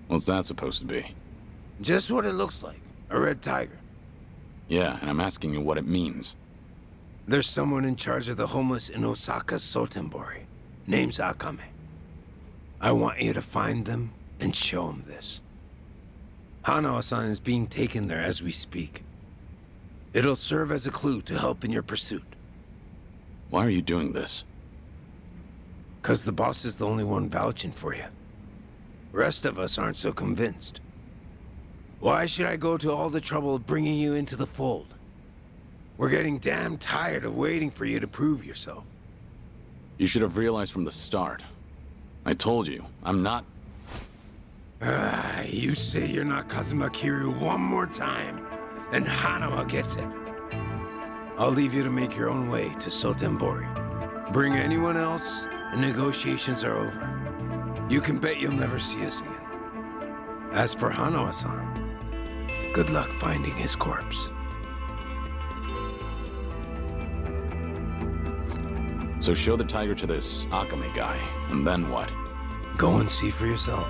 What's that supposed to be? Just what it looks like. A red tiger. Yeah, and I'm asking you what it means. There's someone in charge of the homeless in Osaka's Sotenbori. Name's Akame. I want you to find them and show them this. Hanawa-san is being taken there as we speak. It'll serve as a clue to help in your pursuit. Why are you doing this? 'Cause the boss is the only one vouching for you. Rest of us aren't so convinced. Why should I go to all the trouble of bringing you into the fold? We're getting damn tired of waiting for you to prove yourself. You should have realized from the start. I told you, I'm not... You say you're not Kazuma Kiryu one more time, and Hanawa gets it. I'll leave you to make your own way to Sotenbori. Bring anyone else, and negotiations are over. You can bet you'll never see us again. As for Hanawa-san, good luck finding his corpse. So show the tiger to this Akame guy, and then what? Go and see for yourself.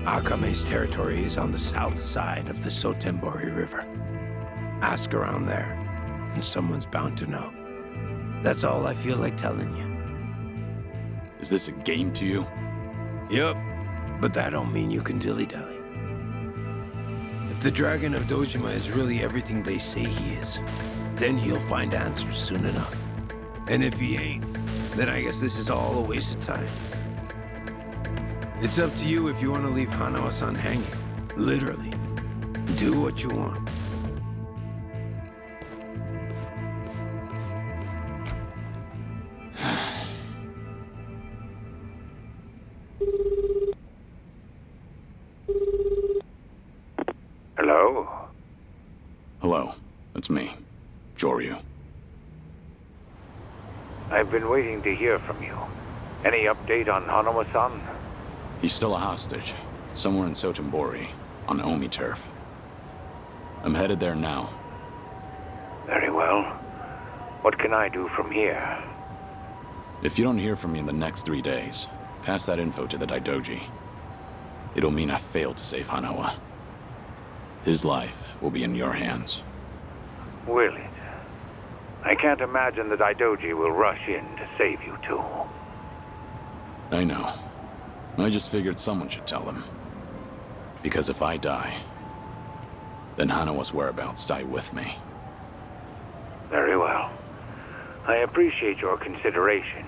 Akame's territory is on the south side of the Sotenbori River. Ask around there, and someone's bound to know. That's all I feel like telling you. Is this a game to you? Yup, but that don't mean you can dilly-dally. If the Dragon of Dojima is really everything they say he is, then he'll find answers soon enough. And if he ain't, then I guess this is all a waste of time. It's up to you if you want to leave Hanawa-san hanging. Literally. Do what you want. Hello? Hello, it's me, Joryu. I've been waiting to hear from you. Any update on Hanawa-san? He's still a hostage, somewhere in Sotenbori, on Omi turf. I'm headed there now. Very well. What can I do from here? If you don't hear from me in the next 3 days, pass that info to the Daidoji. It'll mean I failed to save Hanawa. His life will be in your hands. Will it? I can't imagine the Daidoji will rush in to save you two. I know. I just figured someone should tell them. Because if I die, then Hanawa's whereabouts die with me. Very well. I appreciate your consideration.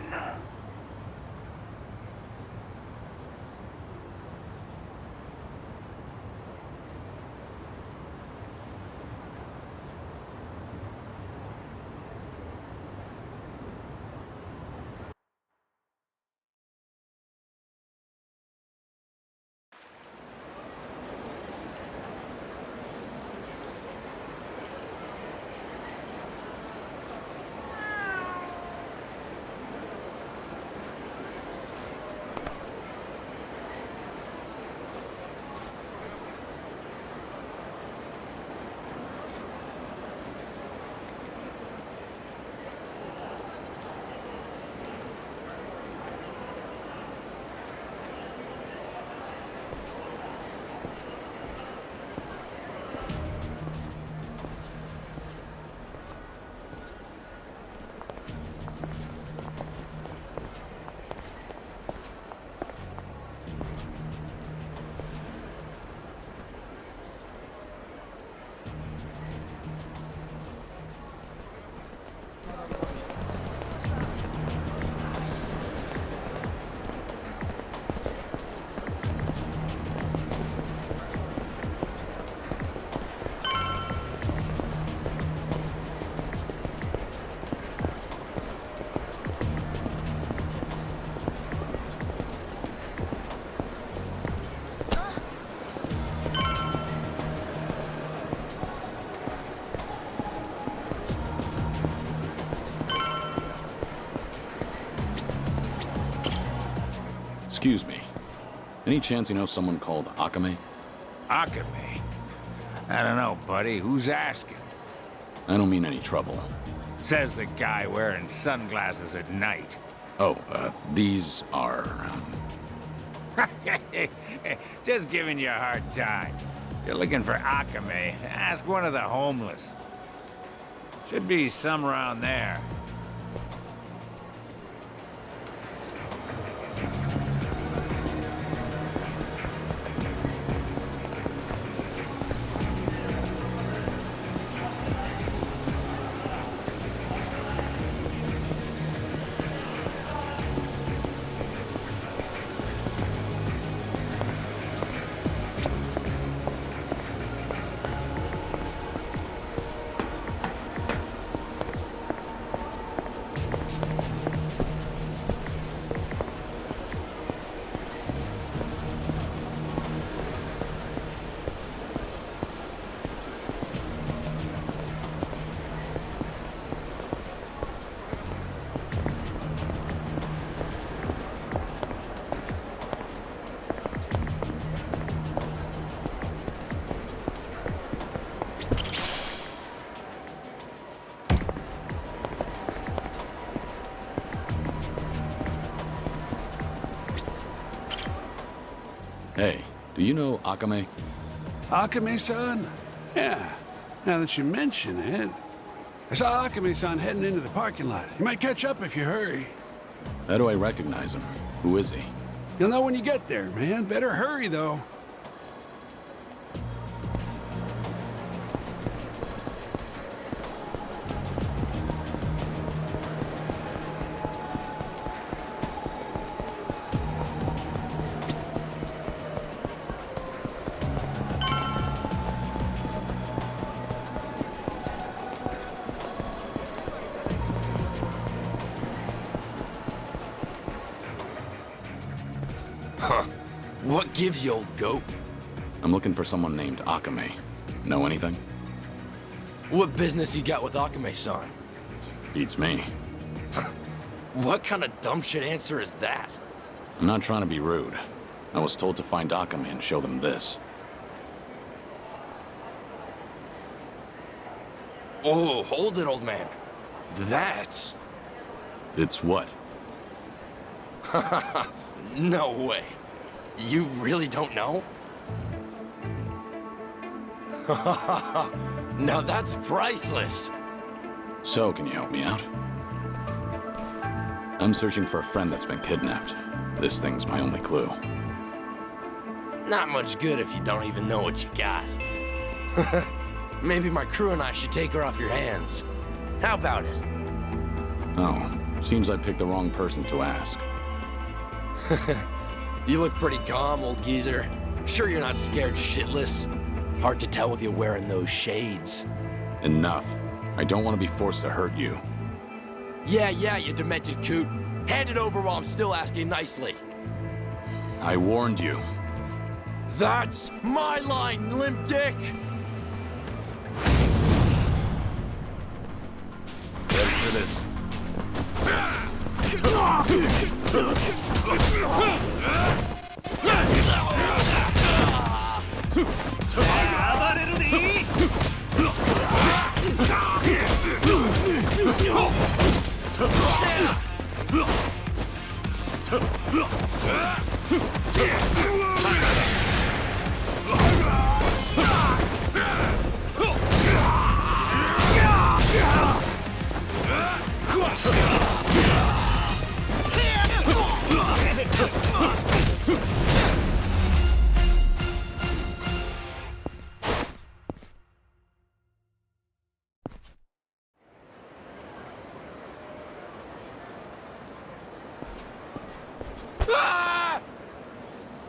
Excuse me. Any chance you know someone called Akame? Akame? I don't know, buddy. Who's asking? I don't mean any trouble. Says the guy wearing sunglasses at night. Oh, these are, Just giving you a hard time. If you're looking for Akame, ask one of the homeless. Should be some around there. Hey, do you know Akame? Akame-san? Yeah, now that you mention it. I saw Akame-san heading into the parking lot. You might catch up if you hurry. How do I recognize him? Who is he? You'll know when you get there, man. Better hurry, though. Huh. What gives you, old goat? I'm looking for someone named Akame. Know anything? What business you got with Akame-san? Beats me. What kind of dumb shit answer is that? I'm not trying to be rude. I was told to find Akame and show them this. Oh, hold it, old man. That's... It's what? No way. You really don't know? Now that's priceless. So, can you help me out? I'm searching for a friend that's been kidnapped. This thing's my only clue. Not much good if you don't even know what you got. Maybe my crew and I should take her off your hands. How about it? Oh, seems I picked the wrong person to ask. You look pretty calm, old geezer. Sure you're not scared shitless? Hard to tell with you wearing those shades. Enough. I don't want to be forced to hurt you. Yeah, you demented coot. Hand it over while I'm still asking nicely. I warned you. That's my line, limp dick! Ready for this?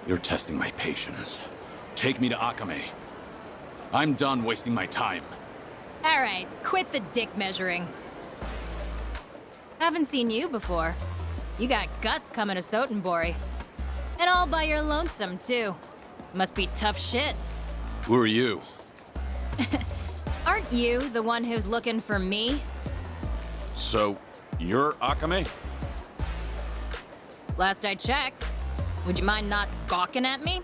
You're testing my patience. Take me to Akame. I'm done wasting my time. All right, quit the dick measuring. Haven't seen you before. You got guts coming to Sotenbori. And all by your lonesome, too. Must be tough shit. Who are you? Aren't you the one who's looking for me? So, you're Akame? Last I checked. Would you mind not gawking at me?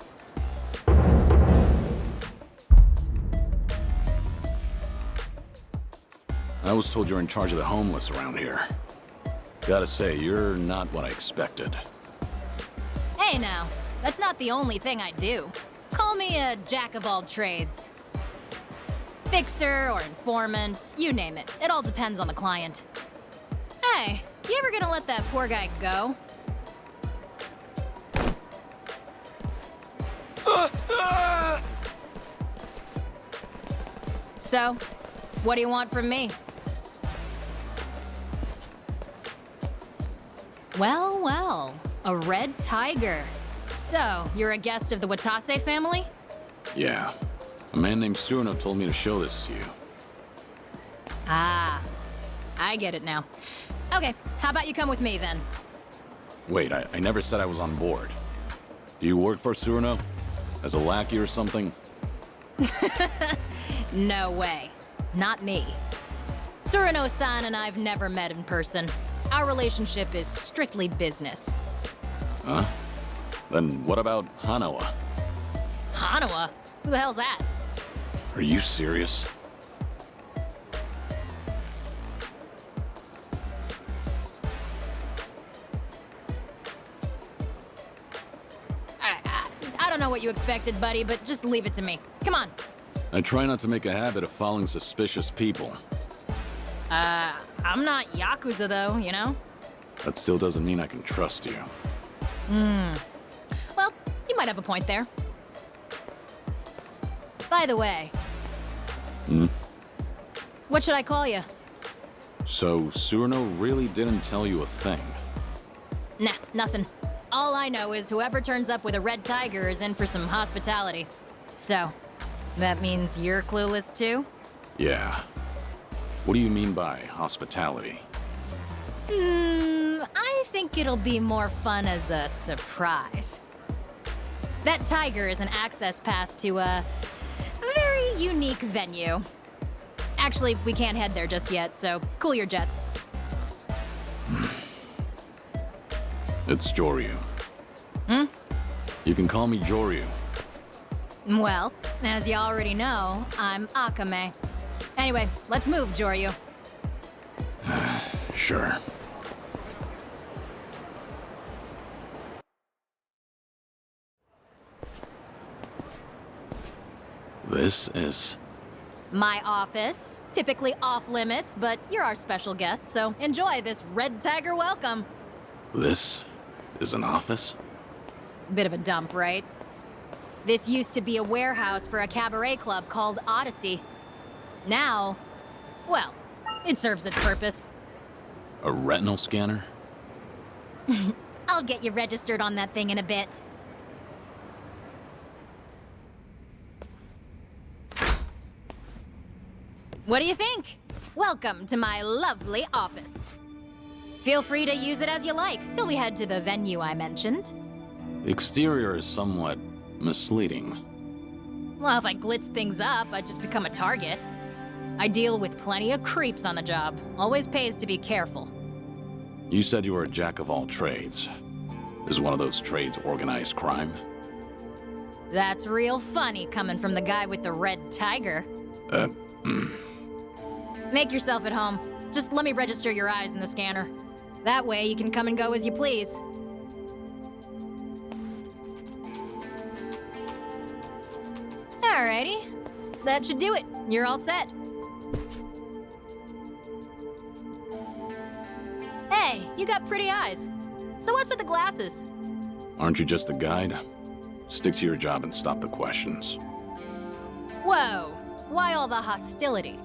I was told you're in charge of the homeless around here. Gotta say, you're not what I expected. Hey now, that's not the only thing I do. Call me a jack of all trades. Fixer or informant, you name it. It all depends on the client. Hey, you ever gonna let that poor guy go? So, what do you want from me? Well, a red tiger. So, you're a guest of the Watase family? Yeah. A man named Tsuruno told me to show this to you. Ah, I get it now. Okay, how about you come with me then? Wait, I never said I was on board. Do you work for Tsuruno? As a lackey or something? No way. Not me. Tsuruno-san and I've never met in person. Our relationship is strictly business. Huh? Then what about Hanawa? Hanawa? Who the hell's that? Are you serious? I don't know what you expected, buddy, but just leave it to me. Come on. I try not to make a habit of following suspicious people. I'm not yakuza though, you know? That still doesn't mean I can trust you. Well, you might have a point there. By the way, what should I call you? So, Surno really didn't tell you a thing? Nah, nothing. All I know is whoever turns up with a red tiger is in for some hospitality. So, that means you're clueless too? Yeah. What do you mean by hospitality? I think it'll be more fun as a surprise. That tiger is an access pass to a very unique venue. Actually, we can't head there just yet, so cool your jets. It's Joryu. You can call me Joryu. Well, as you already know, I'm Akame. Anyway, let's move, Joryu. Sure. This is... My office. Typically off limits, but you're our special guest, so enjoy this red tiger welcome. This is an office? Bit of a dump, right? This used to be a warehouse for a cabaret club called Odyssey. Now, well, it serves its purpose. A retinal scanner? I'll get you registered on that thing in a bit. What do you think? Welcome to my lovely office. Feel free to use it as you like, till we head to the venue I mentioned. The exterior is somewhat misleading. Well, if I glitz things up, I'd just become a target. I deal with plenty of creeps on the job. Always pays to be careful. You said you were a jack of all trades. Is one of those trades organized crime? That's real funny coming from the guy with the red tiger. Make yourself at home. Just let me register your eyes in the scanner. That way you can come and go as you please. Alrighty. That should do it. You're all set. Hey, you got pretty eyes. So what's with the glasses? Aren't you just a guide? Stick to your job and stop the questions. Whoa, why all the hostility?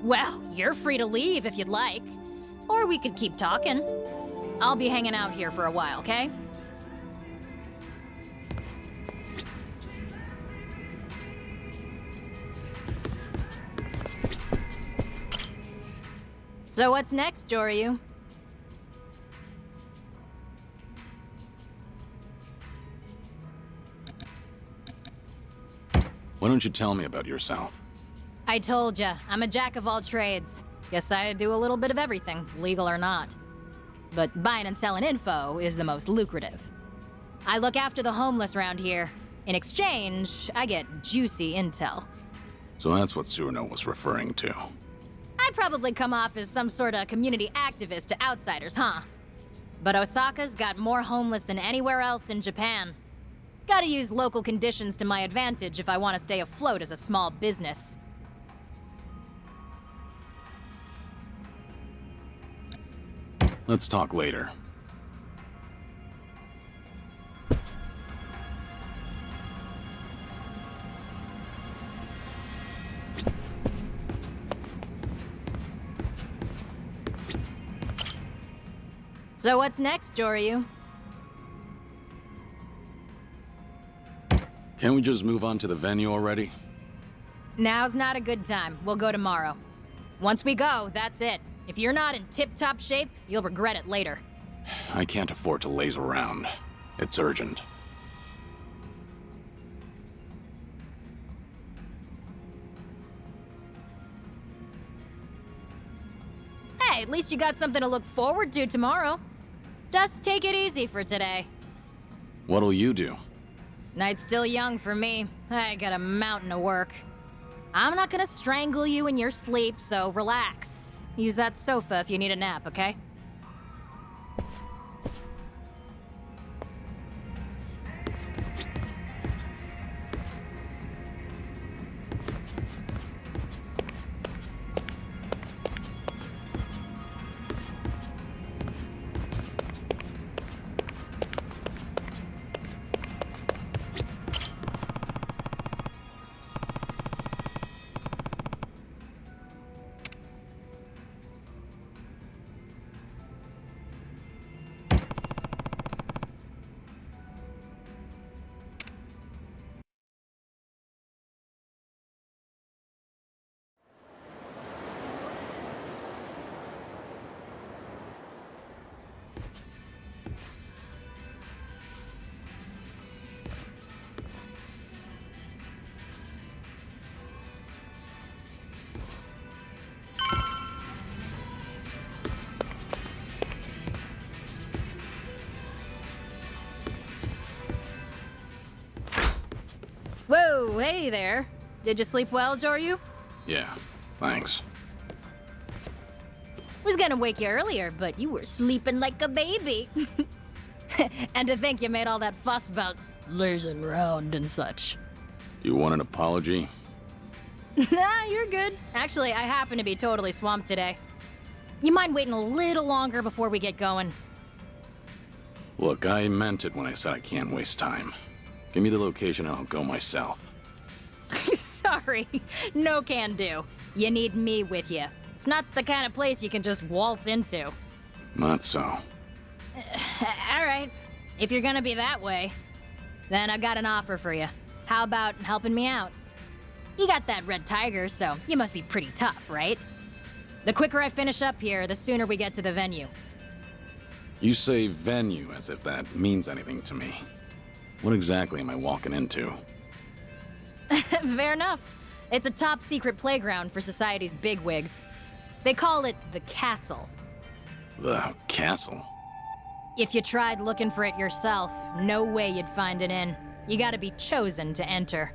Well, you're free to leave if you'd like. Or we could keep talking. I'll be hanging out here for a while, okay? So what's next, Joryu? Why don't you tell me about yourself? I told ya, I'm a jack of all trades. Guess I do a little bit of everything, legal or not. But buying and selling info is the most lucrative. I look after the homeless around here. In exchange, I get juicy intel. So that's what Surno was referring to. I probably come off as some sort of community activist to outsiders, huh? But Osaka's got more homeless than anywhere else in Japan. Gotta use local conditions to my advantage if I want to stay afloat as a small business. Let's talk later. So what's next, Joryu? Can't we just move on to the venue already? Now's not a good time. We'll go tomorrow. Once we go, that's it. If you're not in tip-top shape, you'll regret it later. I can't afford to laze around. It's urgent. Hey, at least you got something to look forward to tomorrow. Just take it easy for today. What'll you do? Night's still young for me. I got a mountain of work. I'm not gonna strangle you in your sleep, so relax. Use that sofa if you need a nap, okay? Oh, hey there. Did you sleep well, Joryu? Yeah, thanks. Was gonna wake you earlier, but you were sleeping like a baby. And to think you made all that fuss about lazing around and such. You want an apology? Nah, you're good. Actually, I happen to be totally swamped today. You mind waiting a little longer before we get going? Look, I meant it when I said I can't waste time. Give me the location and I'll go myself. Sorry, no can do. You need me with you. It's not the kind of place you can just waltz into. Not so. All right, if you're gonna be that way, then I've got an offer for you. How about helping me out? You got that red tiger, so you must be pretty tough, right? The quicker I finish up here, the sooner we get to the venue. You say venue as if that means anything to me. What exactly am I walking into? Fair enough. It's a top secret playground for society's bigwigs. They call it the castle. The castle? If you tried looking for it yourself, no way you'd find it in. You gotta be chosen to enter.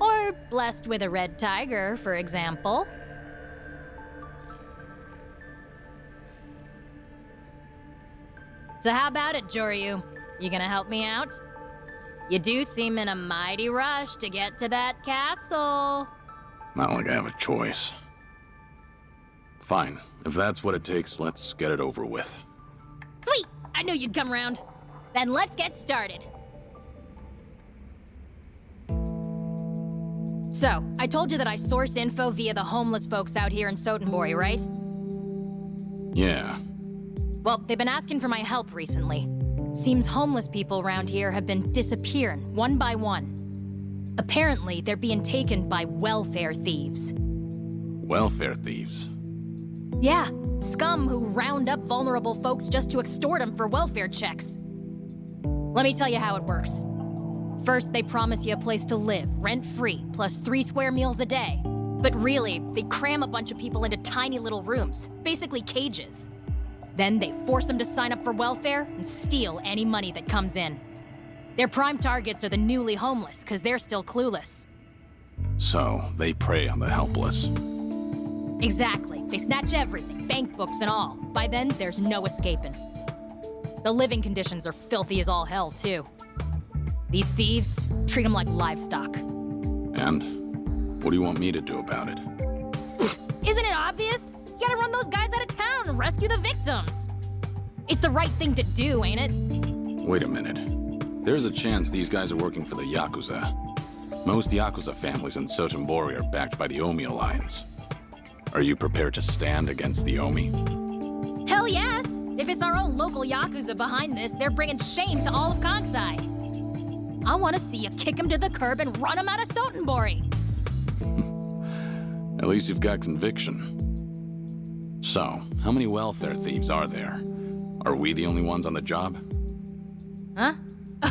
Or blessed with a red tiger, for example. So how about it, Joryu? You gonna help me out? You do seem in a mighty rush to get to that castle. Not like I have a choice. Fine. If that's what it takes, let's get it over with. Sweet! I knew you'd come around. Then let's get started. So, I told you that I source info via the homeless folks out here in Sotenbori, right? Yeah. Well, they've been asking for my help recently. Seems homeless people around here have been disappearing, one by one. Apparently, they're being taken by welfare thieves. Welfare thieves? Yeah, scum who round up vulnerable folks just to extort them for welfare checks. Let me tell you how it works. First, they promise you a place to live, rent-free, plus 3 square meals a day. But really, they cram a bunch of people into tiny little rooms, basically cages. Then they force them to sign up for welfare and steal any money that comes in. Their prime targets are the newly homeless, because they're still clueless. So, they prey on the helpless. Exactly. They snatch everything, bank books and all. By then, there's no escaping. The living conditions are filthy as all hell, too. These thieves treat them like livestock. And? What do you want me to do about it? Isn't it obvious? You gotta run those guys out of town and rescue the victims. It's the right thing to do, ain't it? Wait a minute. There's a chance these guys are working for the yakuza. Most yakuza families in Sotenbori are backed by the Omi Alliance. Are you prepared to stand against the Omi? Hell yes! If it's our own local yakuza behind this, they're bringing shame to all of Kansai. I want to see you kick them to the curb and run them out of Sotenbori. At least you've got conviction. So, how many welfare thieves are there? Are we the only ones on the job? Huh?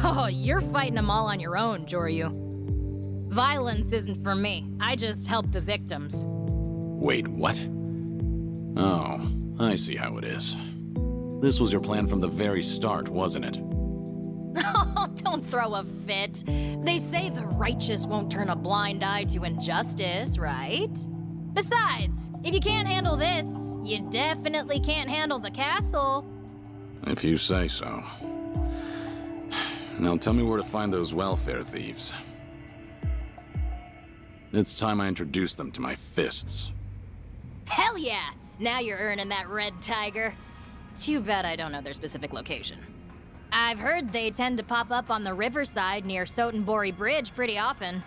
Oh, you're fighting them all on your own, Joryu. Violence isn't for me. I just help the victims. Wait, what? Oh, I see how it is. This was your plan from the very start, wasn't it? Oh, don't throw a fit. They say the righteous won't turn a blind eye to injustice, right? Besides, if you can't handle this, you definitely can't handle the castle. If you say so. Now tell me where to find those welfare thieves. It's time I introduce them to my fists. Hell yeah! Now you're earning that red tiger. Too bad I don't know their specific location. I've heard they tend to pop up on the riverside near Sotenbori Bridge pretty often.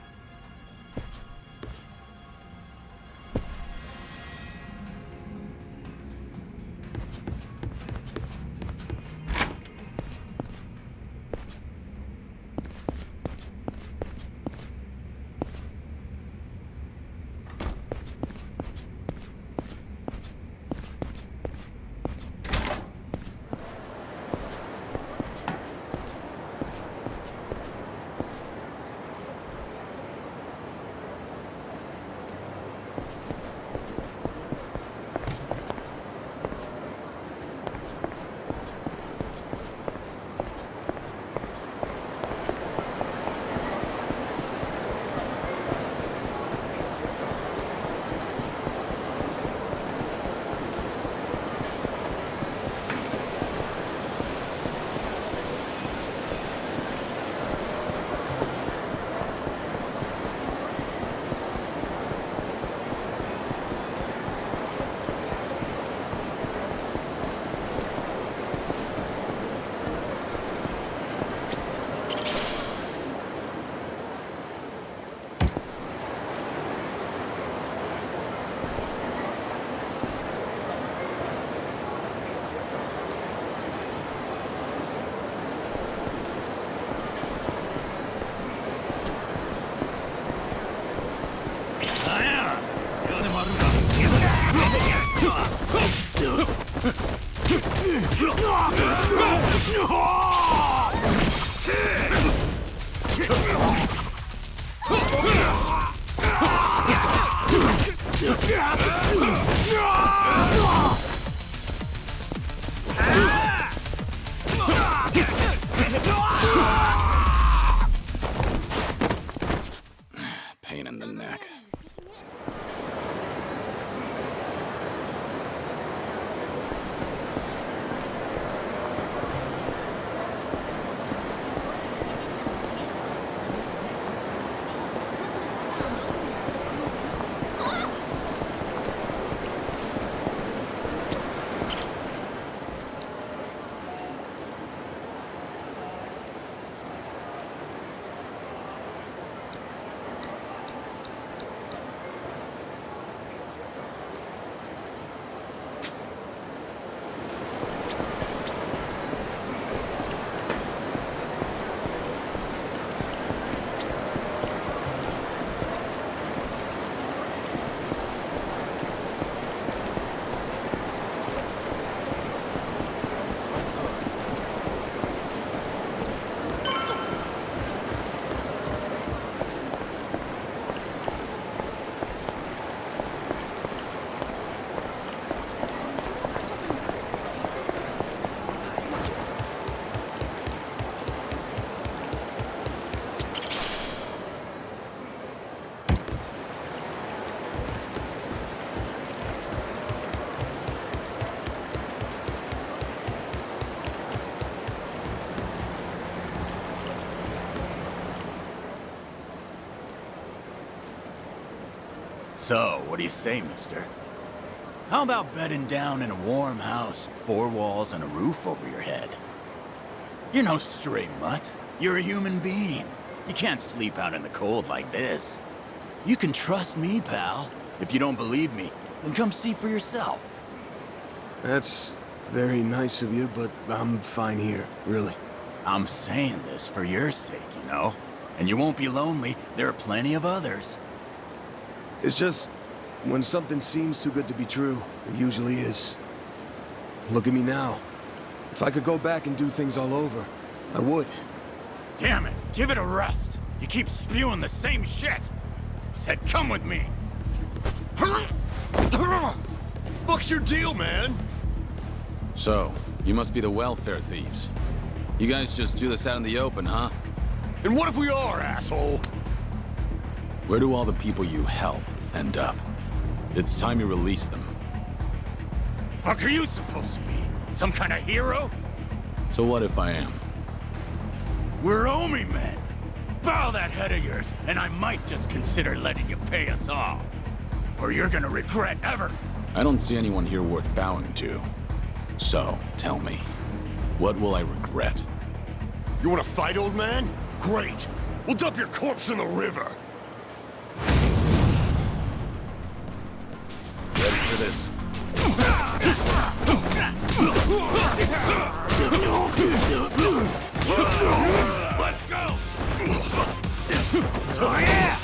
Pain in the neck. So, what do you say, mister? How about bedding down in a warm house, 4 walls and a roof over your head? You're no stray mutt. You're a human being. You can't sleep out in the cold like this. You can trust me, pal. If you don't believe me, then come see for yourself. That's very nice of you, but I'm fine here, really. I'm saying this for your sake, you know? And you won't be lonely. There are plenty of others. It's just, when something seems too good to be true, it usually is. Look at me now. If I could go back and do things all over, I would. Damn it, give it a rest. You keep spewing the same shit. Said come with me. Fuck's your deal, man? So, you must be the welfare thieves. You guys just do this out in the open, huh? And what if we are, asshole? Where do all the people you help end up? It's time you release them. Fuck are you supposed to be? Some kind of hero? So what if I am? We're Omi men. Bow that head of yours, and I might just consider letting you pay us off. Or you're gonna regret ever. I don't see anyone here worth bowing to. So, tell me, what will I regret? You wanna fight, old man? Great. We'll dump your corpse in the river. Ready for this? Let's go! Oh, yeah!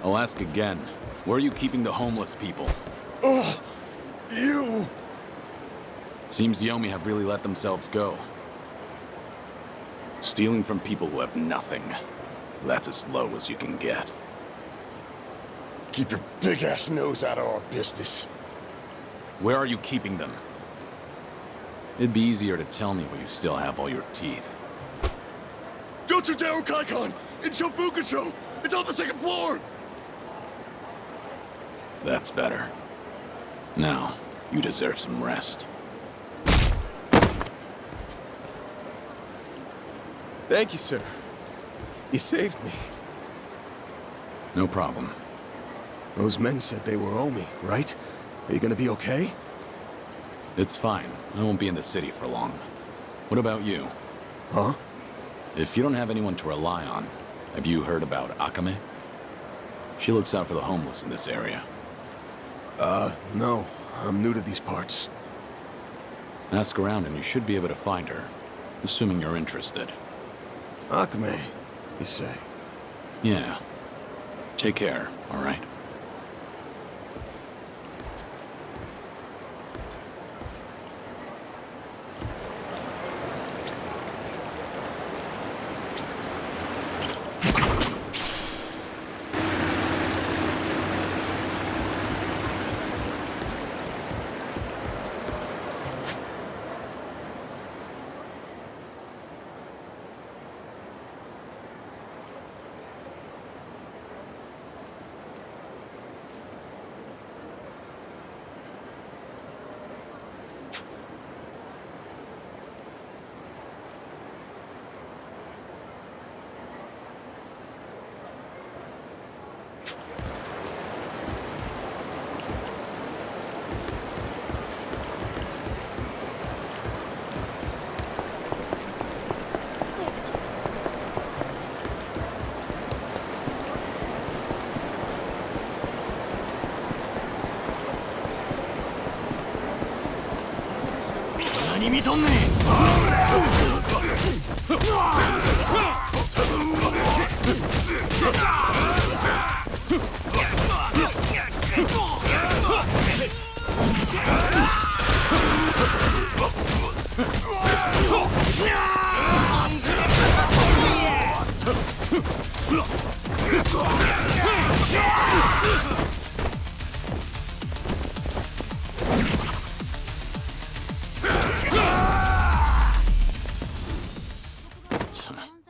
I'll ask again. Where are you keeping the homeless people? Oh, you! Seems Yomi have really let themselves go. Stealing from people who have nothing. That's as low as you can get. Keep your big-ass nose out of our business. Where are you keeping them? It'd be easier to tell me where you still have all your teeth. Go to Daru Kaikon in Shofukusho! It's on the 2nd floor! That's better. Now, you deserve some rest. Thank you, sir. You saved me. No problem. Those men said they were Omi, right? Are you gonna be okay? It's fine. I won't be in the city for long. What about you? Huh? If you don't have anyone to rely on, have you heard about Akame? She looks out for the homeless in this area. No. I'm new to these parts. Ask around and you should be able to find her, assuming you're interested. Akame, you say? Yeah. Take care, all right?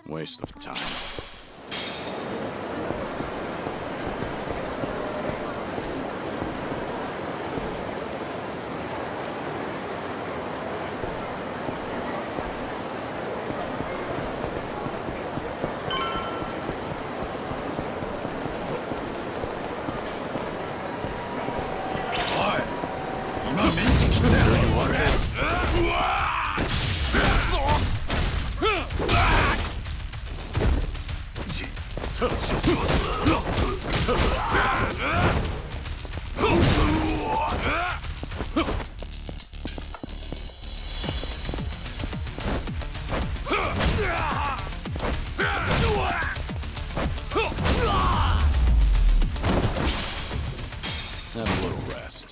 Waste of time. Have a little rest.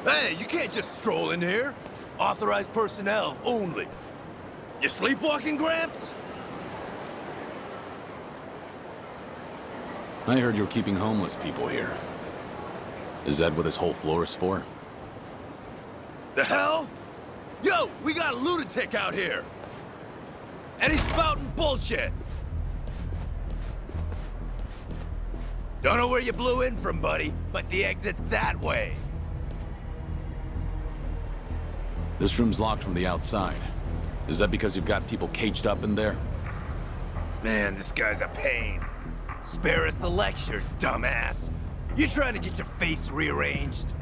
Hey, you can't just stroll in here. Authorized personnel only. You sleepwalking, Gramps? I heard you're keeping homeless people here. Is that what this whole floor is for? The hell? Yo, we got a lunatic out here! And he's spouting bullshit! Don't know where you blew in from, buddy, but the exit's that way. This room's locked from the outside. Is that because you've got people caged up in there? Man, this guy's a pain. Spare us the lecture, dumbass. You trying to get your face rearranged?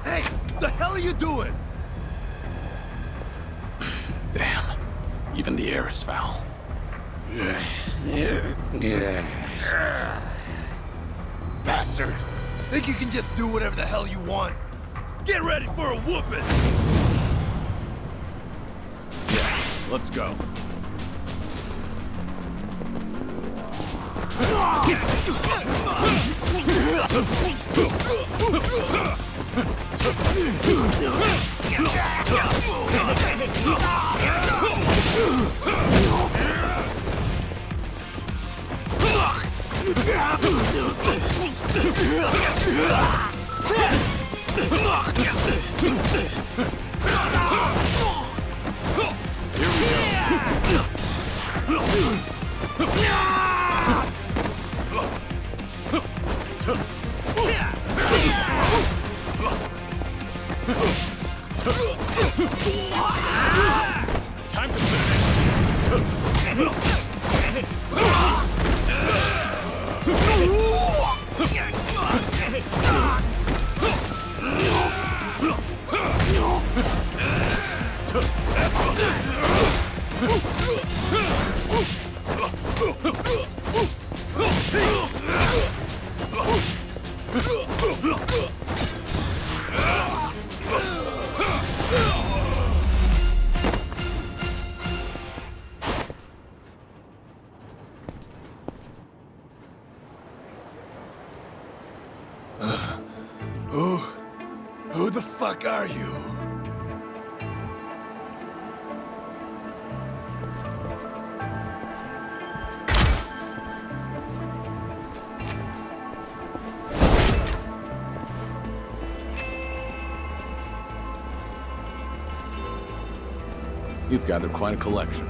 Hey, the hell are you doing? Even the air is foul. Bastard! Think you can just do whatever the hell you want? Get ready for a whooping! Let's go. Time to Who the fuck are you? You've gathered quite a collection.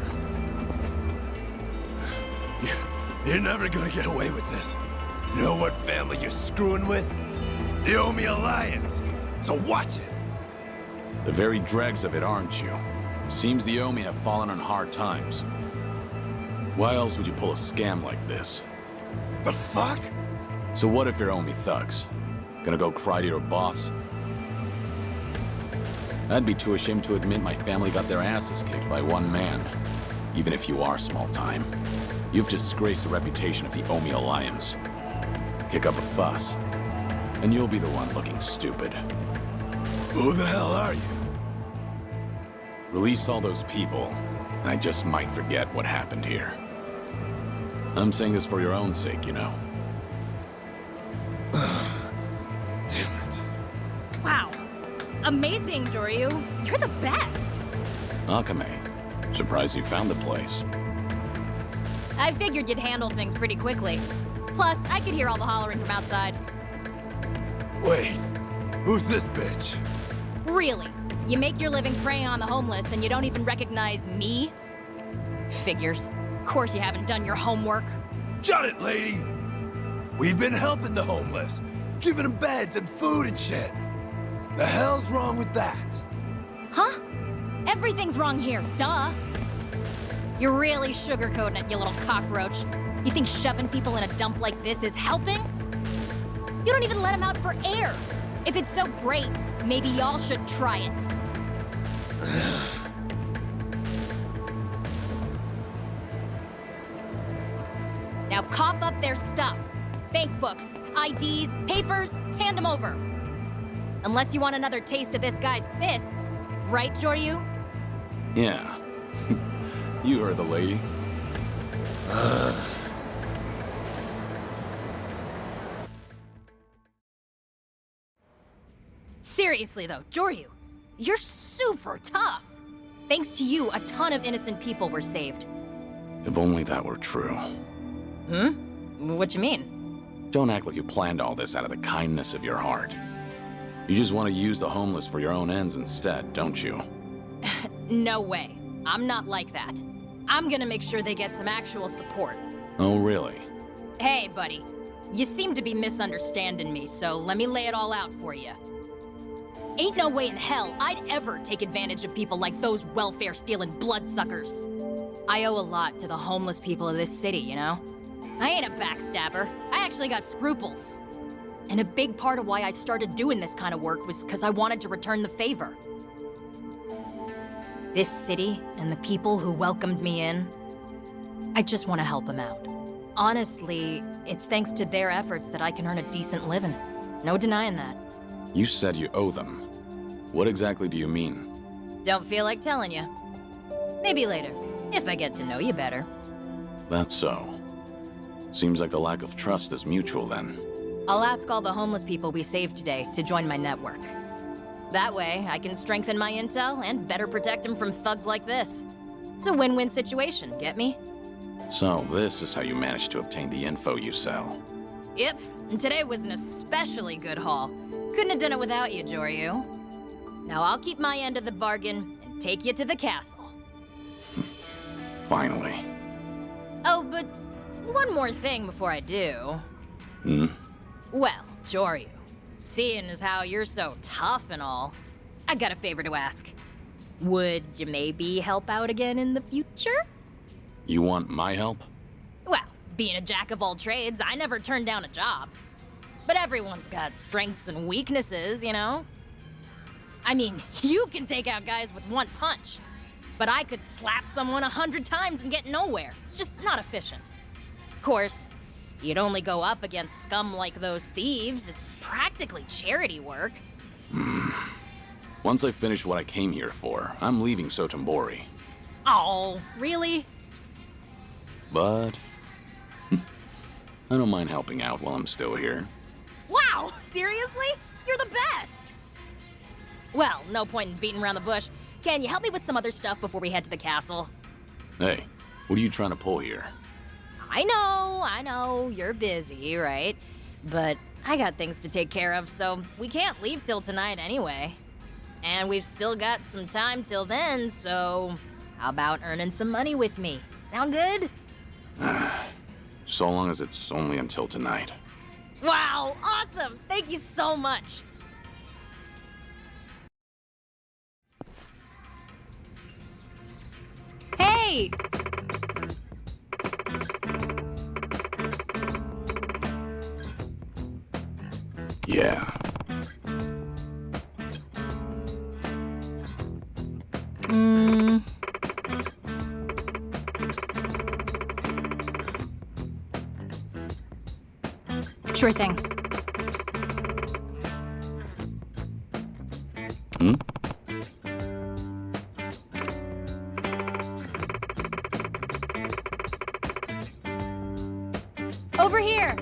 You're never gonna get away with this. You know what family you're screwing with? The Omi Alliance. So watch it. The very dregs of it, aren't you? Seems the Omi have fallen on hard times. Why else would you pull a scam like this? The fuck? So what if you're Omi thugs? Gonna go cry to your boss? I'd be too ashamed to admit my family got their asses kicked by one man. Even if you are small time. You've disgraced the reputation of the Omi Alliance. Kick up a fuss, and you'll be the one looking stupid. Who the hell are you? Release all those people, and I just might forget what happened here. I'm saying this for your own sake, you know. Damn it. Wow. Amazing, Joryu. You're the best. Akame, surprised you found the place. I figured you'd handle things pretty quickly. Plus, I could hear all the hollering from outside. Wait, who's this bitch? Really? You make your living preying on the homeless and you don't even recognize me? Figures. Of course you haven't done your homework. Shut it, lady! We've been helping the homeless, giving them beds and food and shit. The hell's wrong with that? Huh? Everything's wrong here, duh. You're really sugarcoating it, you little cockroach. You think shoving people in a dump like this is helping? You don't even let them out for air. If it's so great, maybe y'all should try it. Now cough up their stuff. Bank books, IDs, papers, hand them over. Unless you want another taste of this guy's fists. Right, Joryu? Yeah. You heard the lady. Seriously though, Joryu, you're super tough. Thanks to you, a ton of innocent people were saved. If only that were true. What you mean? Don't act like you planned all this out of the kindness of your heart. You just want to use the homeless for your own ends instead, don't you? No way. I'm not like that. I'm gonna make sure they get some actual support. Oh, really? Hey, buddy. You seem to be misunderstanding me, so let me lay it all out for you. Ain't no way in hell I'd ever take advantage of people like those welfare-stealing bloodsuckers. I owe a lot to the homeless people of this city, you know? I ain't a backstabber. I actually got scruples. And a big part of why I started doing this kind of work was because I wanted to return the favor. this city and the people who welcomed me in, I just want to help them out. Honestly, it's thanks to their efforts that I can earn a decent living. No denying that. You said you owe them. What exactly do you mean? Don't feel like telling you. Maybe later, if I get to know you better. That's so. Seems like the lack of trust is mutual then. I'll ask all the homeless people we saved today to join my network. That way, I can strengthen my intel and better protect them from thugs like this. It's a win-win situation, get me? So this is how you managed to obtain the info you sell. Yep, and today was an especially good haul. Couldn't have done it without you, Joryu. Now I'll keep my end of the bargain and take you to the castle. Finally. Oh, but one more thing before I do. Well, Joryu, seeing as how you're so tough and all, I got a favor to ask. Would you maybe help out again in the future? You want my help? Well, being a jack of all trades, I never turned down a job. But everyone's got strengths and weaknesses, you know? I mean, you can take out guys with one punch, but I could slap someone 100 times and get nowhere. It's just not efficient. Of course, you'd only go up against scum like those thieves. It's practically charity work. Once I finish what I came here for, I'm leaving Sotombori. Oh, really? But I don't mind helping out while I'm still here. Wow, seriously? You're the best! Well, no point in beating around the bush. Can you help me with some other stuff before we head to the castle? Hey, what are you trying to pull here? I know, you're busy, right? But I got things to take care of, so we can't leave till tonight anyway. And we've still got some time till then, so how about earning some money with me? Sound good? So long as it's only until tonight. Wow, awesome! Thank you so much! Hey! Yeah. Sure thing. Over here!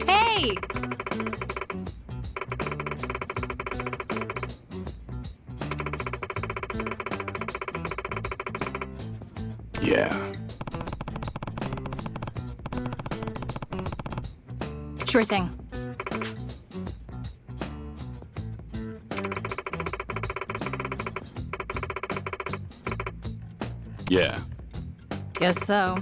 Hey! Yeah. Sure thing. Yeah. Guess so.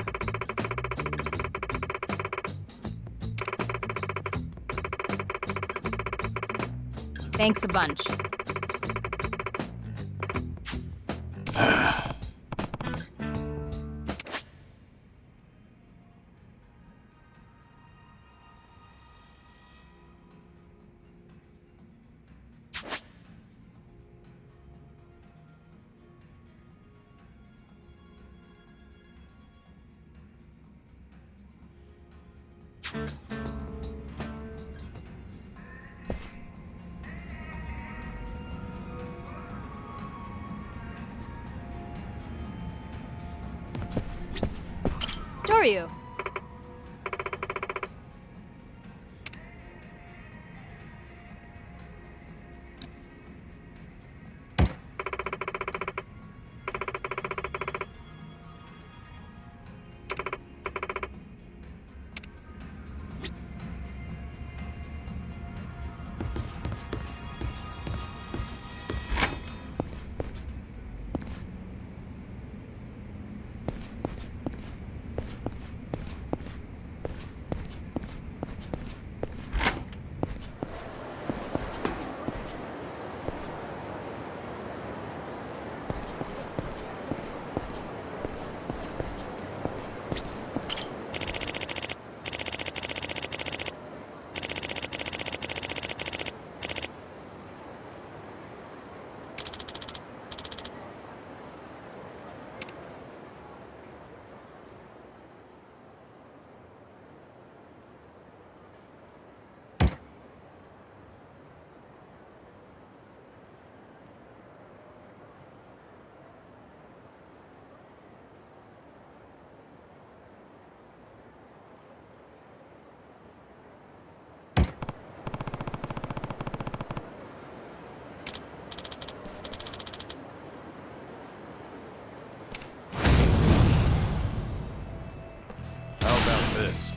Thanks a bunch. Joryu. this.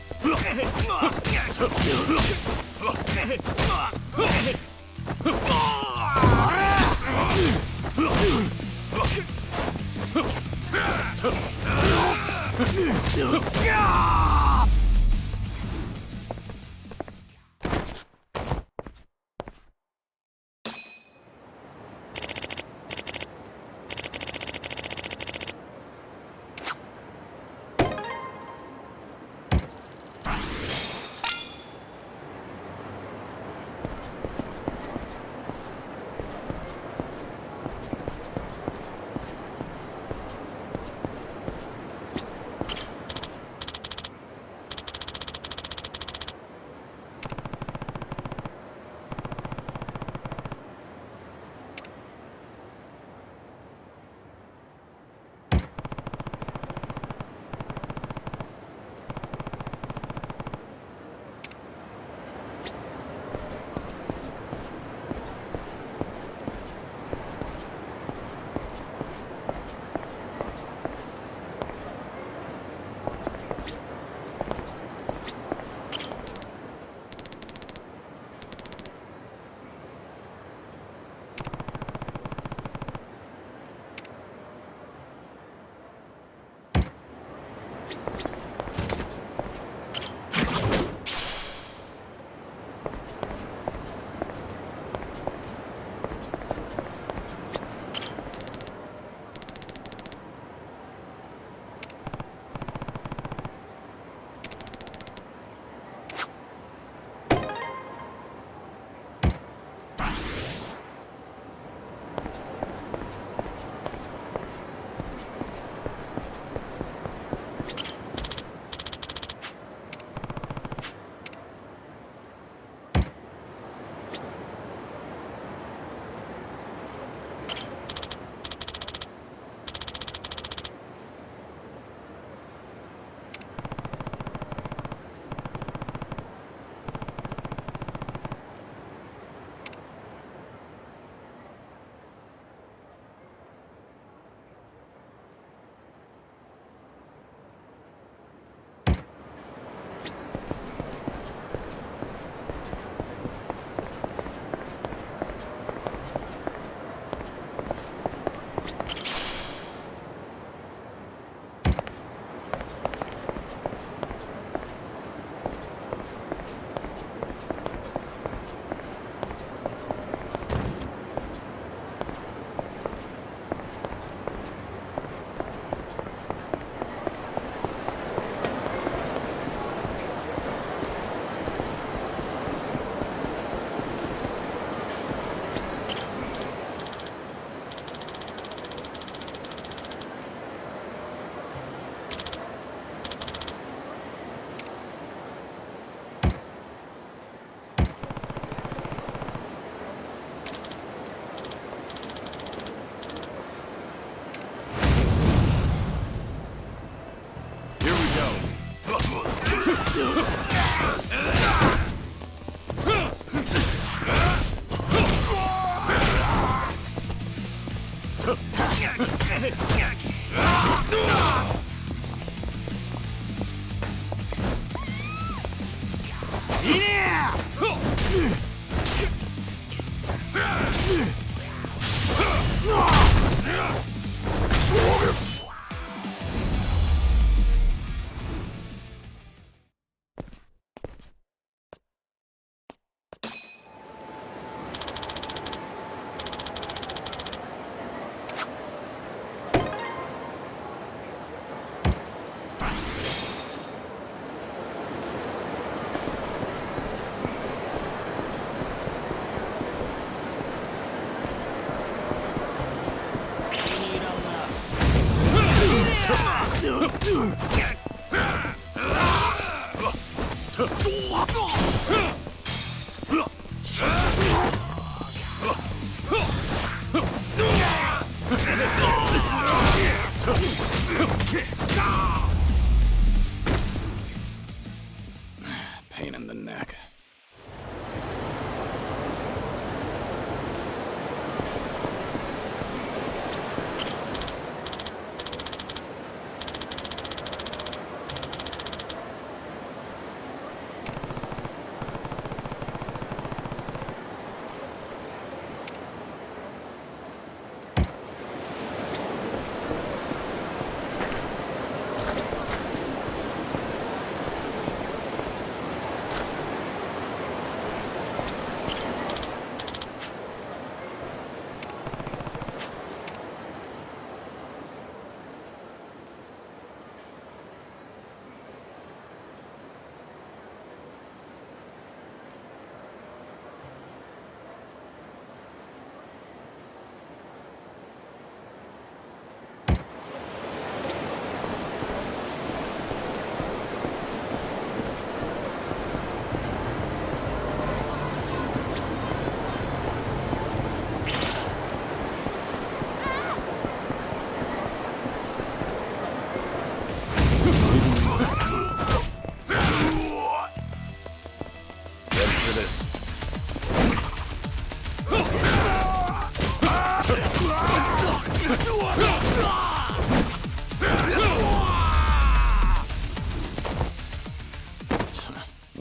Pain in the neck.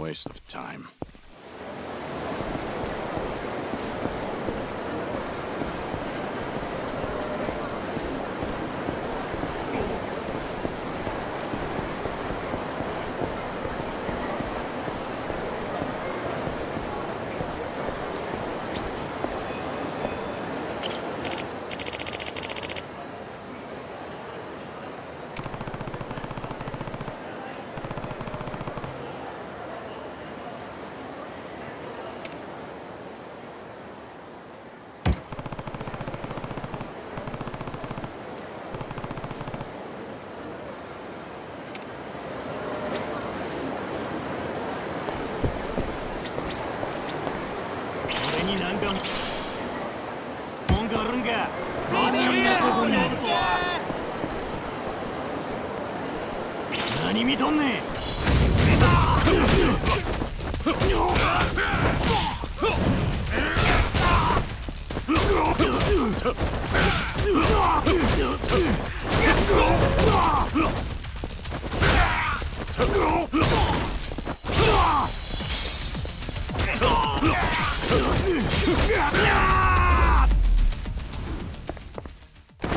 Waste of time.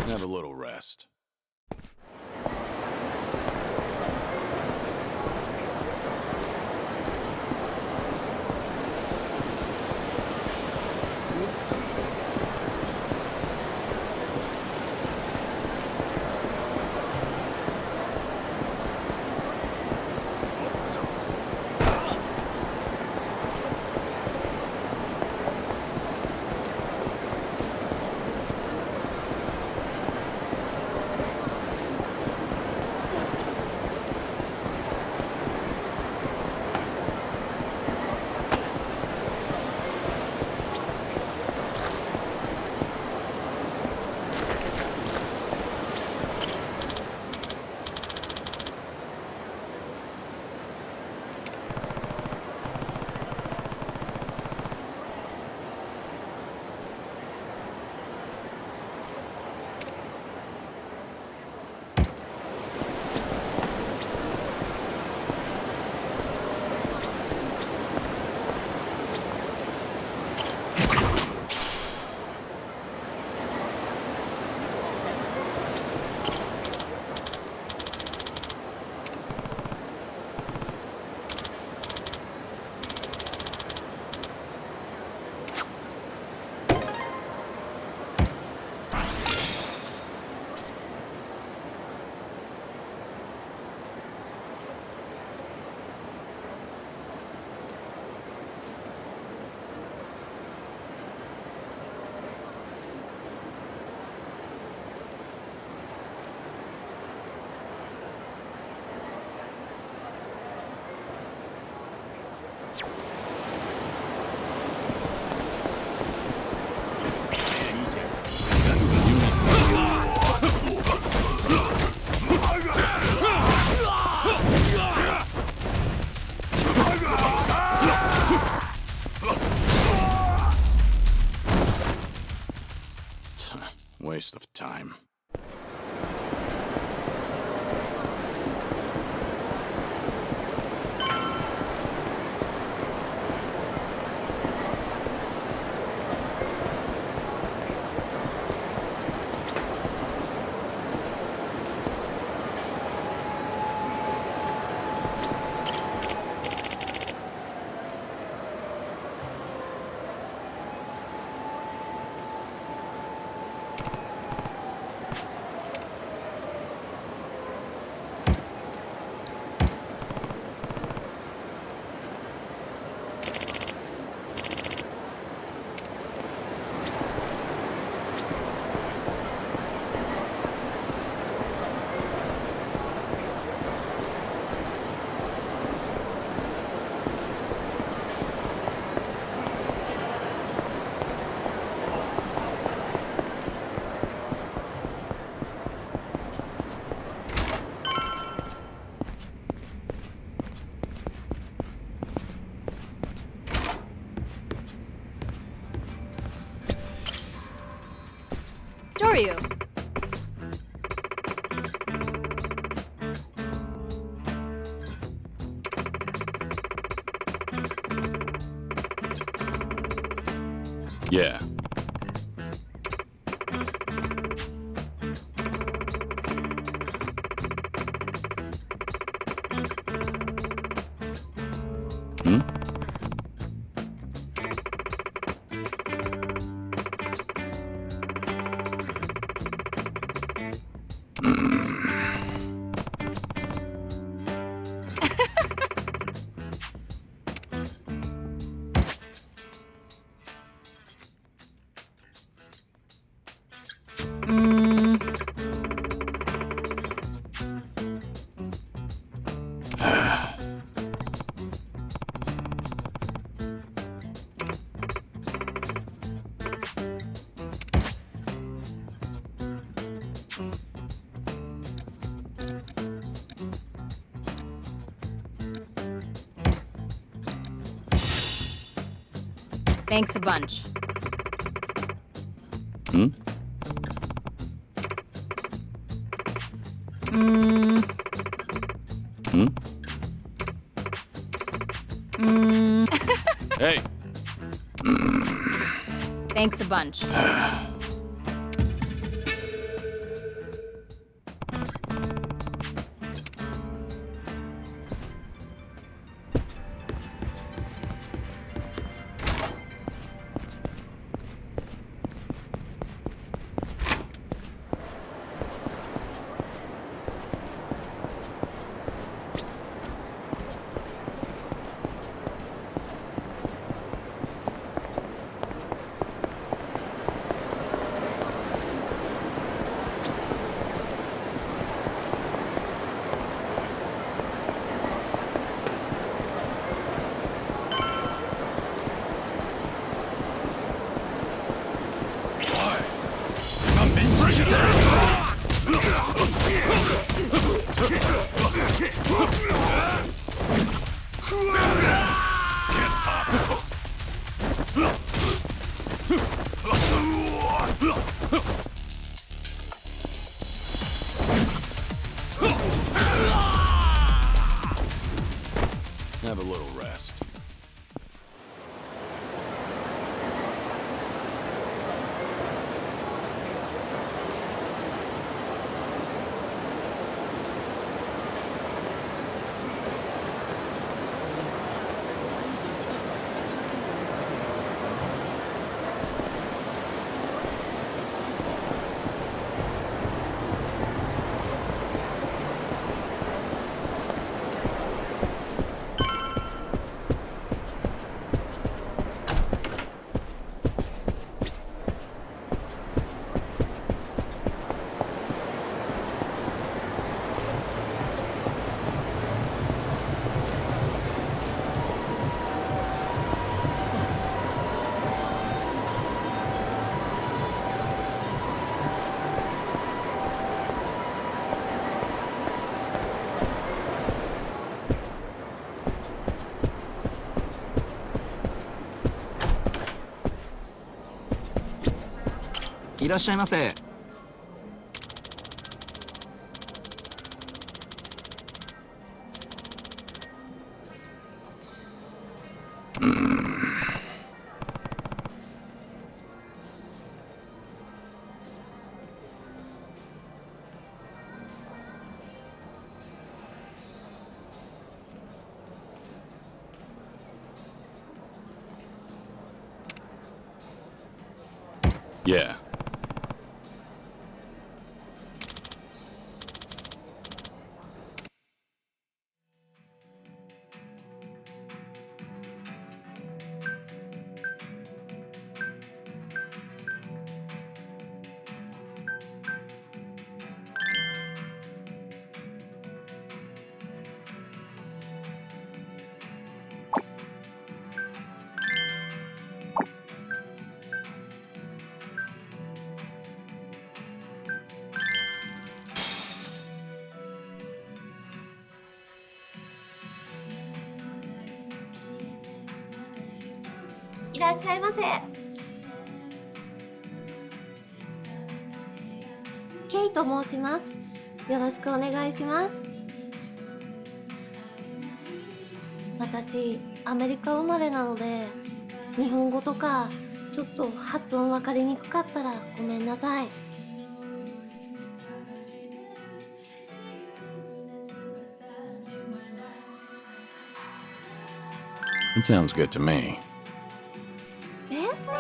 Have a little rest. Waste of time. Kiryu. Yeah. Hmm? Thanks a bunch. Hmm? Hmm? Hey! Thanks a bunch. Have a little rest.いらっしゃいませ。Yeah.「いらっしゃいませ」。ケイと申します。よろしくお願いします。私、アメリカ生まれなので、日本語とかちょっと発音分かりにくかったらごめんなさい。It sounds good to me.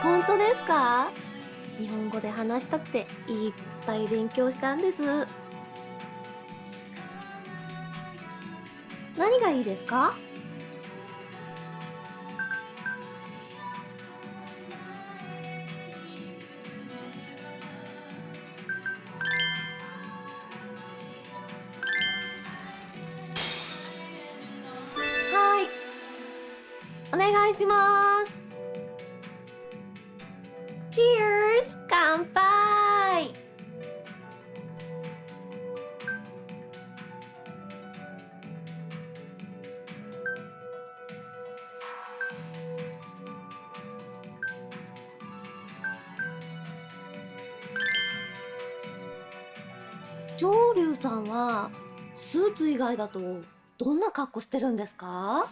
本当ですか？日本語で話したくていっぱい勉強したんです。何がいいですか？はい、お願いします。Cheers! 乾杯！上流さんはスーツ以外だとどんな格好してるんですか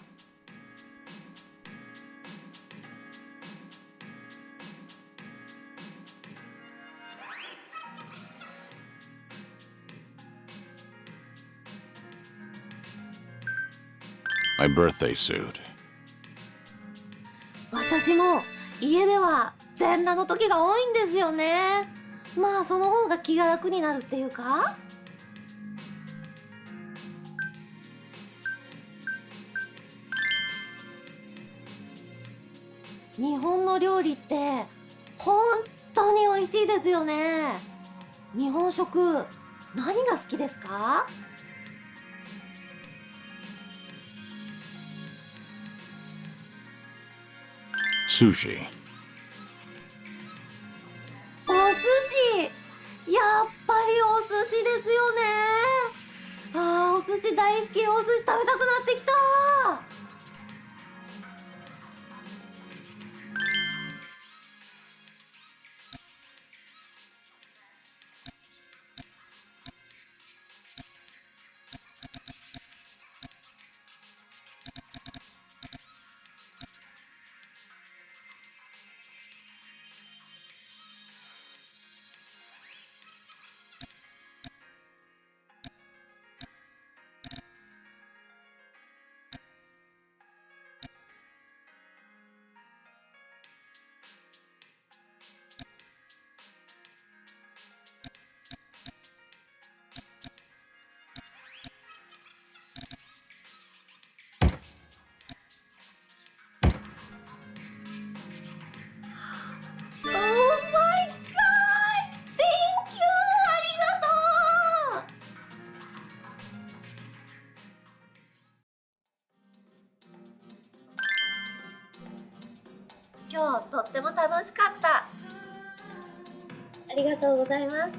？My birthday suit. 私も家では全裸の時が多いんですよね。まあその方が気が楽になるっていうか。日本の料理って本当に美味しいですよね。日本食何が好きですか？Sushi. お寿司やっぱりお寿司ですよね。あーお寿司大好き。お寿司食べたくなってきた。今日とっても楽しかった。ありがとうございます。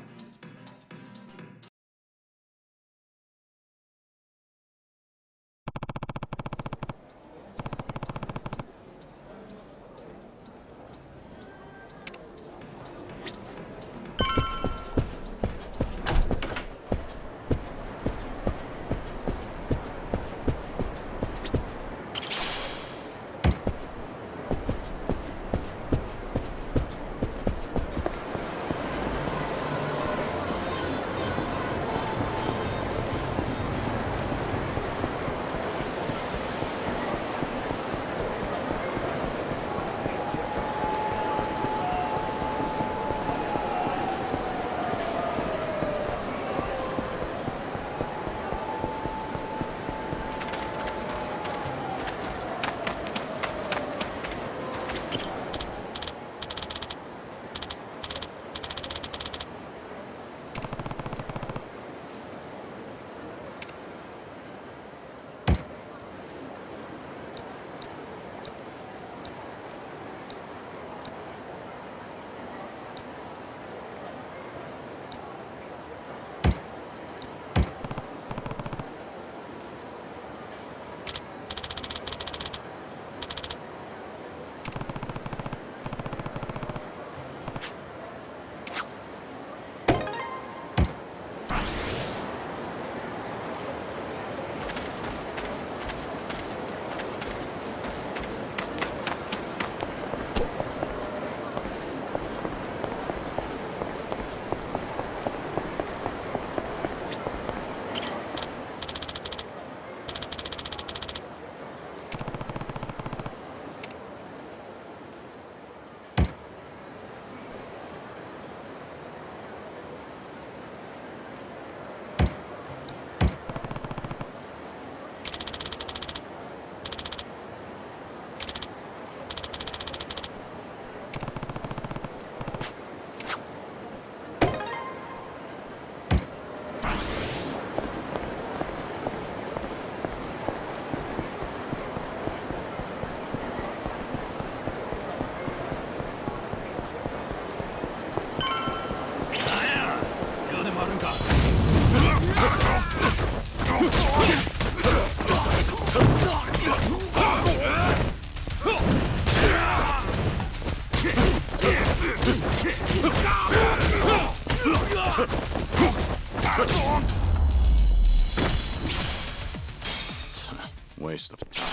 Waste of time.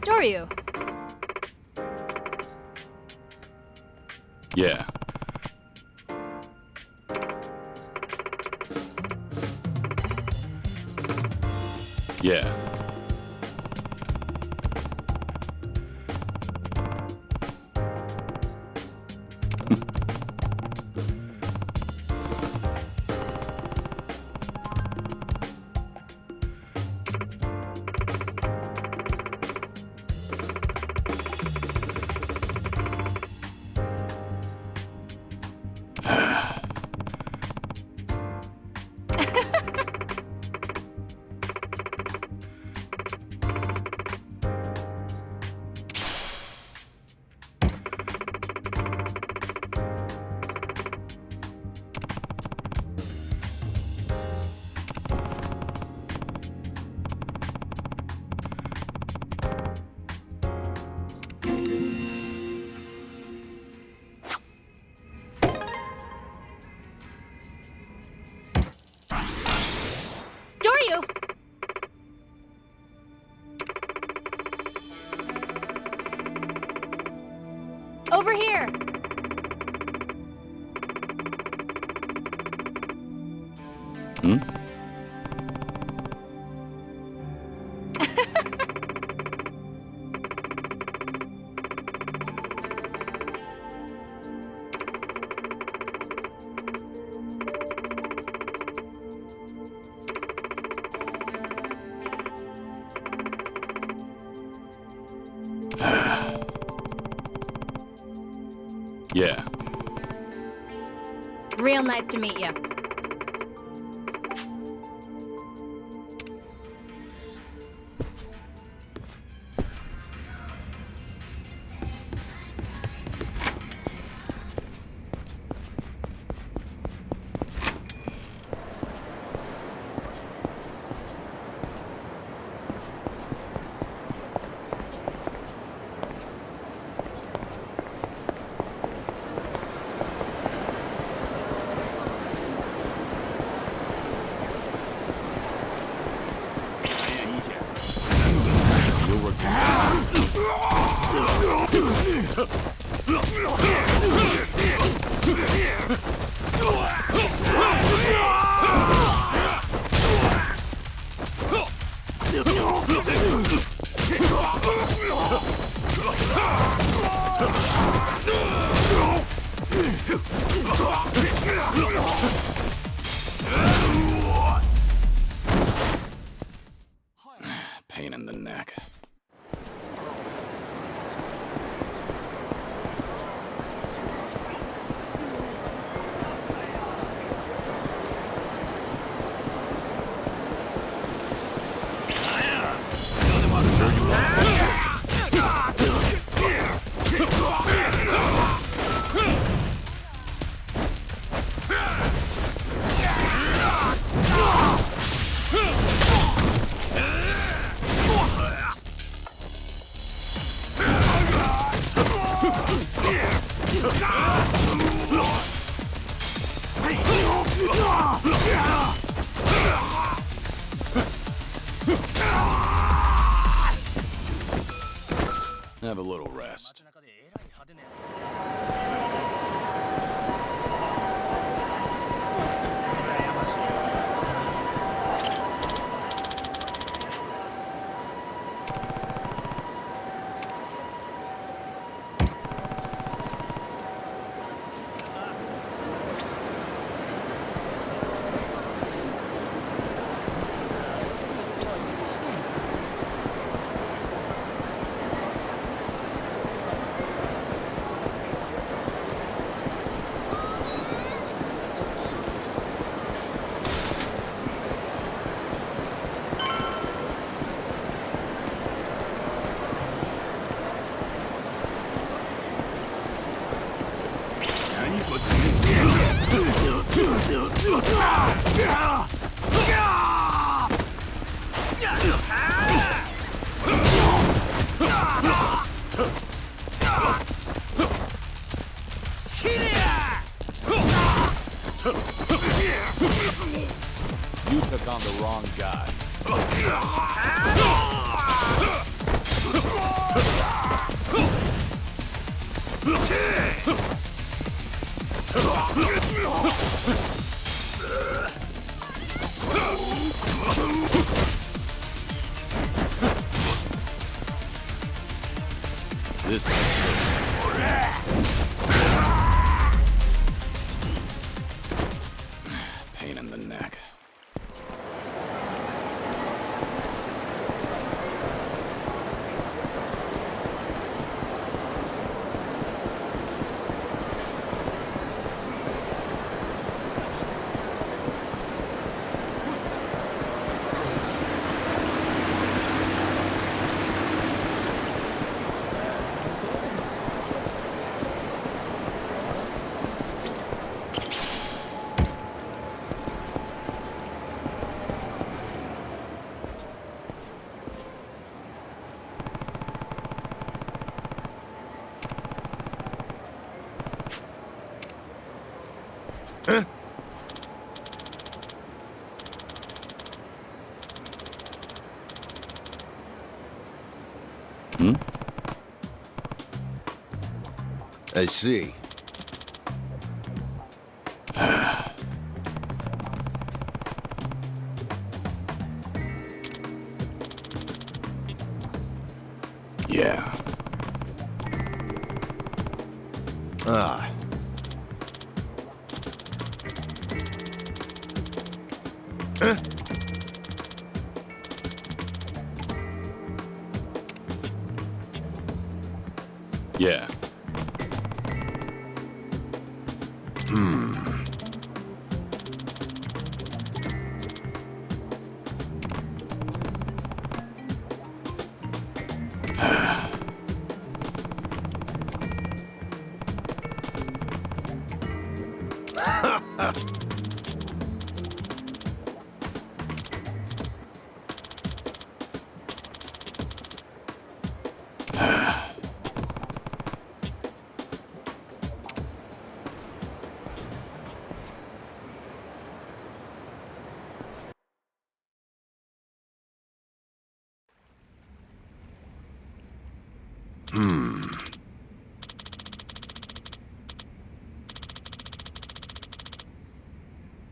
Doryu. Yeah. Yeah. Doryu! Over here! Hmm? Yeah. Real nice to meet you. Pain in the neck. Have a little rest. You took on the wrong guy. This pain in the neck. I see. Yeah. Ah. Yeah.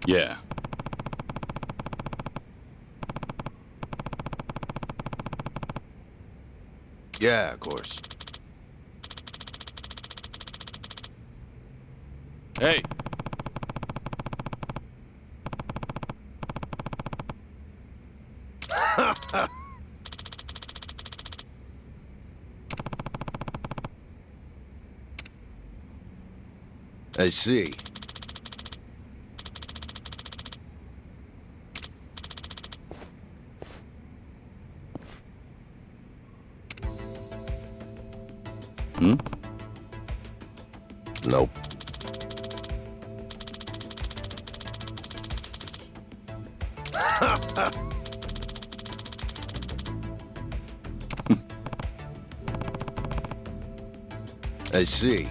Yeah. Yeah, of course. Hey. I see. Nope. I see.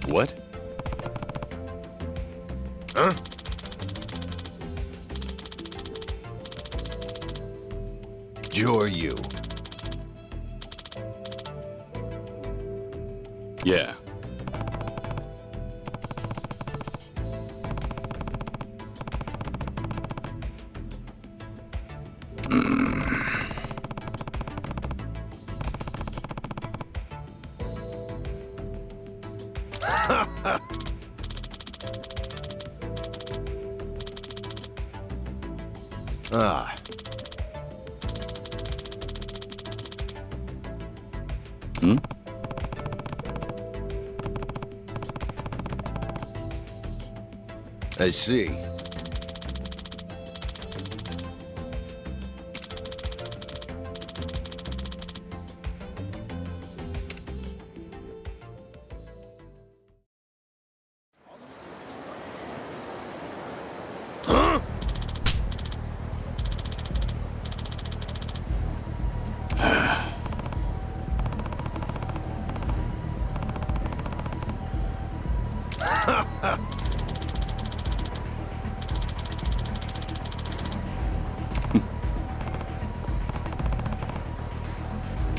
What? Huh? You're you. Yeah. Ah. Hmm? I see. Huh?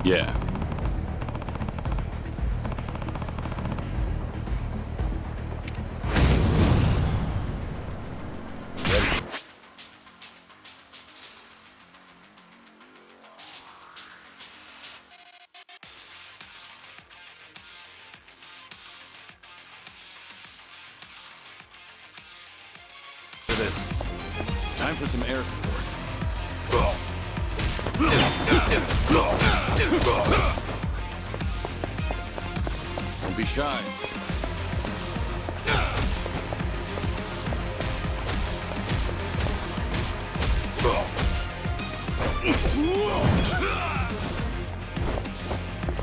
Yeah. For this. Time for some air support. Don't be shy.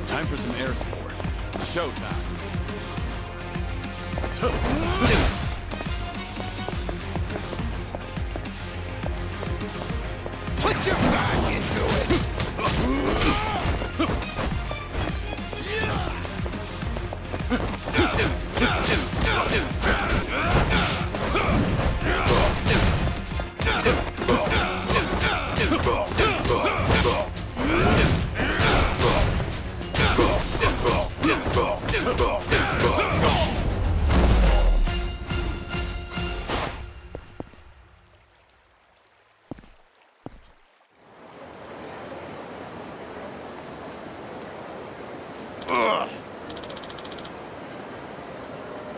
Time for some air support. Showtime. Put your back into it!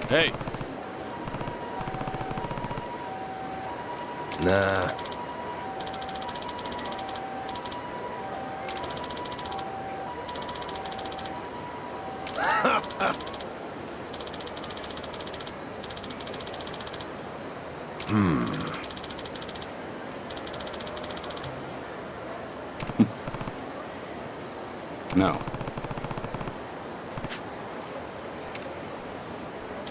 Hey. Nah. No.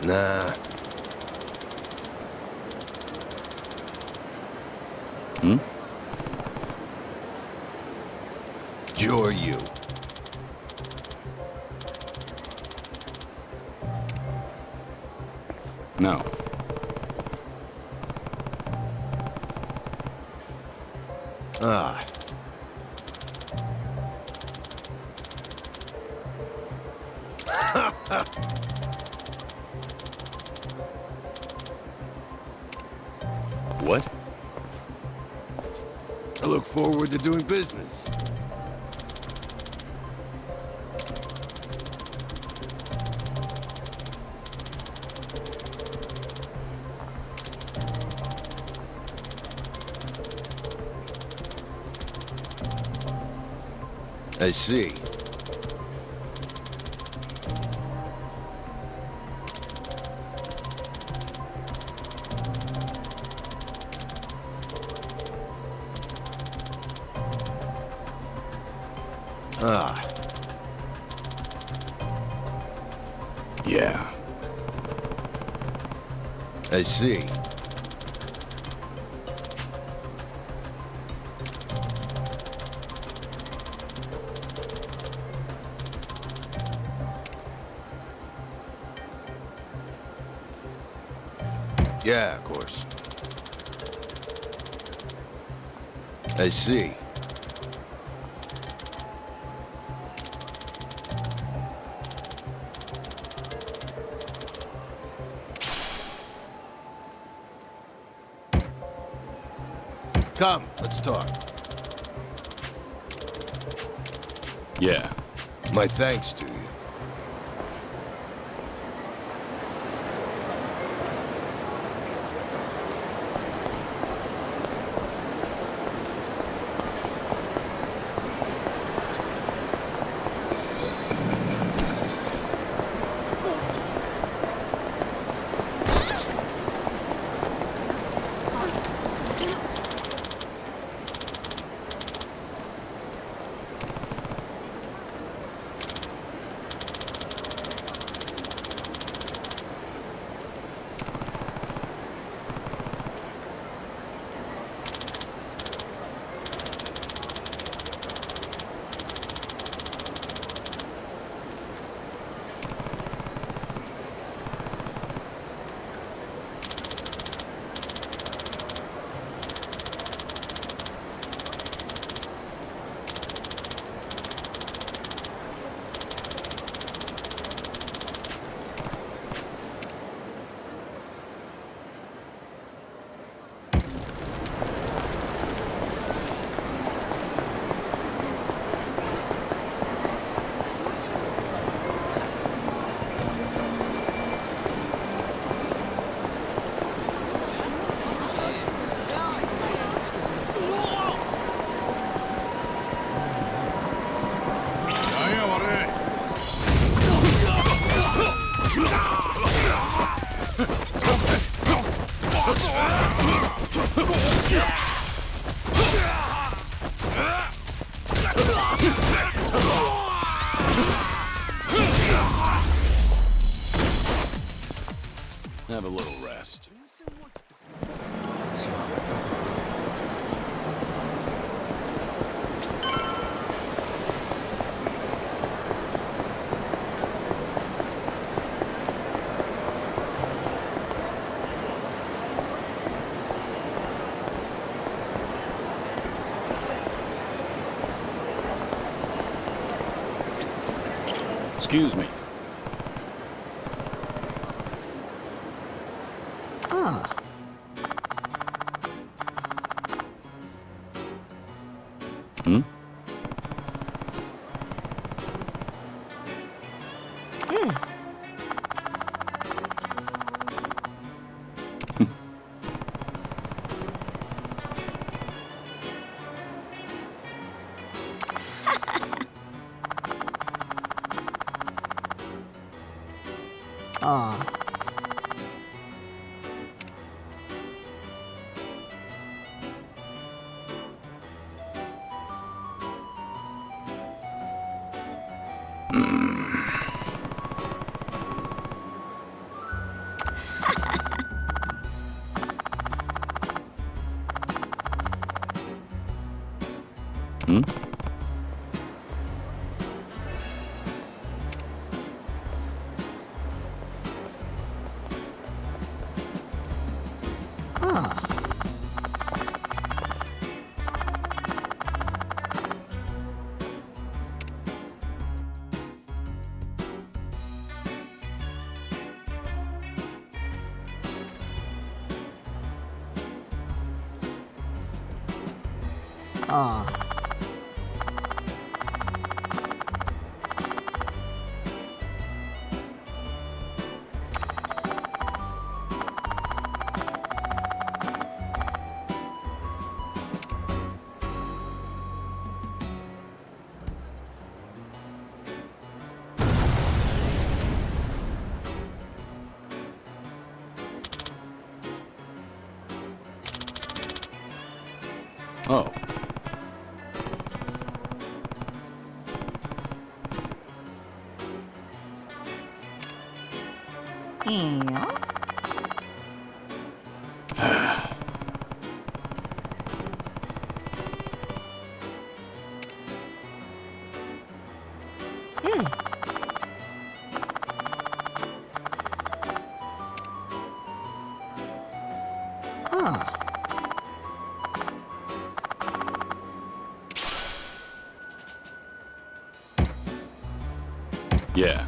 Nah. Hmm? You're you. No. Ah. What? I look forward to doing business. I see. Ah. Yeah. I see. Yeah, of course. I see. Come, let's talk. Yeah. My thanks to you. best. Excuse me. Ah. Hmm? Ah. Hmm? Ah. Ah. Oh. Yeah. Huh. Yeah.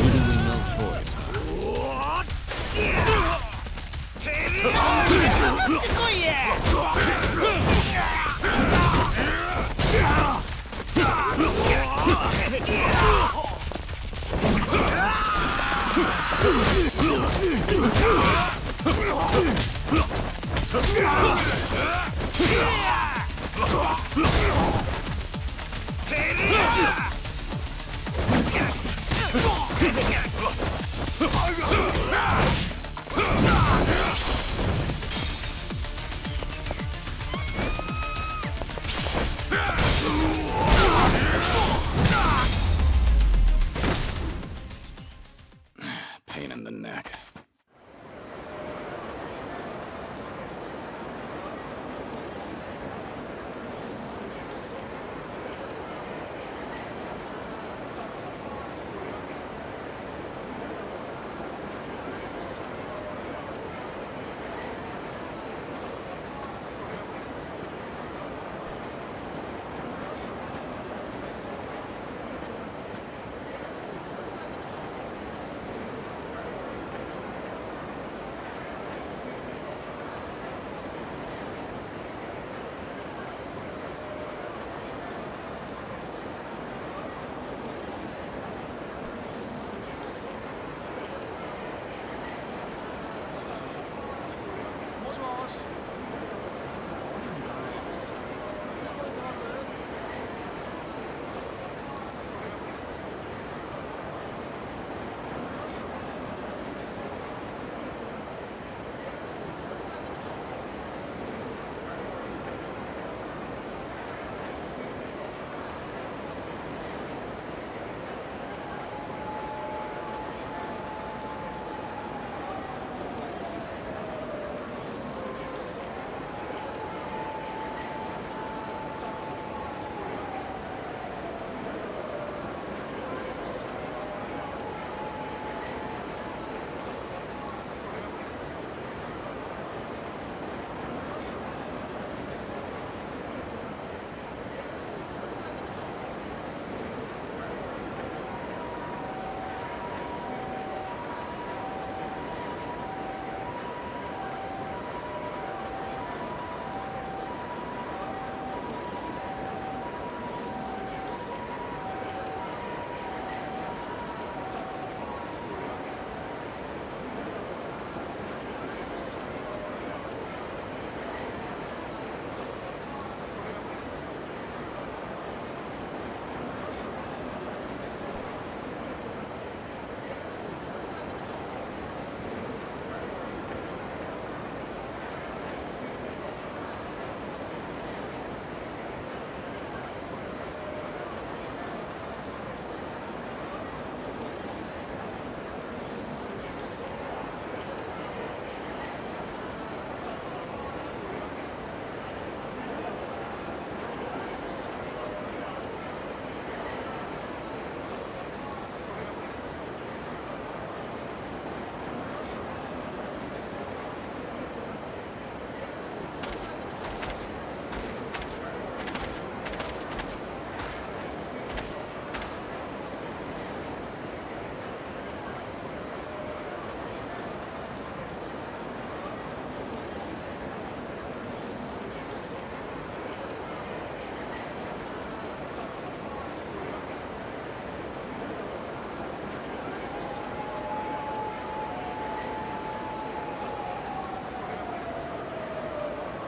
Literally no choice.